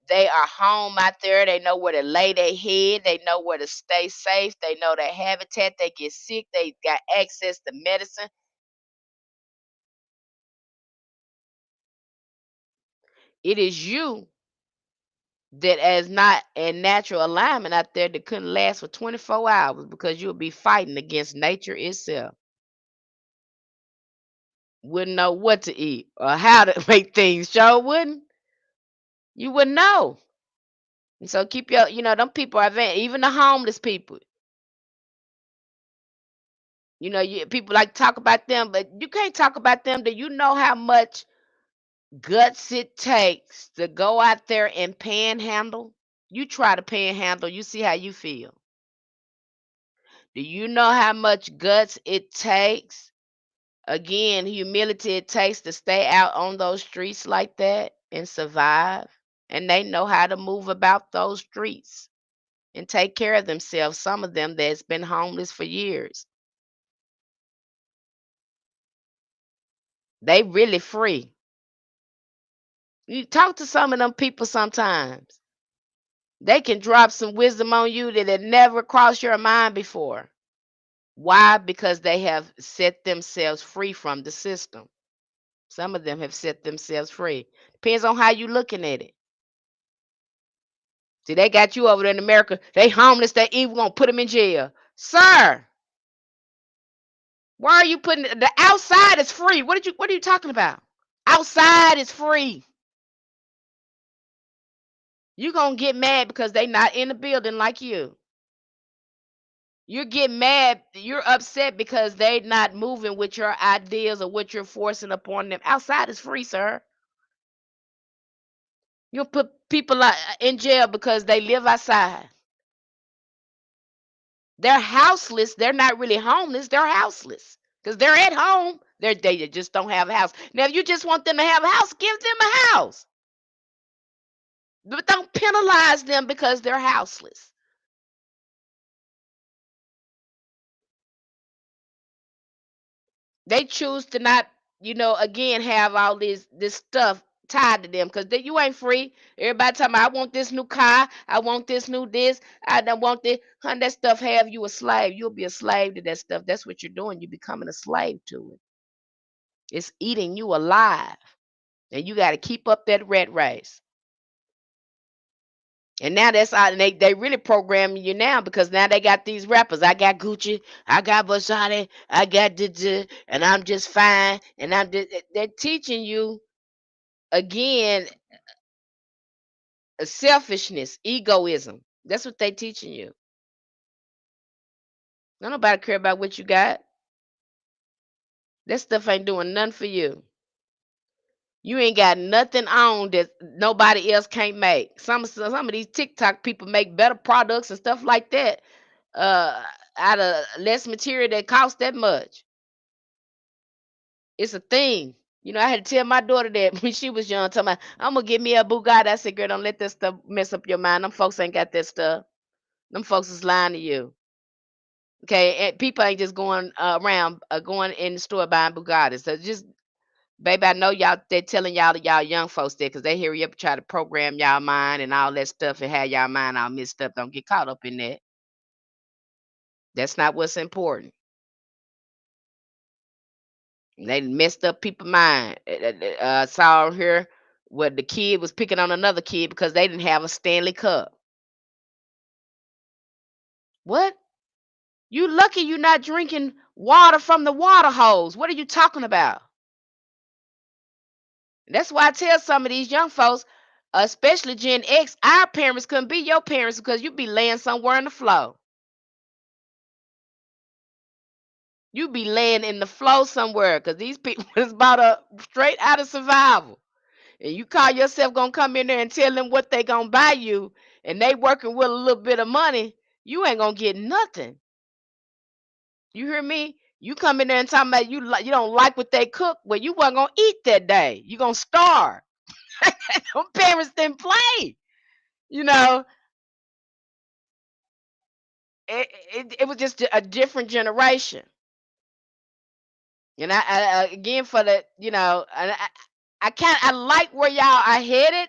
They are home out there. They know where to lay their head. They know where to stay safe. They know their habitat. They get sick. They got access to medicine. It is you that is not in natural alignment out there that couldn't last for 24 hours because you'll be fighting against nature itself. Wouldn't know what to eat or how to make things. Sure wouldn't. You wouldn't know. And so keep your, them people are even the homeless people. People like to talk about them, but you can't talk about them. Do you know how much guts it takes to go out there and panhandle? You try to panhandle, you see how you feel. Do you know how much guts it takes? Again, humility it takes to stay out on those streets like that and survive. And they know how to move about those streets and take care of themselves. Some of them that's been homeless for years. They really free. You talk to some of them people sometimes. They can drop some wisdom on you that had never crossed your mind before. Why? Because they have set themselves free from the system. Some of them have set themselves free. Depends on how you looking at it. See, they got you over there in America. They homeless. They evil. Gonna put them in jail, sir. Why are you putting the outside is free? What are you talking about? Outside is free. You gonna get mad because they not in the building like you. You get mad, you're upset because they not moving with your ideas or what you're forcing upon them. Outside is free, sir. You'll put people in jail because they live outside. They're houseless. They're not really homeless. They're houseless because they're at home. They just don't have a house. Now, if you just want them to have a house, give them a house. But don't penalize them because they're houseless. They choose to not, again, have all this stuff tied to them because you ain't free. Everybody talking about, I want this new car, I want this new this, I don't want this. Hun, that stuff have you a slave. You'll be a slave to that stuff. That's what you're doing. You're becoming a slave to it. It's eating you alive. And you got to keep up that rat race. And now that's how they really programming you now because now they got these rappers. I got Gucci, I got Versace, I got and I'm just fine. And they're teaching you again selfishness, egoism. That's what they teaching you. Don't nobody care about what you got. That stuff ain't doing nothing for you. You ain't got nothing on that nobody else can't make. Some of these TikTok people make better products and stuff like that uh out of less material that costs that much. It's a thing. I had to tell my daughter that when she was young, talking about, I'm gonna get me a Bugatti. I said, girl, don't let that stuff mess up your mind. Them folks ain't got that stuff. Them folks is lying to you. Okay, and people ain't just going around going in the store buying Bugattis. So just, baby, I know y'all. They're telling y'all young folks that because they hear you up try to program y'all mind and all that stuff and have y'all mind all messed up. Don't get caught up in that. That's not what's important. They messed up people's mind. Saw here where the kid was picking on another kid because they didn't have a Stanley Cup. What? You lucky you not drinking water from the water hose. What are you talking about? That's why I tell some of these young folks, especially Gen X, our parents couldn't be your parents because you'd be laying somewhere on the floor. You'd be laying in the floor somewhere because these people is about straight out of survival. And you call yourself gonna come in there and tell them what they gonna buy you, and they working with a little bit of money, you ain't gonna get nothing. You hear me? You come in there and talking about you don't like what they cook, well, you wasn't gonna eat that day. You gonna starve. Them parents didn't play. You know, it was just a different generation. And again for the and I like where y'all are headed,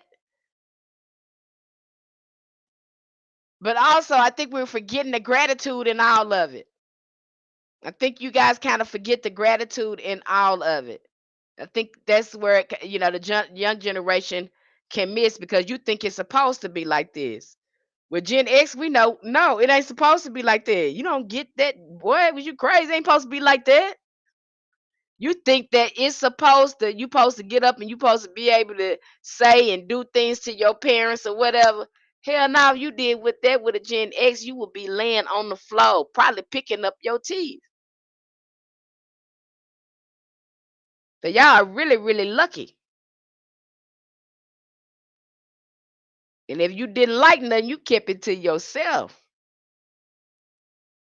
but also I think we're forgetting the gratitude in all of it. I think you guys kind of forget the gratitude in all of it. I think that's where the young generation can miss because you think it's supposed to be like this. With Gen X, we know no, it ain't supposed to be like that. You don't get that. Boy, was you crazy? It ain't supposed to be like that. You think that it's supposed to, you supposed to get up and you supposed to be able to say and do things to your parents or whatever. Hell no, if you did with that with a Gen X, you would be laying on the floor, probably picking up your teeth. So y'all are really, really lucky. And if you didn't like nothing, you kept it to yourself.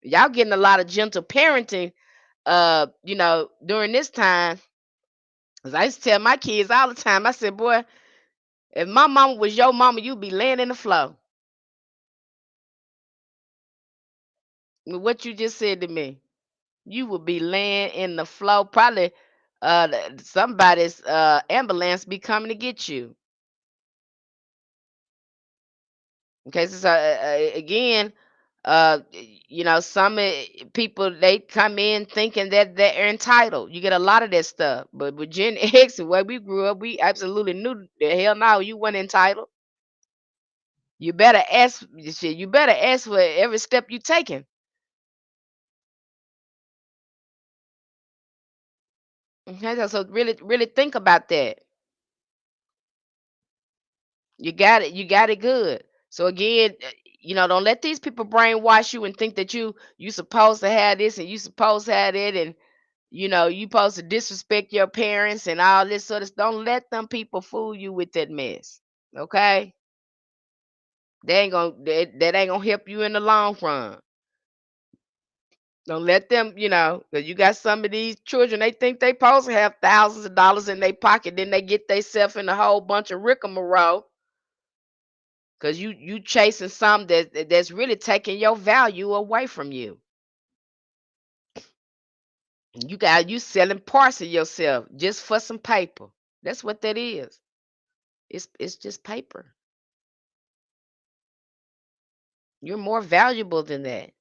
Y'all getting a lot of gentle parenting, during this time. 'Cause I used to tell my kids all the time, I said, boy, if my mama was your mama, you'd be laying in the floor. What you just said to me. You would be laying in the floor. Probably somebody's ambulance be coming to get you. Okay, so again, some people they come in thinking that they're entitled. You get a lot of that stuff, but with Gen X, the way we grew up, we absolutely knew the hell no, you weren't entitled. You better ask shit. You better ask for every step you taking. Okay, so really, really think about that. You got it. You got it good. So again, don't let these people brainwash you and think that you supposed to have this and you supposed to have it, and you supposed to disrespect your parents and all this sort of. Don't let them people fool you with that mess. Okay, that ain't gonna help you in the long run. Don't let them, because you got some of these children, they think they supposed to have thousands of dollars in their pocket, then they get themselves in a whole bunch of rigmarole because you chasing something that's really taking your value away from you. You selling parts of yourself just for some paper. That's what that is. It's just paper. You're more valuable than that.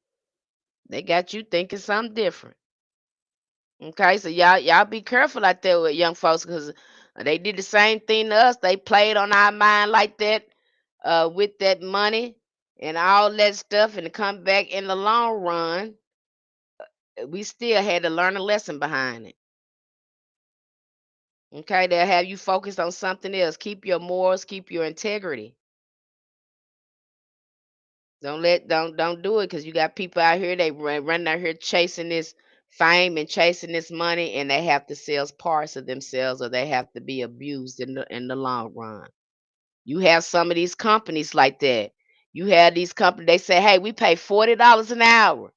They got you thinking something different. Okay, so y'all be careful out there with young folks because they did the same thing to us. They played on our mind like that, with that money and all that stuff, and to come back in the long run, we still had to learn a lesson behind it. Okay, they'll have you focused on something else. Keep your morals, keep your integrity. Don't do it because you got people out here they running out here chasing this fame and chasing this money, and they have to sell parts of themselves or they have to be abused in the long run. You have some of these companies like that. You have these companies, they say, hey, we pay $40 an hour.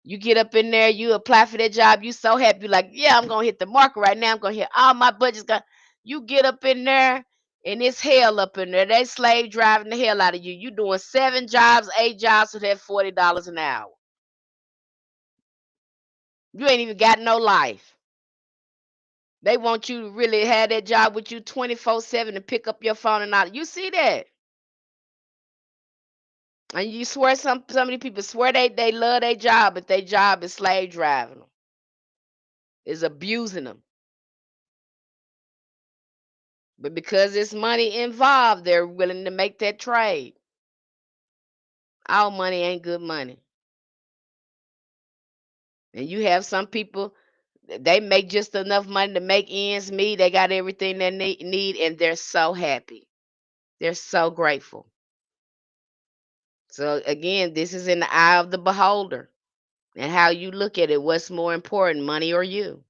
You get up in there, you apply for that job, you so happy, like, yeah, I'm gonna hit the market right now. I'm gonna hit all my budgets. You get up in there and it's hell up in there. They slave driving the hell out of you. You doing 7 jobs, 8 jobs for that $40 an hour. You ain't even got no life. They want you to really have that job with you 24/7 and pick up your phone and all. You see that? And you swear some of these people swear they love their job, but their job is slave driving them, is abusing them. But because there's money involved, they're willing to make that trade. All money ain't good money. And you have some people, they make just enough money to make ends meet. They got everything they need and they're so happy. They're so grateful. So again, this is in the eye of the beholder and how you look at it. What's more important, money or you?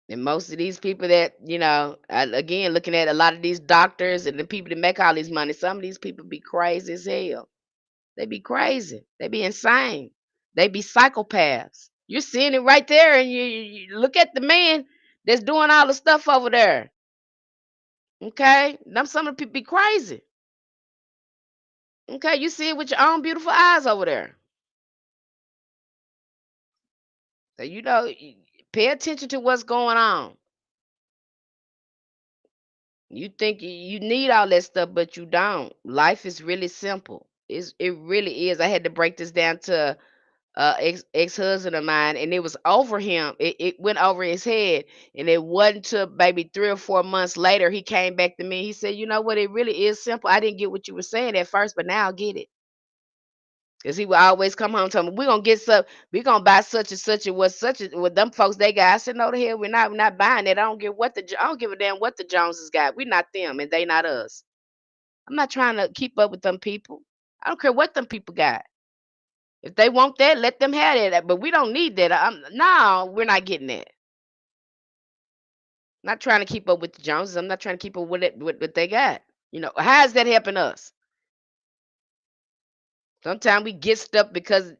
And most of these people that, again, looking at a lot of these doctors and the people that make all these money, some of these people be crazy as hell. They be crazy. They be insane. They be psychopaths. You're seeing it right there, and you look at the man that's doing all the stuff over there. Okay, them some of the people be crazy. Okay, you see it with your own beautiful eyes over there. So pay attention to what's going on. You think you need all that stuff, but you don't. Life is really simple. It really is. I had to break this down to ex-husband of mine, and it was over him. It went over his head, and it wasn't till maybe 3 or 4 months later he came back to me. He said, "You know what? It really is simple. I didn't get what you were saying at first, but now I get it." Cause he would always come home and tell me, "We're gonna get some. We're gonna buy such and such and what such and what them folks they got." I said, "No, the hell, we're not buying it. I don't give what I don't give a damn what the Joneses got. We're not them, and they not us. I'm not trying to keep up with them people. I don't care what them people got. If they want that, let them have that. But we don't need that. No, we're not getting that. Not trying to keep up with the Joneses. I'm not trying to keep up with it with what they got. How is that helping us? Sometimes we get stuff because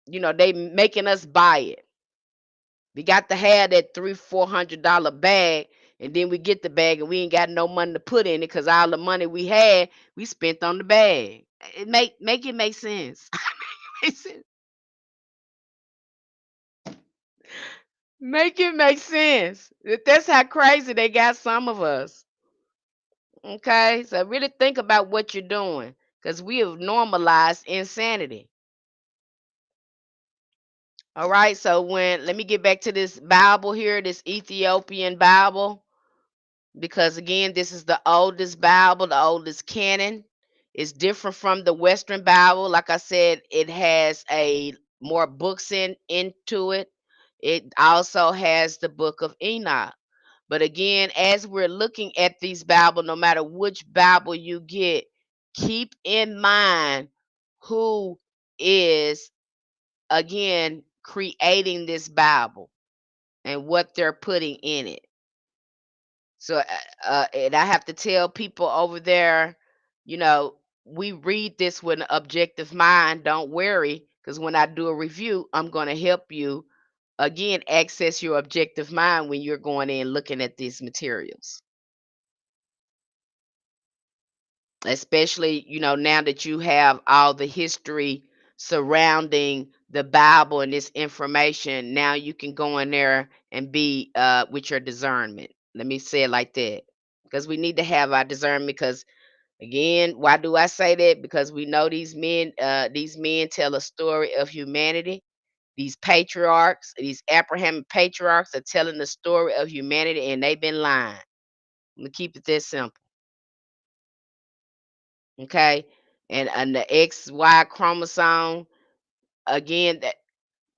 they making us buy it. We got to have that $300-400 bag, and then we get the bag and we ain't got no money to put in it because all the money we had we spent on the bag. It make it make sense. Make it make sense. That's how crazy they got some of us. Okay, so really think about what you're doing, because we have normalized insanity. All right, so let me get back to this Bible here, this Ethiopian Bible, because again, this is the oldest Bible, the oldest canon. It's different from the Western Bible. Like I said, it has a more books into it. It also has the book of Enoch. But again, as we're looking at these Bible, no matter which Bible you get, keep in mind who is again creating this Bible and what they're putting in it. So, and I have to tell people over there, we read this with an objective mind. Don't worry, because when I do a review, I'm going to help you again access your objective mind when you're going in looking at these materials. Especially, now that you have all the history surrounding the Bible and this information, now you can go in there and be with your discernment. Let me say it like that. Because we need to have our discernment, because again, why do I say that? Because we know these men tell a story of humanity. These patriarchs, these Abrahamic patriarchs are telling the story of humanity, and they've been lying. I'm gonna keep it this simple. Okay, and the XY chromosome, again, that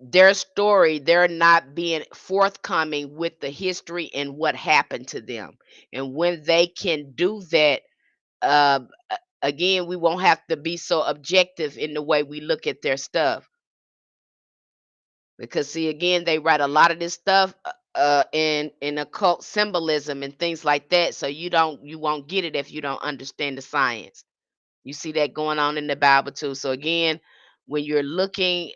their story, they're not being forthcoming with the history and what happened to them. And when they can do that, uh again, we won't have to be so objective in the way we look at their stuff. Because see, again, they write a lot of this stuff in occult symbolism and things like that, so you won't get it if you don't understand the science. You see that going on in the Bible too. So again, when you're looking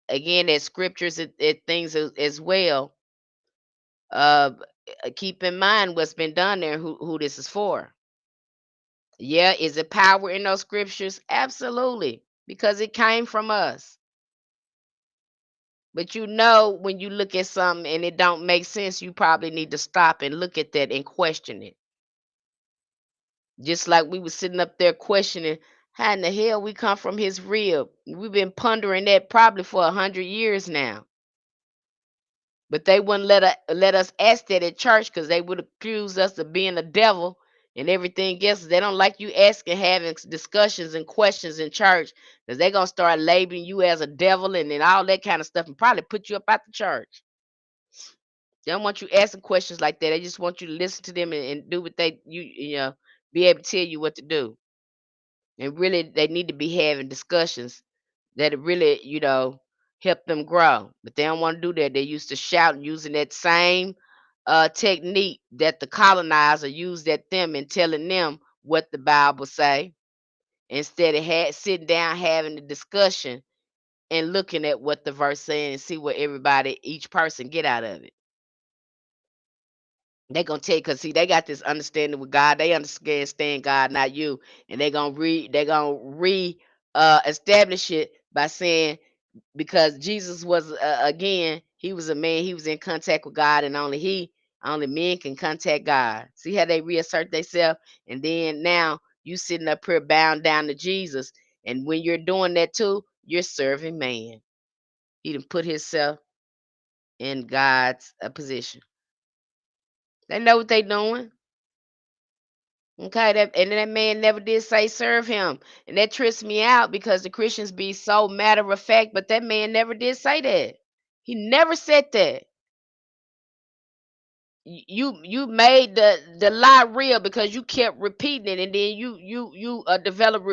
again at scriptures, at things as well, uh, keep in mind what's been done there, who this is for. Yeah, is it power in those scriptures? Absolutely, because it came from us. But when you look at something and it don't make sense, you probably need to stop and look at that and question it. Just like we were sitting up there questioning how in the hell we come from his rib. We've been pondering that probably for 100 years now. But they wouldn't let us ask that at church, because they would accuse us of being a devil and everything else. They don't like you asking, having discussions and questions in church, because they're gonna start labeling you as a devil and then all that kind of stuff, and probably put you up out the church. They don't want you asking questions like that. They just want you to listen to them and do what be able to tell you what to do. And really, they need to be having discussions that really, help them grow. But they don't want to do that. They used to shout, using that same technique that the colonizer used at them and telling them what the Bible say, instead of sitting down having a discussion and looking at what the verse saying and see what each person get out of it. They gonna tell you, because see, they got this understanding with God. They understand God, not you, and they gonna re establish it by saying, because Jesus was again, he was a man, he was in contact with God, and only men can contact God. See how they reassert themselves, and then now you sitting up here bound down to Jesus, and when you're doing that too, you're serving man. He done put himself in God's position. They know what they doing. Okay, that man never did say serve him. And that trips me out because the Christians be so matter of fact, but that man never did say that. He never said that. You made the lie real because you kept repeating it, and then you develop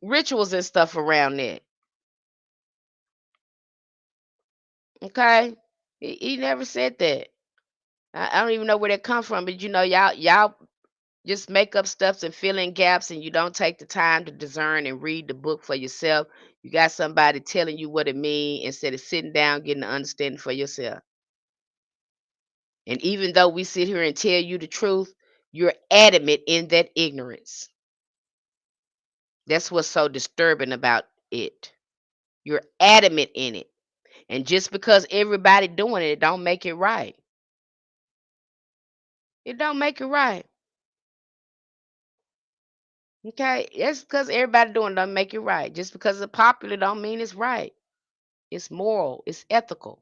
rituals and stuff around that. Okay, he never said that. I don't even know where that come from, but y'all just make up stuff and fill in gaps, and you don't take the time to discern and read the book for yourself. You got somebody telling you what it means instead of sitting down getting the understanding for yourself. And even though we sit here and tell you the truth, you're adamant in that ignorance. That's what's so disturbing about it. You're adamant in it. And just because everybody doing it, it don't make it right. It don't make it right. Okay? That's because everybody doing it don't make it right. Just because it's popular don't mean it's right. It's moral. It's ethical.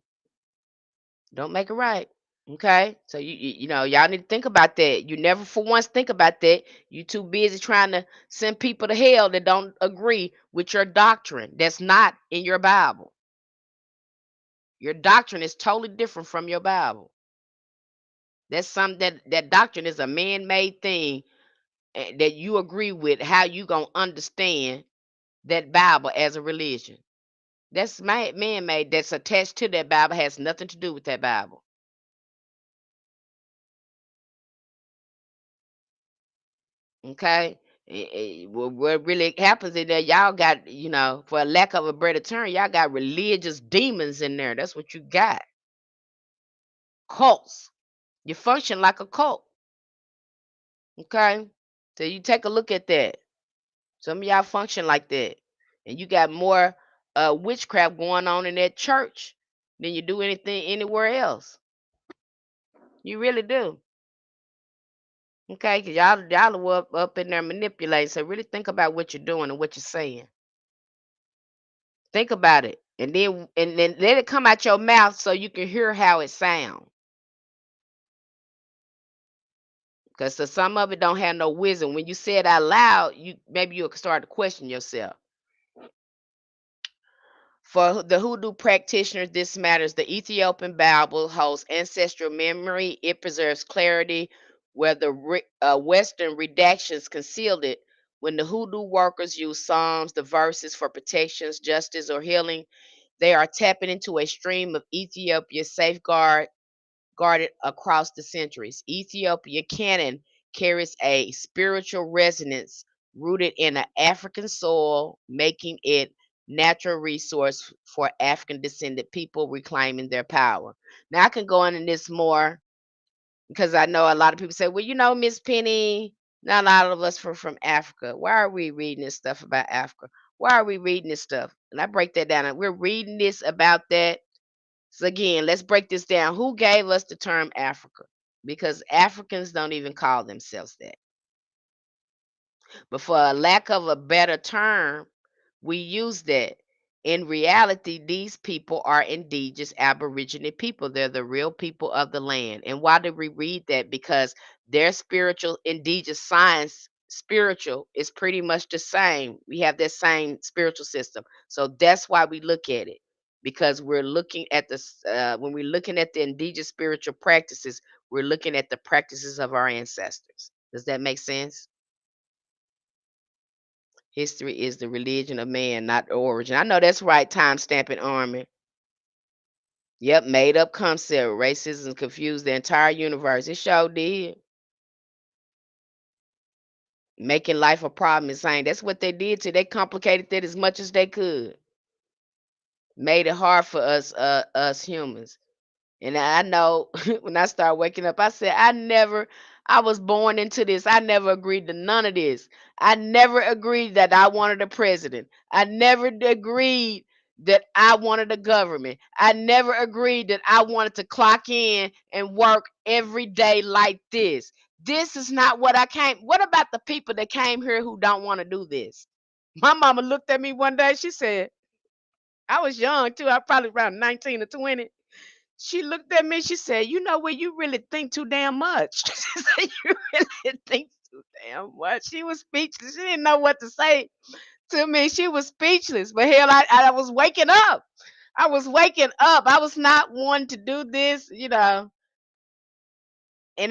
Don't make it right. Okay? So y'all need to think about that. You never for once think about that. You too busy trying to send people to hell that don't agree with your doctrine. That's not in your Bible. Your doctrine is totally different from your Bible. That's something that doctrine is a man-made thing that you agree with. How you gonna understand that Bible as a religion? That's man-made. That's attached to that Bible. Has nothing to do with that Bible. Okay. What really happens in there? Y'all got for a lack of a better term, y'all got religious demons in there. That's what you got. Cults. You function like a cult. Okay. So you take a look at that. Some of y'all function like that. And you got more witchcraft going on in that church than you do anything anywhere else. You really do. Okay, because y'all are up in there manipulating. So really think about what you're doing and what you're saying. Think about it. And then let it come out your mouth so you can hear how it sounds. Because so some of it don't have no wisdom. When you say it out loud, you'll start to question yourself. For the Hoodoo practitioners, this matters. The Ethiopian Bible holds ancestral memory. It preserves clarity where the Western redactions concealed it. When the Hoodoo workers use Psalms, the verses for protections, justice, or healing, they are tapping into a stream of Ethiopia guarded across the centuries. Ethiopia canon carries a spiritual resonance rooted in an African soil, making it natural resource for African descended people reclaiming their power. Now I can go into this more because I know a lot of people say, well, Miss Penny, not a lot of us from Africa. Why are we reading this stuff about Africa? Why are we reading this stuff? And I break that down. And we're reading this about that. So again, let's break this down. Who gave us the term Africa? Because Africans don't even call themselves that. But for a lack of a better term, we use that. In reality, these people are indeed just Aboriginal people. They're the real people of the land. And why do we read that? Because their spiritual, indigenous science, spiritual is pretty much the same. We have that same spiritual system. So that's why we look at it. Because we're looking at when we're looking at the indigenous spiritual practices, we're looking at the practices of our ancestors. Does that make sense? History is the religion of man, not the origin. I know that's right, time stamping army. Yep, made up concept. Racism confused the entire universe. It sure did. Making life a problem and saying that's what they did to. They complicated that as much as they could. Made it hard for us humans. And I know when I started waking up, I said, I was born into this. I never agreed to none of this. I never agreed that I wanted a president. I never agreed that I wanted a government. I never agreed that I wanted to clock in and work every day like this. This is not what I came. What about the people that came here who don't want to do this? My mama looked at me one day. She said, I was young too. I probably around 19 or 20. She looked at me. She said, "You know what? You really think too damn much." She said, "You really think too damn much." She was speechless. She didn't know what to say to me. She was speechless. But hell, I was waking up. I was waking up. I was not one to do this. And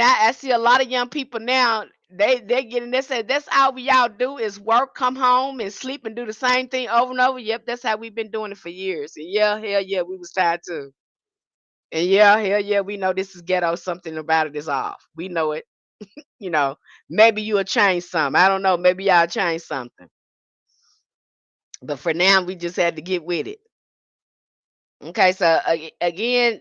I see a lot of young people now. They getting they say that's all we all do is work, come home, and sleep and do the same thing over and over. Yep, that's how we've been doing it for years. And yeah, hell yeah, we was tired too. And yeah, hell yeah, we know this is ghetto. Something about it is off. We know it. You know, maybe you'll change something. I don't know. Maybe y'all change something. But for now, we just had to get with it. Okay, so again,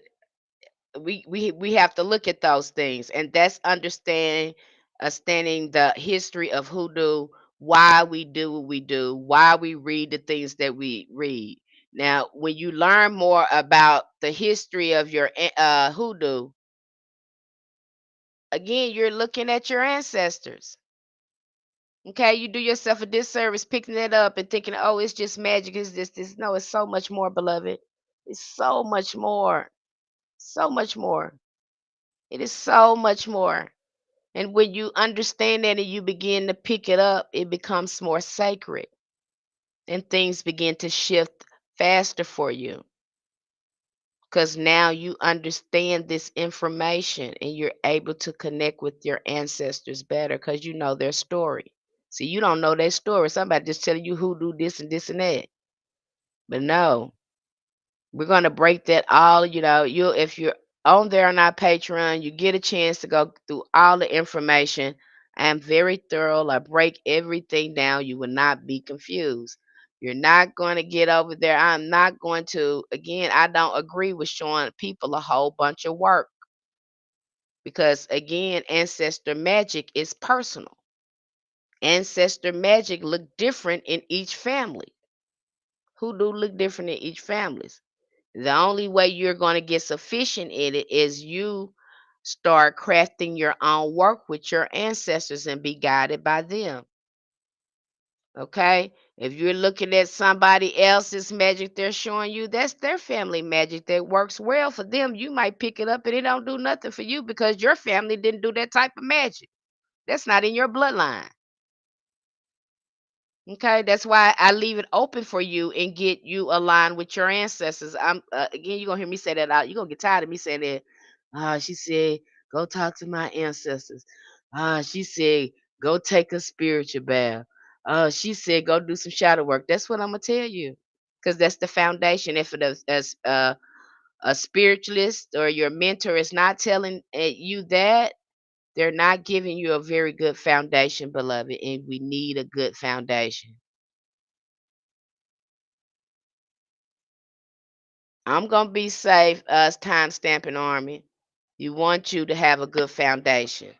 we have to look at those things, and that's understanding the history of hoodoo, why we do what we do, why we read the things that we read. Now, when you learn more about the history of your hoodoo, again, you're looking at your ancestors. Okay, you do yourself a disservice picking it up and thinking, oh, it's just magic, it's this. No, it's so much more, beloved. It's so much more. So much more. It is so much more. And when you understand that and you begin to pick it up, it becomes more sacred and things begin to shift faster for you because now you understand this information and you're able to connect with your ancestors better because you know their story. See, you don't know their story. Somebody just telling you who do this and that. But no, we're gonna break that all, you if you're on there on our Patreon, you get a chance to go through all the information. I am very thorough. I break everything down. You will not be confused. You're not going to get over there. I'm not going to, again, I don't agree with showing people a whole bunch of work because, again, ancestor magic is personal. Ancestor magic look different in each family. Hoodoo look different in each family. The only way you're going to get sufficient in it is you start crafting your own work with your ancestors and be guided by them. Okay? If you're looking at somebody else's magic they're showing you, that's their family magic that works well for them. You might pick it up and it don't do nothing for you because your family didn't do that type of magic. That's not in your bloodline. Okay, that's why I leave it open for you and get you aligned with your ancestors. I'm again, you're gonna hear me say that out. You're gonna get tired of me saying that. She said, go talk to my ancestors. She said, go take a spiritual bath. She said, go do some shadow work. That's what I'm gonna tell you, because that's the foundation. If it is as a spiritualist or your mentor is not telling you that, they're not giving you a very good foundation, beloved, and we need a good foundation. I'm gonna be safe as time stamping army. You want you to have a good foundation.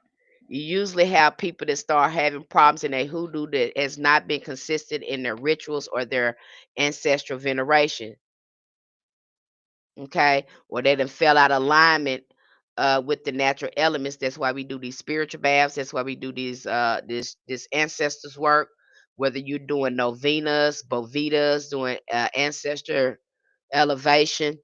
You usually have people that start having problems in their hoodoo that has not been consistent in their rituals or their ancestral veneration. Okay, or they done fell out of alignment with the natural elements. That's why we do these spiritual baths. That's why we do these this ancestors work. Whether you're doing novenas, bovitas, doing ancestor elevation,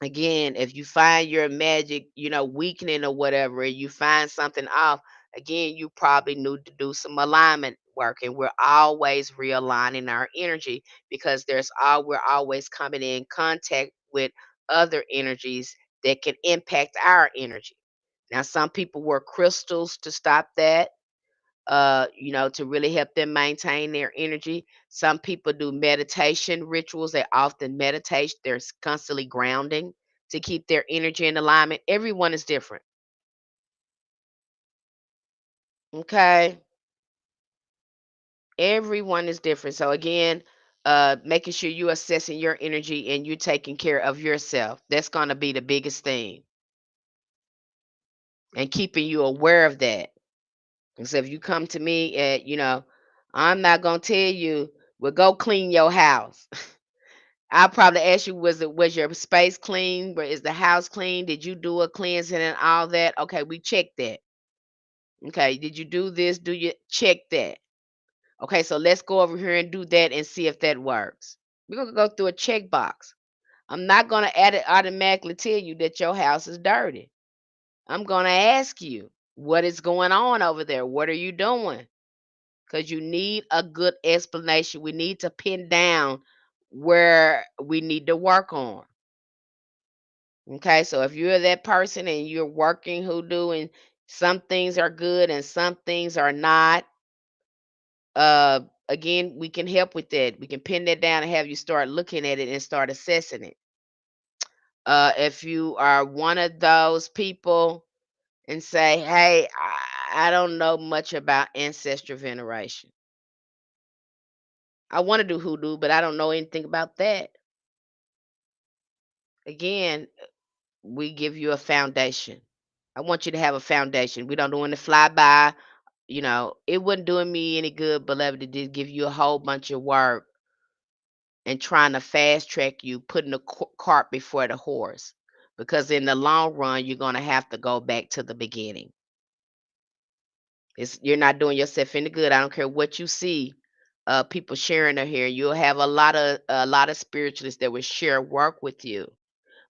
again, if you find your magic, weakening or whatever, and you find something off, again, you probably need to do some alignment work. And we're always realigning our energy because we're always coming in contact with other energies that can impact our energy. Now, some people wear crystals to stop that, to really help them maintain their energy. Some people do meditation rituals. They often meditate. They're constantly grounding to keep their energy in alignment. Everyone is different. Okay. Everyone is different. So again, making sure you're assessing your energy and you're taking care of yourself. That's going to be the biggest thing. And keeping you aware of that. And so if you come to me I'm not going to tell you, well, go clean your house. I'll probably ask you, was your space clean? Where is the house clean? Did you do a cleansing and all that? Okay, we checked that. Okay, did you do this? Do you check that? Okay, so let's go over here and do that and see if that works. We're gonna go through a checkbox. I'm not gonna automatically tell you that your house is dirty. I'm gonna ask you what is going on over there. What are you doing? Because you need a good explanation. We need to pin down where we need to work on. Okay, so if you're that person and you're working hoodoo and some things are good and some things are not, uh again, we can help with that. We can pin that down and have you start looking at it and start assessing it. If you are one of those people and say, hey, I don't know much about ancestral veneration. I want to do hoodoo, but I don't know anything about that. Again, we give you a foundation. I want you to have a foundation. We don't do any flyby. It wasn't doing me any good, beloved, to just give you a whole bunch of work and trying to fast track you, putting the cart before the horse. Because in the long run, you're going to have to go back to the beginning. You're not doing yourself any good. I don't care what you see. People sharing it here. You'll have a lot of spiritualists that will share work with you,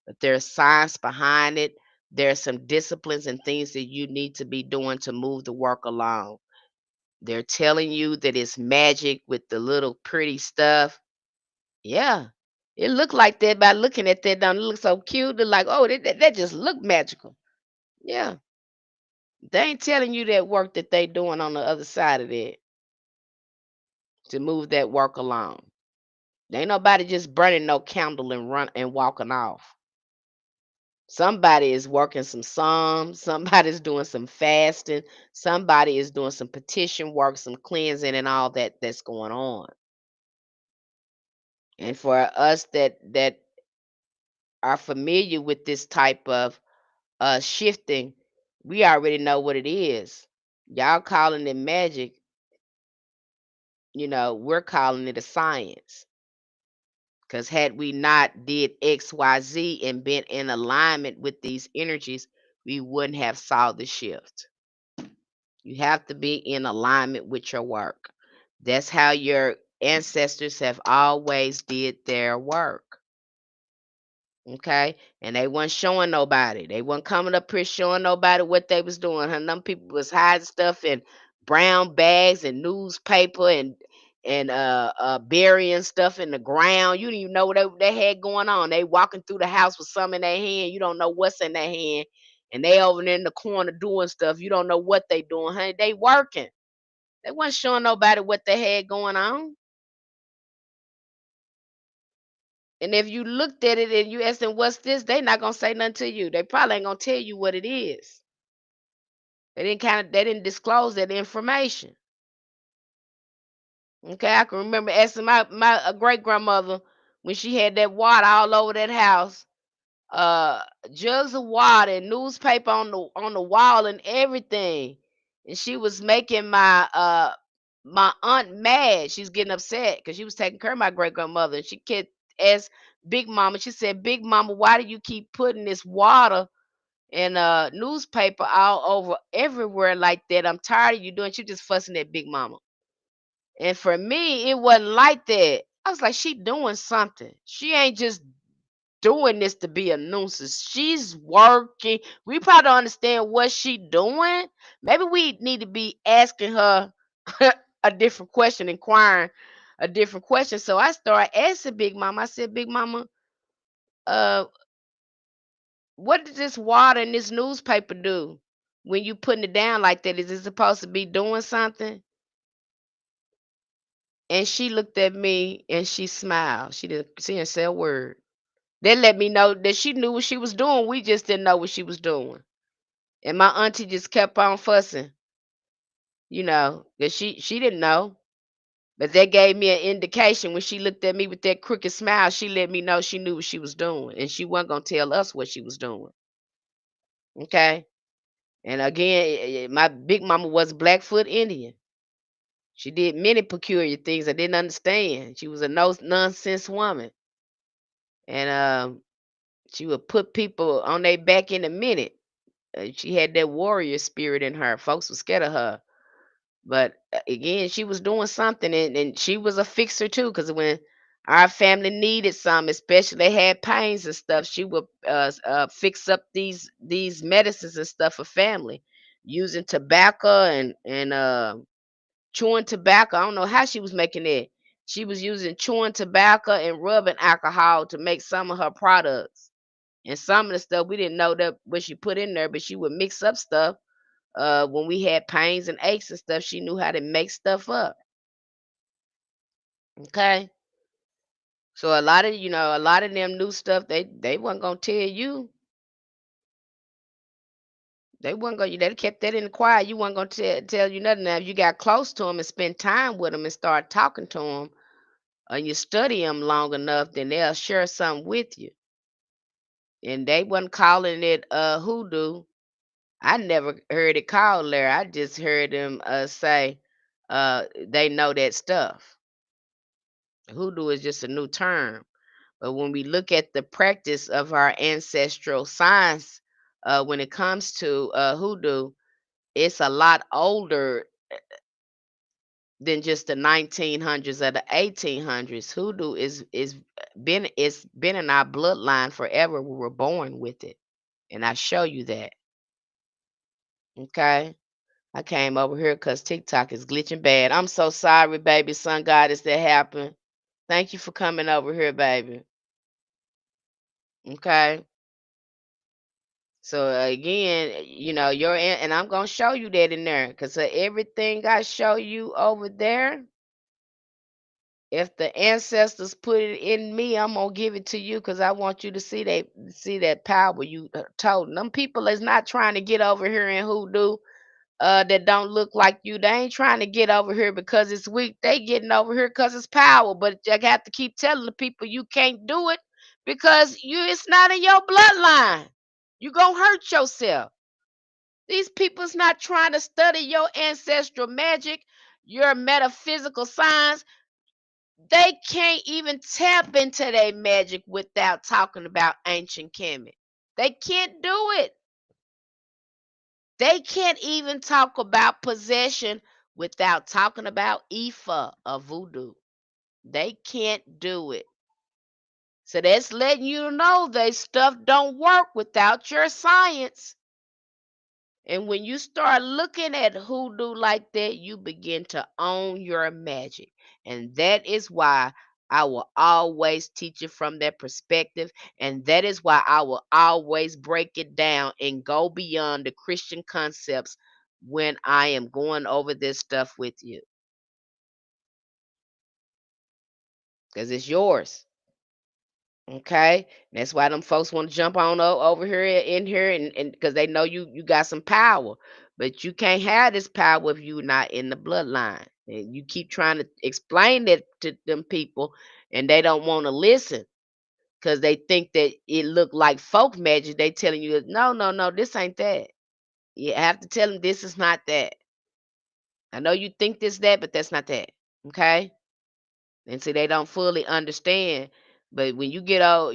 but there's science behind it. There's some disciplines and things that you need to be doing to move the work along. They're telling you that it's magic with the little pretty stuff. Yeah, it looked like that by looking at that. Don't it look so cute? They're like, oh, that just look magical. Yeah, they ain't telling you that work that they doing on the other side of that to move that work along. There ain't nobody just burning no candle and run and walking off. Somebody is working some psalms, somebody's doing some fasting, somebody is doing some petition work, some cleansing and all that's going on. And for us that are familiar with this type of shifting, we already know what it is. Y'all calling it magic, we're calling it a science. Because had we not did XYZ and been in alignment with these energies, we wouldn't have saw the shift. You have to be in alignment with your work. That's how your ancestors have always did their work. Okay? And they weren't showing nobody. They weren't coming up here showing nobody what they was doing. And them people was hiding stuff in brown bags and newspaper and burying stuff in the ground. You didn't even know what they had going on. They walking through the house with some in their hand. You don't know what's in their hand. And they over there in the corner doing stuff. You don't know what they doing, honey. They working. They wasn't showing nobody what they had going on. And if you looked at it and you asked them, what's this? They not gonna say nothing to you. They probably ain't gonna tell you what it is. They didn't disclose that information. Okay, I can remember asking my great grandmother when she had that water all over that house, uh jugs of water and newspaper on the wall and everything. And she was making my aunt mad. She's getting upset because she was taking care of my great grandmother. And she kept asked Big Mama. She said, Big Mama, why do you keep putting this water and newspaper all over everywhere like that? I'm tired of you doing. She just fussing at Big Mama. And for me, it wasn't like that. I was like, she doing something. She ain't just doing this to be a nuisance. She's working. We probably don't understand what she doing. Maybe we need to be asking her a different question, inquiring a different question. So I started asking Big Mama. I said, Big Mama, uh, what does this water and this newspaper do when you putting it down like that? Is it supposed to be doing something? And she looked at me and she smiled. She didn't say a word. That let me know that she knew what she was doing. We just didn't know what she was doing. And my auntie just kept on fussing, that she didn't know. But that gave me an indication when she looked at me with that crooked smile. She let me know she knew what she was doing. And she wasn't gonna tell us what she was doing. Okay. And again, my big mama was Blackfoot Indian. She did many peculiar things I didn't understand. She was a no nonsense woman. And she would put people on their back in a minute. She had that warrior spirit in her. Folks were scared of her. But again, she was doing something, and she was a fixer too. Because when our family needed some, especially they had pains and stuff, she would fix up these medicines and stuff for family using tobacco and chewing tobacco. I don't know how she was making it. She was using chewing tobacco and rubbing alcohol to make some of her products. And some of the stuff we didn't know that what she put in there, but she would mix up stuff. When we had pains and aches and stuff, she knew how to make stuff up. Okay. So a lot of them new stuff they wasn't gonna tell you. They wasn't gonna. They kept that in the quiet. You wasn't gonna tell you nothing. Now, if you got close to them and spend time with them and start talking to them, and you study them long enough, then they'll share something with you. And they wasn't calling it hoodoo. I never heard it called there. I just heard them say they know that stuff. Hoodoo is just a new term. But when we look at the practice of our ancestral science, when it comes to hoodoo, it's a lot older than just the 1900s or the 1800s. Hoodoo it's been in our bloodline forever. We were born with it, and I show you that. Okay, I came over here because TikTok is glitching bad. I'm so sorry, baby. Sun goddess, that happened. Thank you for coming over here, baby. Okay. So again, you're in, and I'm gonna show you that in there, because everything I show you over there, if the ancestors put it in me, I'm gonna give it to you, because I want you to see that power you told them. People is not trying to get over here in hoodoo that don't look like you. They ain't trying to get over here because it's weak. They getting over here because it's power. But you have to keep telling the people you can't do it because it's not in your bloodline. You gonna hurt yourself. These people's not trying to study your ancestral magic, your metaphysical science. They can't even tap into their magic without talking about ancient Kemet. They can't do it. They can't even talk about possession without talking about Ifa or voodoo. They can't do it. So that's letting you know they stuff don't work without your science. And when you start looking at hoodoo like that, you begin to own your magic. And that is why I will always teach it from that perspective. And that is why I will always break it down and go beyond the Christian concepts when I am going over this stuff with you. Because it's yours. Okay, that's why them folks want to jump on over here in here, and because they know you got some power, but you can't have this power if you're not in the bloodline. And you keep trying to explain that to them people, and they don't want to listen because they think that it look like folk magic. They telling you no, no, no, this ain't that. You have to tell them this is not that. I know you think this that, but that's not that. Okay. And see, they don't fully understand. But when you get out,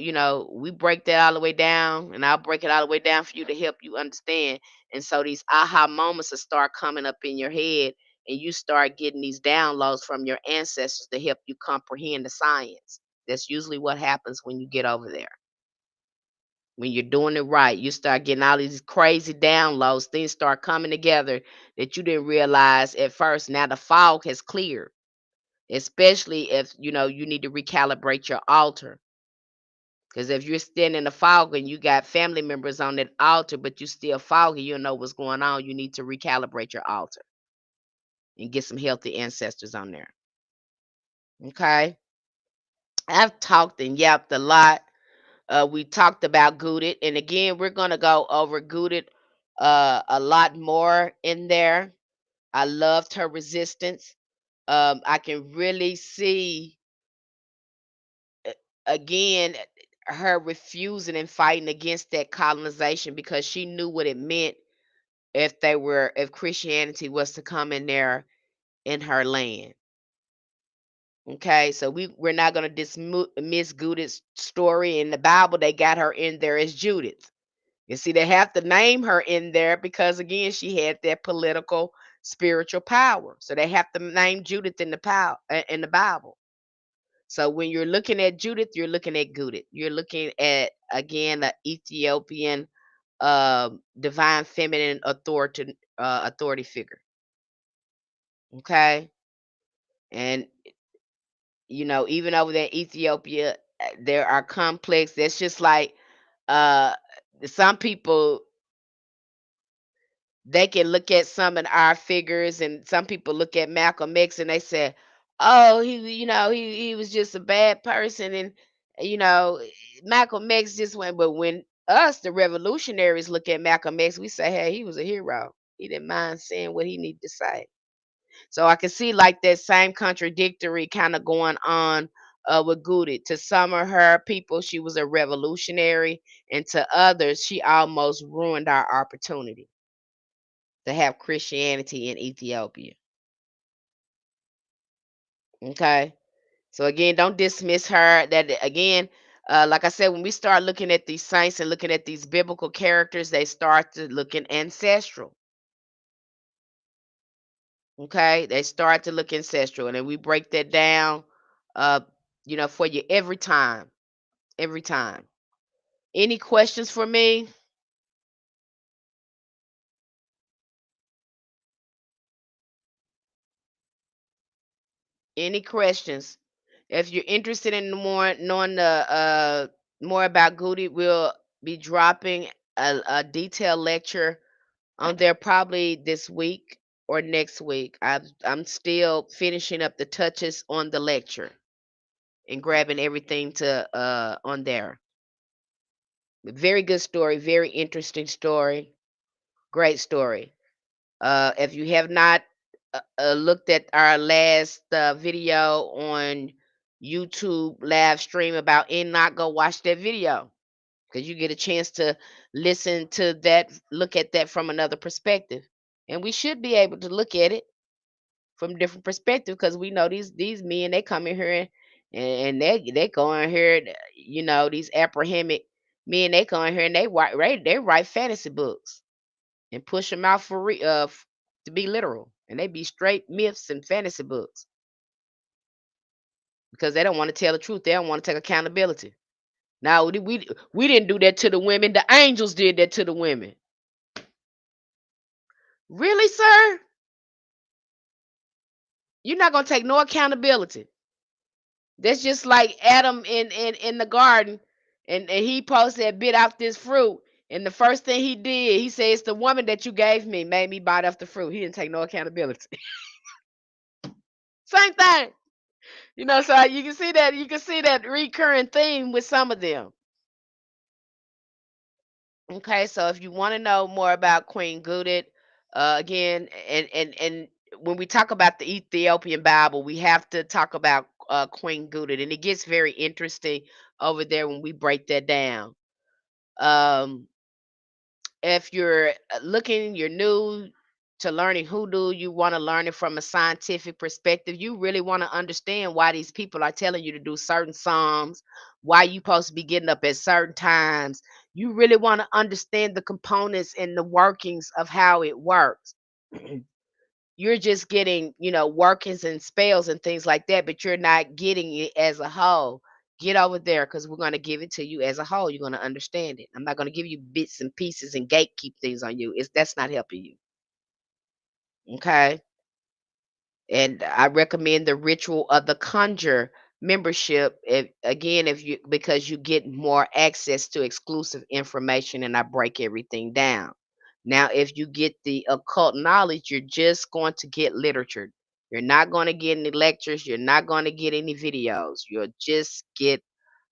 we break that all the way down, and I'll break it all the way down for you to help you understand. And so these aha moments will start coming up in your head, and you start getting these downloads from your ancestors to help you comprehend the science. That's usually what happens when you get over there. When you're doing it right, you start getting all these crazy downloads. Things start coming together that you didn't realize at first. Now the fog has cleared, especially if you need to recalibrate your altar, because if you're standing in the fog and you got family members on that altar but you still foggy, you don't know what's going on, you need to recalibrate your altar and get some healthy ancestors on there. Okay, I've talked and yapped a lot. We talked about Gudit, and again we're going to go over Gudit a lot more in there. I loved her resistance. I can really see again her refusing and fighting against that colonization because she knew what it meant if Christianity was to come in there in her land. Okay, so we're not going to dismiss Gudit's story in the Bible. They got her in there as Judith. You see, they have to name her in there because again she had that political spiritual power. So they have to name Judith in the in the Bible. So when you're looking at Judith, you're looking at Gudit. You're looking at again the Ethiopian divine feminine authority figure. Okay, and even over there in Ethiopia, there are complex. That's just like uh some people, they can look at some of our figures, and some people look at Malcolm X and they say, "Oh, he was just a bad person," and you know, Malcolm X just went. But when us, the revolutionaries, look at Malcolm X, we say, "Hey, he was a hero. He didn't mind saying what he needed to say." So I can see like that same contradictory kind of going on with Gudit. To some of her people, she was a revolutionary, and to others, she almost ruined our opportunity to have Christianity in Ethiopia. Okay. So again, don't dismiss her. That again, like I said, when we start looking at these saints and looking at these biblical characters, they start to looking ancestral. Okay, they start to look ancestral, and then we break that down, uh, for you every time, every time. Any questions for me? Any questions? If you're interested in more knowing the more about Goody, we'll be dropping a detailed lecture on there probably this week or next week. I'm still finishing up the touches on the lecture and grabbing everything to on there. Very good story, very interesting story, great story. If you have not looked at our last video on YouTube live stream about Enoch, go watch that video because you get a chance to listen to that, look at that from another perspective. And we should be able to look at it from different perspective because we know these men, they come in here and they go in here, these Abrahamic men, they go in here and they write fantasy books and push them out to be literal, and they be straight myths and fantasy books because they don't want to tell the truth. They don't want to take accountability. Now we didn't do that to the women. The angels did that to the women. Really, sir? You're not gonna take no accountability. That's just like Adam in the garden, and he posted that bit out this fruit. And the first thing he did, he said, "It's the woman that you gave me made me bite off the fruit." He didn't take no accountability. Same thing. So you can see that recurring theme with some of them. Okay, so if you want to know more about Queen Gudit, again, and when we talk about the Ethiopian Bible, we have to talk about Queen Gudit, and it gets very interesting over there when we break that down. Um, if you're new to learning Hoodoo, you want to learn it from a scientific perspective. You really want to understand why these people are telling you to do certain psalms, why you supposed to be getting up at certain times. You really want to understand the components and the workings of how it works. You're just getting, workings and spells and things like that, but you're not getting it as a whole. Get over there because we're going to give it to you as a whole. You're going to understand it. I'm not going to give you bits and pieces and gatekeep things on you. That's not helping you. Okay. And I recommend the ritual of the conjure membership. If you, because you get more access to exclusive information and I break everything down. Now, if you get the occult knowledge, you're just going to get literature. You're not going to get any lectures. You're not going to get any videos. You'll just get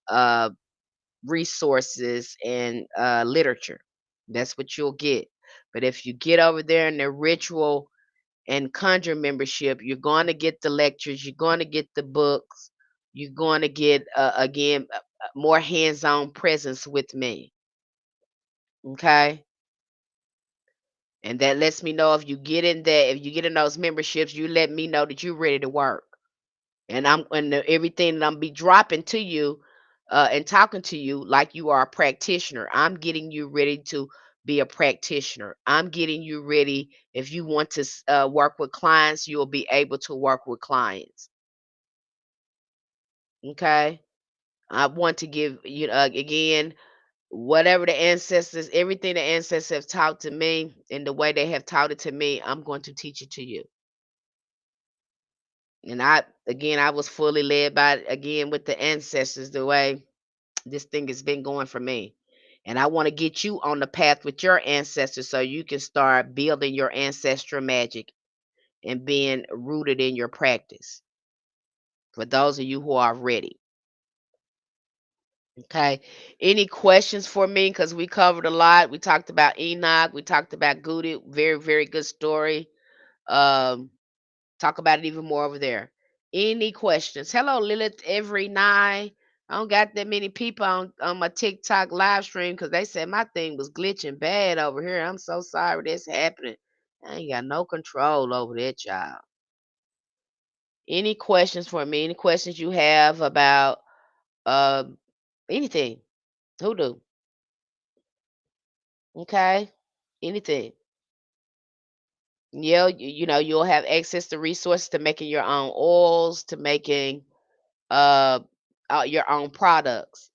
uh, resources and literature. That's what you'll get. But if you get over there in the ritual and conjure membership, you're going to get the lectures, you're going to get the books, you're going to get again more hands-on presence with me. Okay, and that lets me know if you get in there, if you get in those memberships, you let me know that you're ready to work. And everything that I'm be dropping to you and talking to you like you are a practitioner. I'm getting you ready to be a practitioner. I'm getting you ready. If you want to work with clients, you'll be able to work with clients. Okay. I want to give you again whatever the ancestors, everything the ancestors have taught to me and the way they have taught it to me, I'm going to teach it to you. And I was fully led by again with the ancestors the way this thing has been going for me. And I want to get you on the path with your ancestors so you can start building your ancestral magic and being rooted in your practice. For those of you who are ready. Okay. Any questions for me? Because we covered a lot. We talked about Enoch. We talked about Gudit. Very, very good story. Um, talk about it even more over there. Any questions? Hello, Lilith every night. I don't got that many people on my TikTok live stream because they said my thing was glitching bad over here. I'm so sorry that's happening. I ain't got no control over that, child. Any questions for me? Any questions you have about uh, anything? Hoodoo. Okay. Anything. Yeah, you'll have access to resources to making your own oils, to making uh, your own products.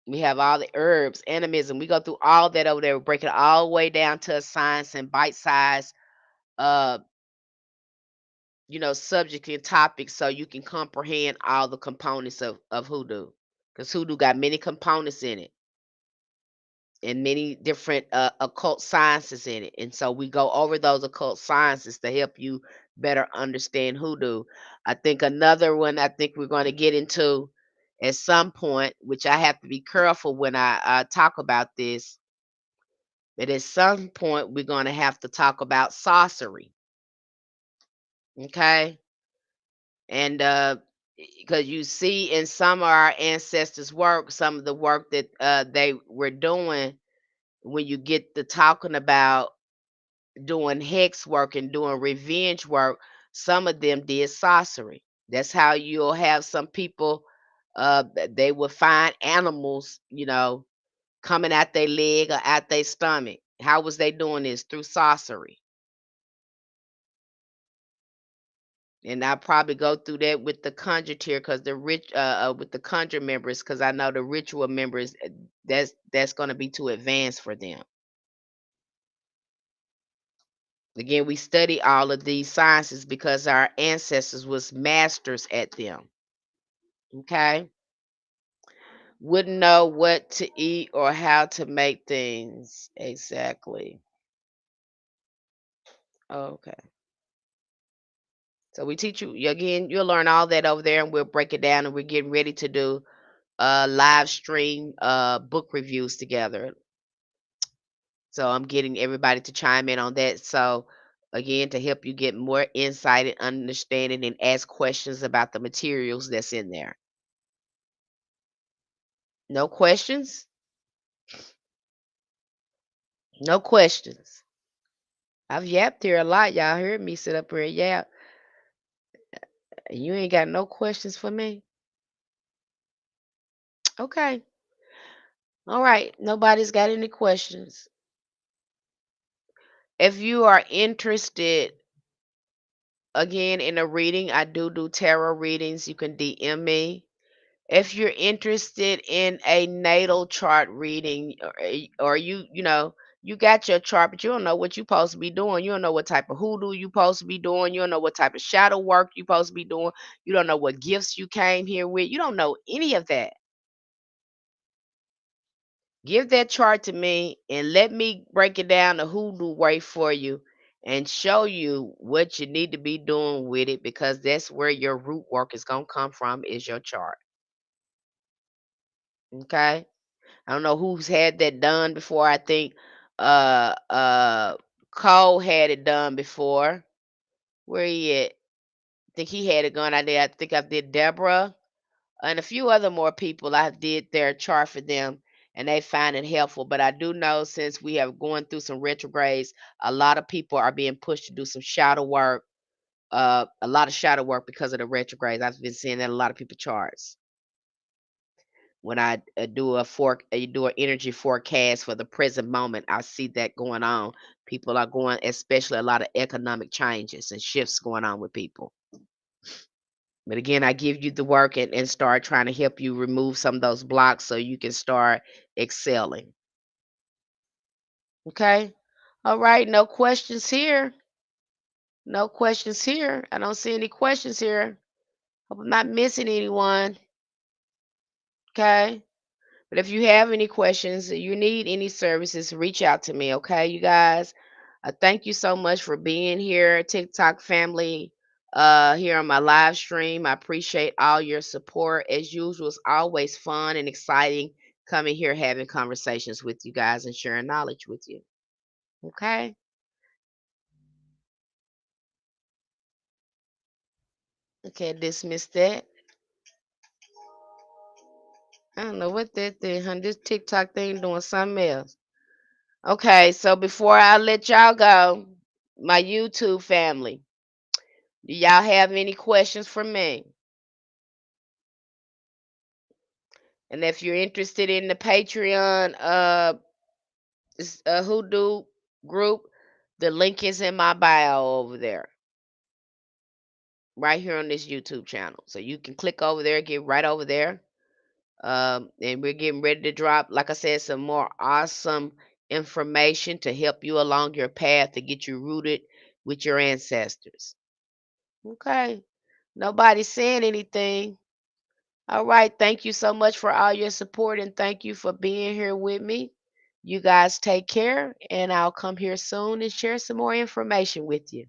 We have all the herbs, animism. We go through all that over there. We break it all the way down to a science and bite size, uh, subject and topics so you can comprehend all the components of hoodoo. Because hoodoo got many components in it and many different occult sciences in it. And so we go over those occult sciences to help you better understand hoodoo. I think another one I think we're going to get into at some point, which I have to be careful when I talk about this, but at some point we're going to have to talk about sorcery. Okay. And because you see in some of our ancestors' work, some of the work that they were doing, when you get to talking about doing hex work and doing revenge work, some of them did sorcery. That's how you'll have some people, they will find animals, coming out their leg or out their stomach. How was they doing this? Through sorcery. And I probably go through that with the conjure because the rich with the conjure members, because I know the ritual members, that's going to be too advanced for them. Again, we study all of these sciences because our ancestors was masters at them. Okay. Wouldn't know what to eat or how to make things. Exactly. Okay. So we teach you again, you'll learn all that over there and we'll break it down and we're getting ready to do live stream book reviews together. So I'm getting everybody to chime in on that. So again, to help you get more insight and understanding and ask questions about the materials that's in there. No questions? No questions. I've yapped here a lot. Y'all heard me sit up here and yap. You ain't got no questions for me? Okay. All right. Nobody's got any questions. If you are interested again in a reading, I do tarot readings. You can DM me. If you're interested in a natal chart reading or you got your chart but you don't know what you're supposed to be doing, you don't know what type of hoodoo you're supposed to be doing, you don't know what type of shadow work you're supposed to be doing, you don't know what gifts you came here with, you don't know any of that, give that chart to me and let me break it down the hoodoo way for you and show you what you need to be doing with it because that's where your root work is going to come from is your chart. Okay. I don't know who's had that done before. I think uh uh Cole had it done before. Where he at? I think he had it gone. I think I did Deborah and a few other more people. I did their chart for them and they find it helpful. But I do know since we have going through some retrogrades, a lot of people are being pushed to do some shadow work. A lot of shadow work because of the retrogrades. I've been seeing that a lot of people charts. When I do an energy forecast for the present moment, I see that going on. People are going, especially a lot of economic changes and shifts going on with people. But again, I give you the work and start trying to help you remove some of those blocks so you can start excelling. Okay. All right. No questions here. No questions here. I don't see any questions here. Hope I'm not missing anyone. Okay. But if you have any questions, you need any services, reach out to me. Okay, you guys. Thank you so much for being here, TikTok family, here on my live stream. I appreciate all your support. As usual, it's always fun and exciting coming here having conversations with you guys and sharing knowledge with you. Okay. Okay, dismiss that. I don't know what that thing, huh? This TikTok thing doing something else. Okay, so before I let y'all go, my YouTube family, do y'all have any questions for me? And if you're interested in the Patreon Hoodoo group, the link is in my bio over there, right here on this YouTube channel. So you can click over there, get right over there. And we're getting ready to drop, like I said, some more awesome information to help you along your path to get you rooted with your ancestors. Okay. Nobody's saying anything. All right. Thank you so much for all your support and thank you for being here with me. You guys take care, and I'll come here soon and share some more information with you.